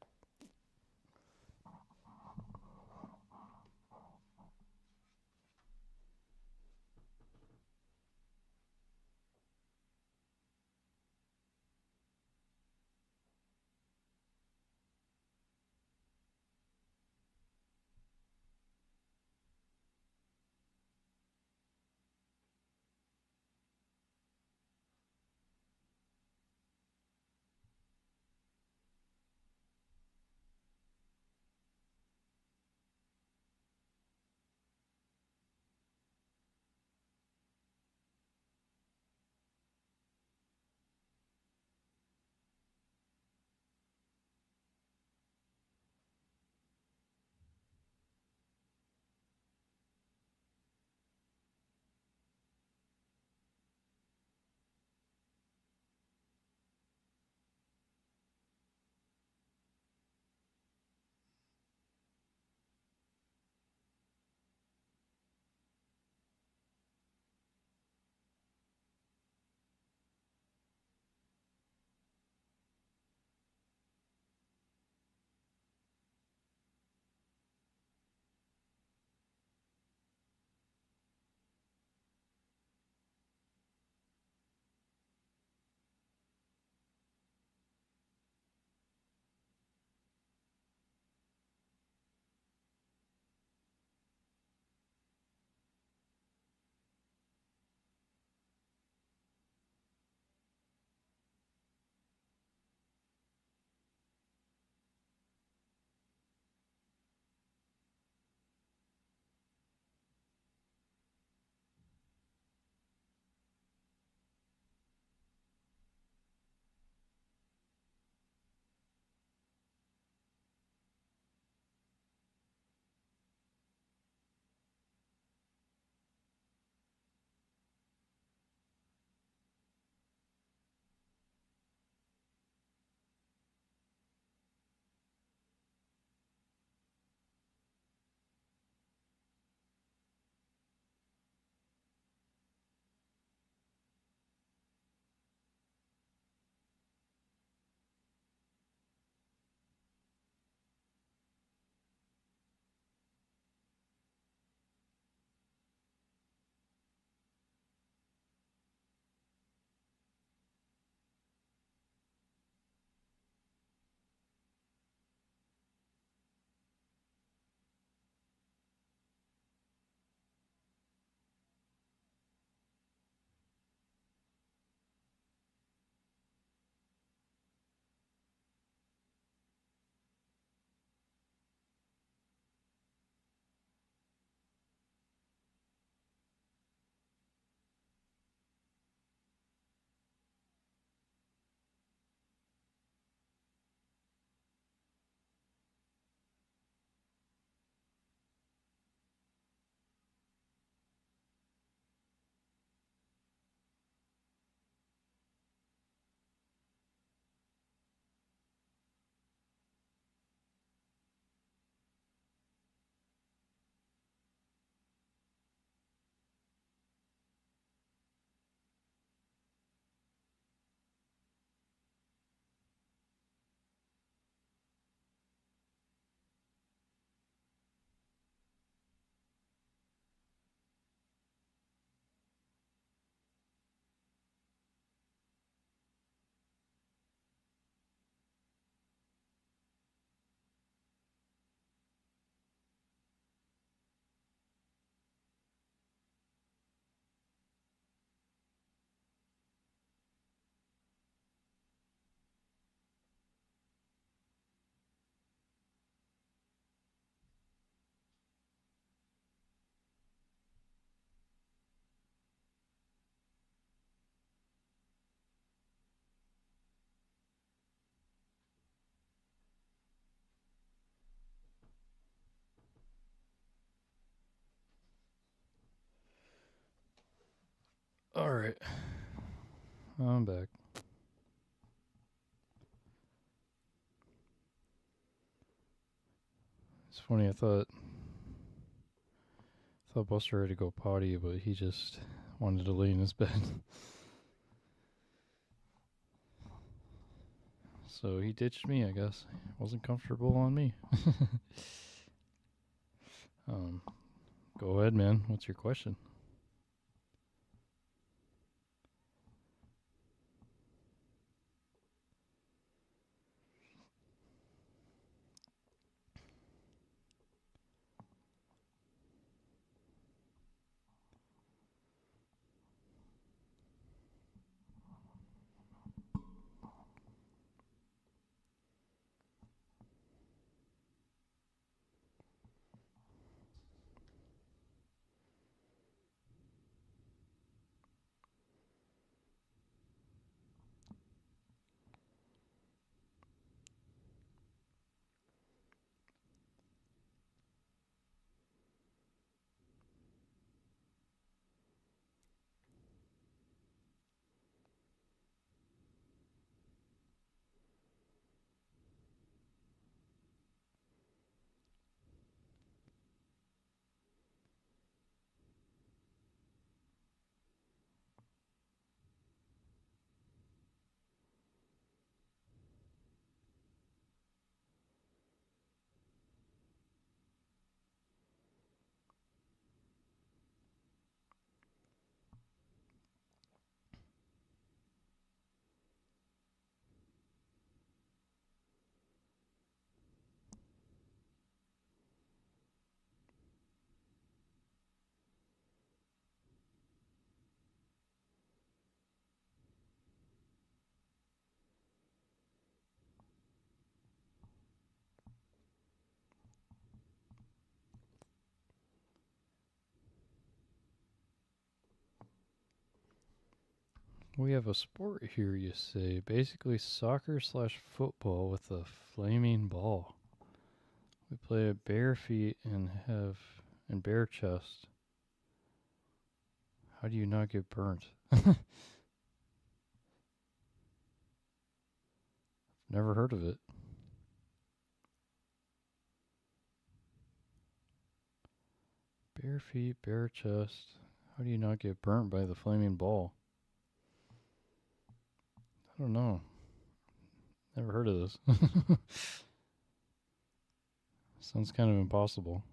Alright. I'm back. It's funny, I thought Buster had to go potty, but he just wanted to lay in his bed. So he ditched me, I guess. Wasn't comfortable on me. Go ahead, man. What's your question? We have a sport here, you say. Basically soccer/football with a flaming ball. We play at bare feet and bare chest. How do you not get burnt? Never heard of it. Bare feet, bare chest. How do you not get burnt by the flaming ball? I don't know. Never heard of this. Sounds kind of impossible.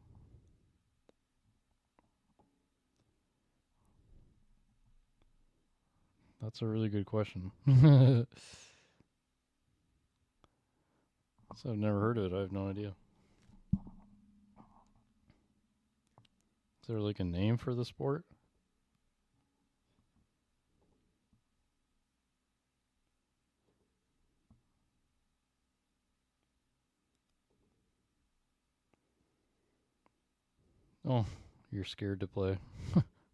That's a really good question. So I've never heard of it. I have no idea. Is there like a name for the sport? Oh, you're scared to play.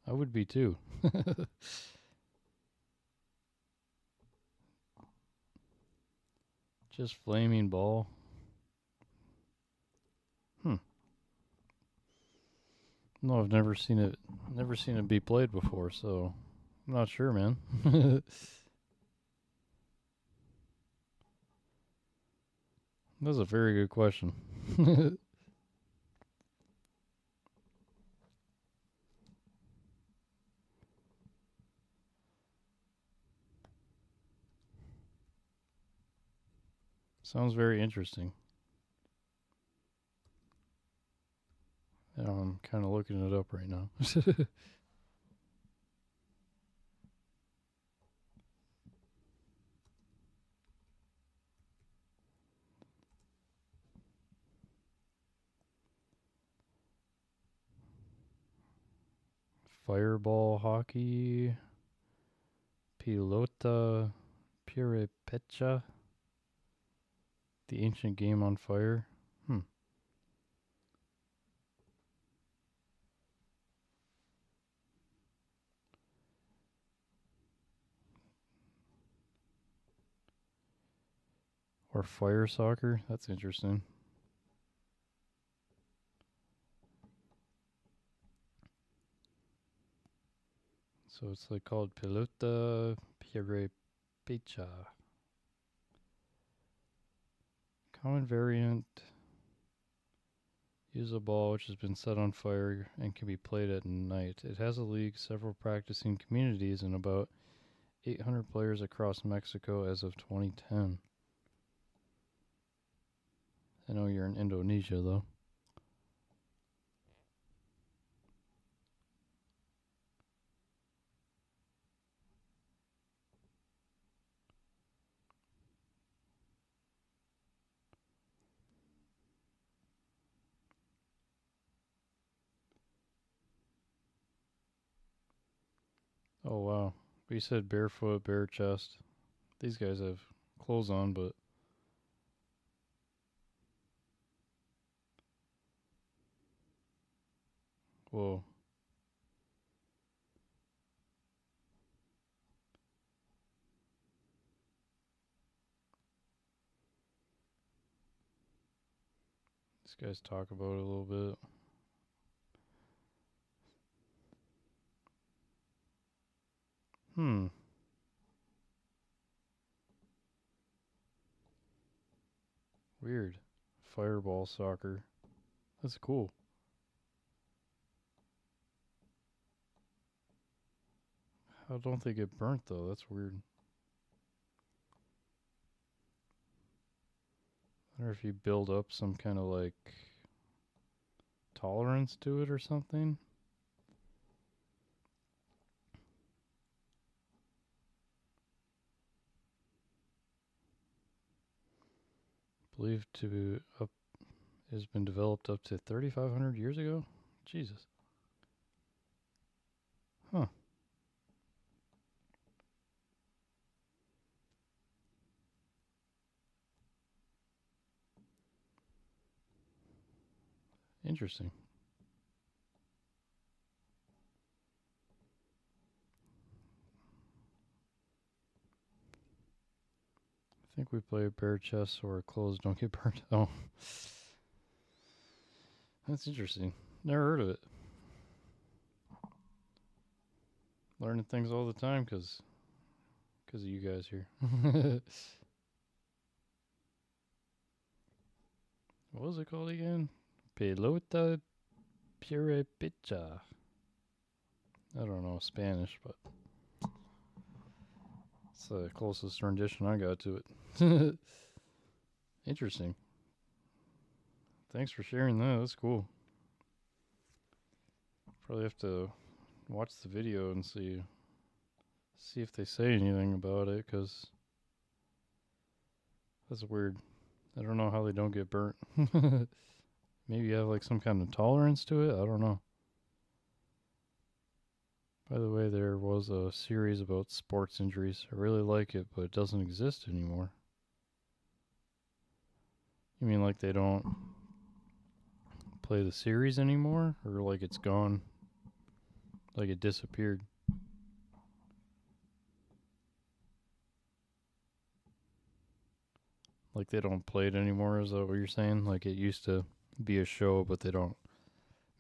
I would be too. Just flaming ball. No, I've never seen it. Never seen it be played before, so I'm not sure, man. That's a very good question. Sounds very interesting. Yeah, I'm kind of looking it up right now. Fireball hockey, pilota purepecha, the ancient game on fire. Or fire soccer. That's interesting. So it's like called pelota pirepecha. Common variant. Use a ball which has been set on fire and can be played at night. It has a league, several practicing communities, and about 800 players across Mexico as of 2010. I know you're in Indonesia, though. Oh, wow. We said barefoot, bare chest. These guys have clothes on, but whoa. These guys talk about it a little bit. Hmm. Weird. Fireball soccer. That's cool. How don't they get burnt, though? That's weird. I wonder if you build up some kind of like tolerance to it or something. Believed to up has been developed up to 3,500 years ago. Jesus. Huh. Interesting. I think we play bare chest so our clothes don't get burnt. Oh, that's interesting. Never heard of it. Learning things all the time because of you guys here. What was it called again? Pelota pirepecha. I don't know Spanish, but it's the closest rendition I got to it. Interesting. Thanks for sharing that. That's cool. Probably have to watch the video and see if they say anything about it, because that's weird. I don't know how they don't get burnt. Maybe you have like some kind of tolerance to it. I don't know. By the way, there was a series about sports injuries. I really like it, but it doesn't exist anymore. You mean like they don't play the series anymore? Or like it's gone? Like it disappeared? Like they don't play it anymore? Is that what you're saying? Like it used to be a show, but they don't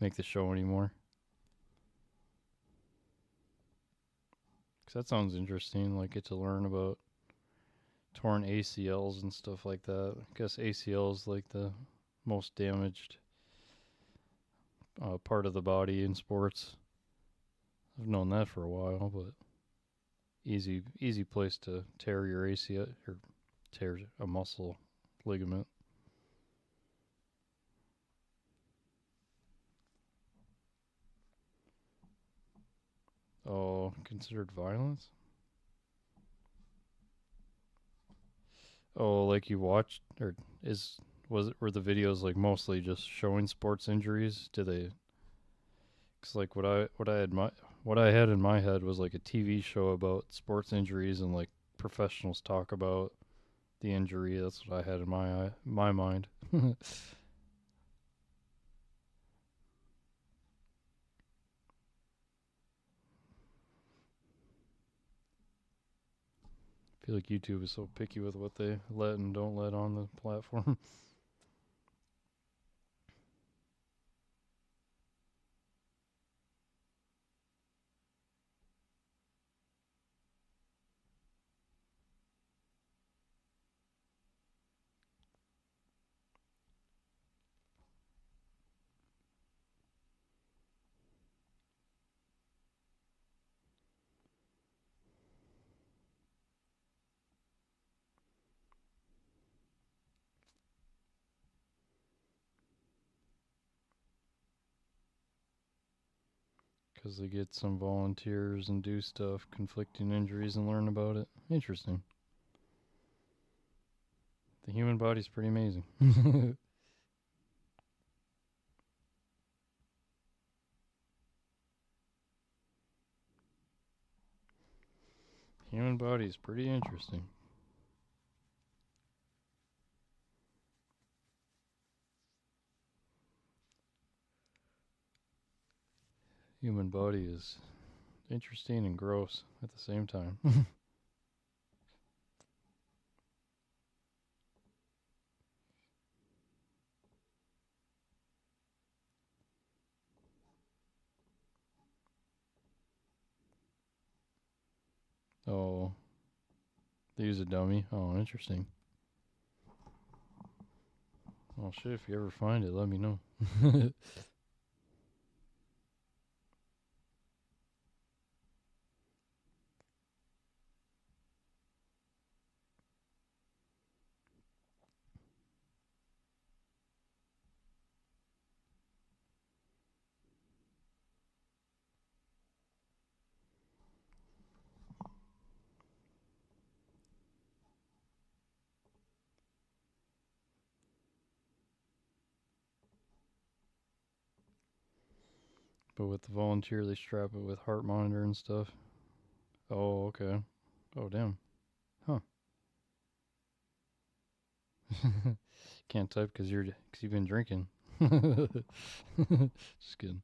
make the show anymore? Because that sounds interesting. Like get to learn about torn ACLs and stuff like that. I guess ACL is like the most damaged part of the body in sports. I've known that for a while, but easy place to tear your ACL or tear a muscle ligament. Oh, considered violence? Oh, like you watched or is was it were the videos like mostly just showing sports injuries? Do they? Cause like what I had in my head was like a TV show about sports injuries and like professionals talk about the injury. That's what I had in my mind. I feel like YouTube is so picky with what they let and don't let on the platform. because they get some volunteers and do stuff, conflicting injuries, and learn about it. Interesting. The human body's pretty amazing. Human body is pretty interesting. Human body is interesting and gross at the same time. Oh, they use a dummy. Oh, interesting. Well, shit, if you ever find it, let me know. But with the volunteer, they strap it with heart monitor and stuff. Oh, okay. Oh, damn. Huh. Can't type because you've been drinking. Just kidding.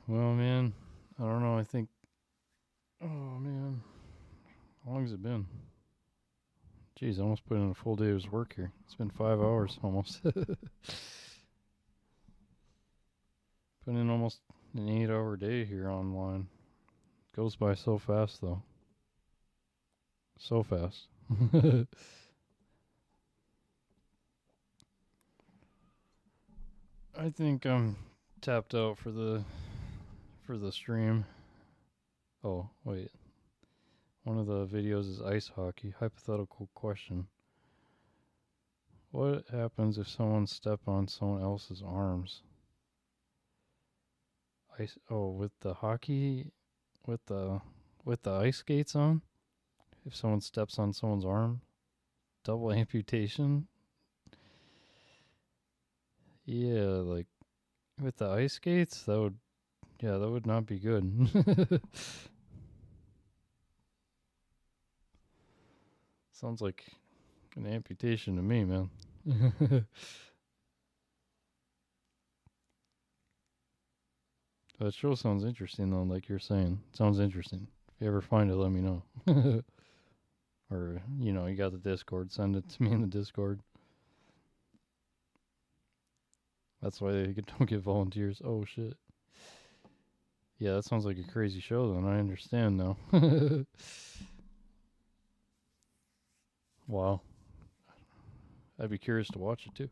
Well, man, I don't know. I think. Oh, man. How long has it been? Jeez, I almost put in a full day's work here. It's been 5 hours almost. Put in almost an 8-hour day here online. Goes by so fast, though. So fast. I think I'm tapped out for the stream. Oh, wait. One of the videos is ice hockey. Hypothetical question. What happens if someone step on someone else's arms? Ice. Oh, with the hockey, with the ice skates on. If someone steps on someone's arm, double amputation. Yeah, like with the ice skates, that would not be good. Sounds like an amputation to me, man. That show sounds interesting, though, like you're saying. Sounds interesting. If you ever find it, let me know. Or, you got the Discord. Send it to me in the Discord. That's why they don't get volunteers. Oh, shit. Yeah, that sounds like a crazy show, then. I understand now. Wow. I'd be curious to watch it, too.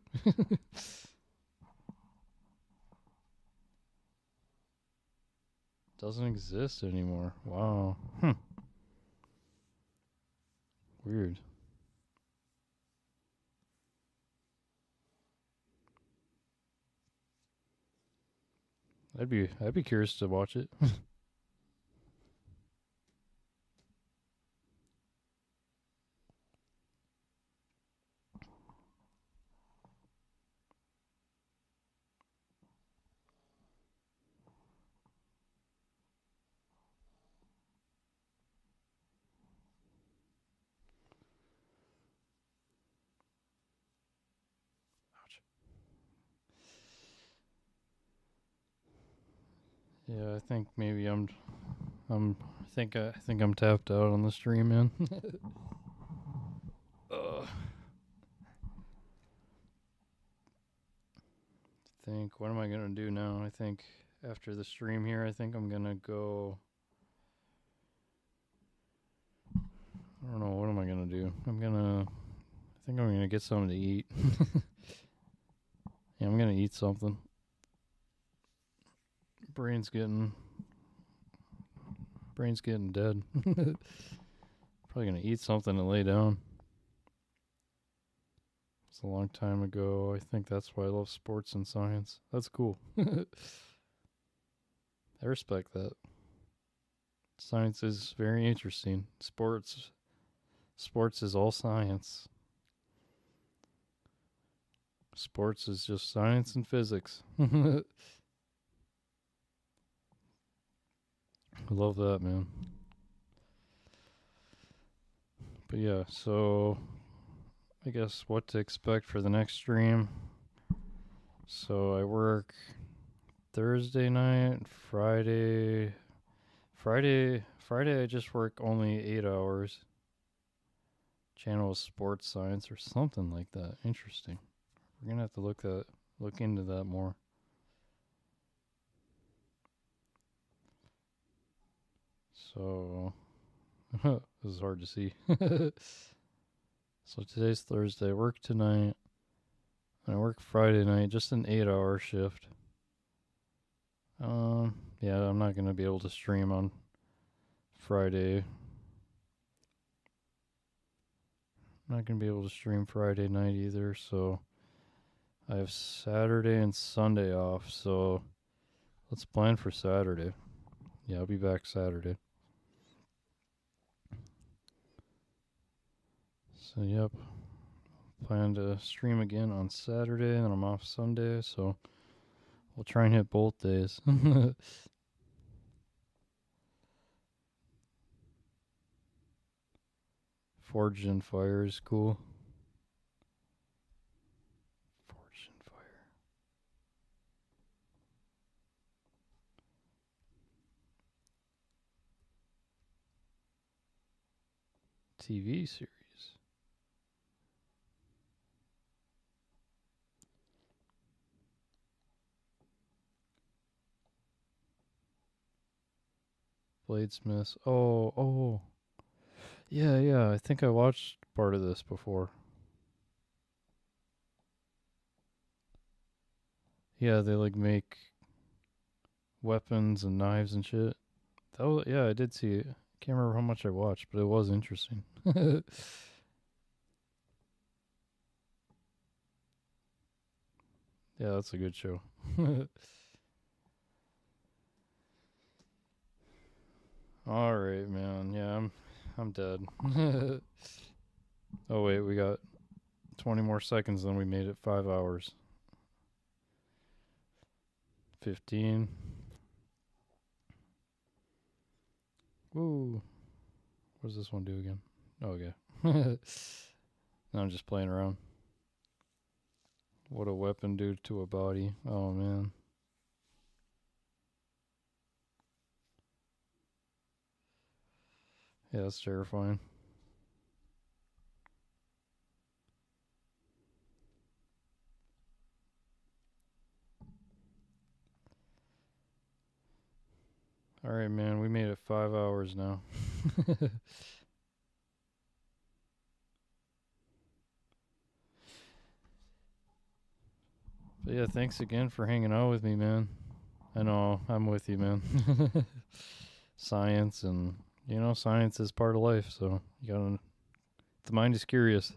Doesn't exist anymore. Wow. Weird. I'd be curious to watch it. Ouch. Yeah, I think maybe I think I'm tapped out on the stream, man. think, what am I going to do now? I think after the stream here, I think I'm going to go. I don't know, what am I going to do? I think I'm going to get something to eat. Yeah, I'm going to eat something. Brain's getting dead. Probably going to eat something and lay down. It's a long time ago. I think that's why I love sports and science. That's cool. I respect that. Science is very interesting. Sports is all science. Sports is just science and physics. I love that, man. But yeah, so I guess what to expect for the next stream. So I work Thursday night, Friday I just work only 8 hours. Channel of sports science or something like that. Interesting. We're gonna have to look into that more. So this is hard to see. So today's Thursday. I work tonight. I work Friday night, just an 8-hour shift. Yeah, I'm not gonna be able to stream on Friday. I'm not gonna be able to stream Friday night either, so I have Saturday and Sunday off, so let's plan for Saturday. Yeah, I'll be back Saturday. So yep, plan to stream again on Saturday, and then I'm off Sunday, so we'll try and hit both days. Forged in Fire is cool. Forged in Fire. TV series. Bladesmiths. Oh. Yeah, I think I watched part of this before. Yeah, they like make weapons and knives and shit. Yeah, I did see it. Can't remember how much I watched, but it was interesting. Yeah, that's a good show. All right, man. Yeah, I'm dead. Oh wait, we got 20 more seconds, then we made it 5 hours. 15. Woo. What does this one do again? Oh, okay. Now I'm just playing around. What a weapon do to a body. Oh, man. Yeah, that's terrifying. All right, man. We made it 5 hours now. But yeah, thanks again for hanging out with me, man. I know, I'm with you, man. Science and, science is part of life, so the mind is curious.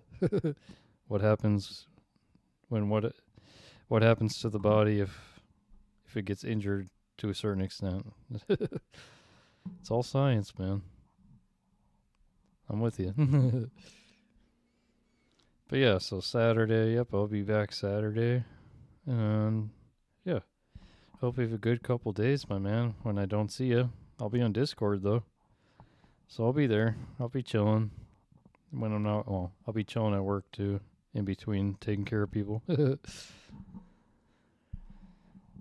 What happens when what happens to the body if it gets injured to a certain extent? It's all science, man. I'm with you. But yeah, so Saturday, yep, I'll be back Saturday. And yeah, hope you have a good couple days, my man. When I don't see you, I'll be on Discord though. So I'll be there. I'll be chilling. When I'm not, well, I'll be chilling at work too, in between taking care of people.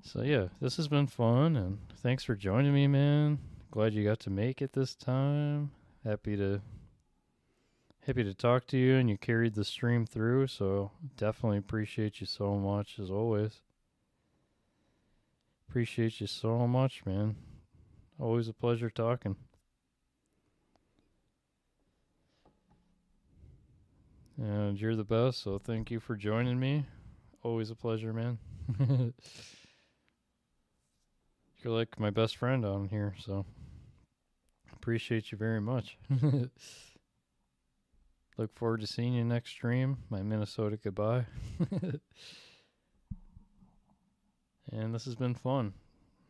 So yeah, this has been fun, and thanks for joining me, man. Glad you got to make it this time. Happy to talk to you, and you carried the stream through, so definitely appreciate you so much as always. Appreciate you so much, man. Always a pleasure talking. And you're the best, so thank you for joining me. Always a pleasure, man. You're like my best friend on here, so appreciate you very much. Look forward to seeing you next stream. My Minnesota goodbye. And this has been fun.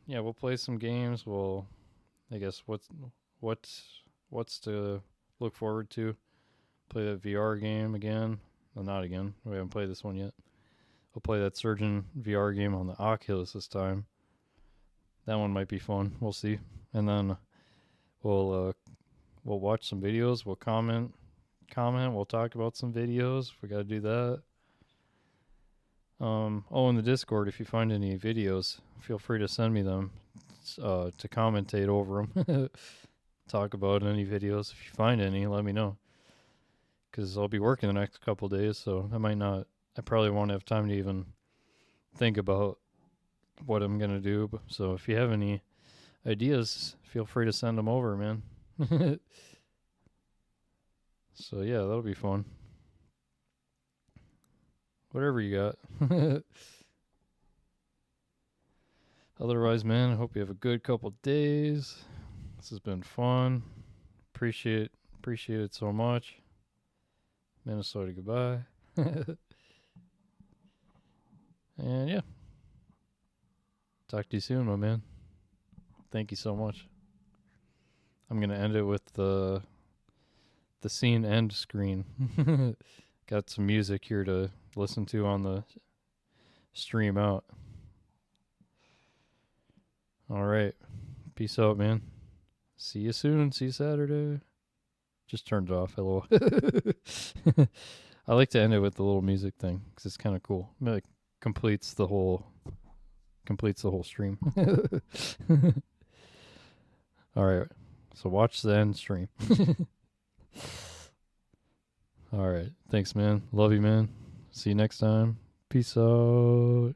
Yeah, we'll play some games. We'll, I guess, what's to look forward to? Play that VR game again. Well, not again. We haven't played this one yet. We'll play that Surgeon VR game on the Oculus this time. That one might be fun. We'll see. And then we'll watch some videos. We'll comment. We'll talk about some videos. We got to do that. In the Discord, if you find any videos, feel free to send me them to commentate over them. Talk about any videos. If you find any, let me know. Because I'll be working the next couple days, so I probably won't have time to even think about what I'm going to do. So if you have any ideas, feel free to send them over, man. So yeah, that'll be fun. Whatever you got. Otherwise, man, I hope you have a good couple days. This has been fun. Appreciate it so much. Minnesota goodbye. And yeah. Talk to you soon, my man. Thank you so much. I'm going to end it with the scene end screen. Got some music here to listen to on the stream out. All right. Peace out, man. See you soon. See you Saturday. Just turned it off. Hello. I like to end it with the little music thing because it's kind of cool. It like completes the whole stream. All right. So watch the end stream. All right. Thanks, man. Love you, man. See you next time. Peace out.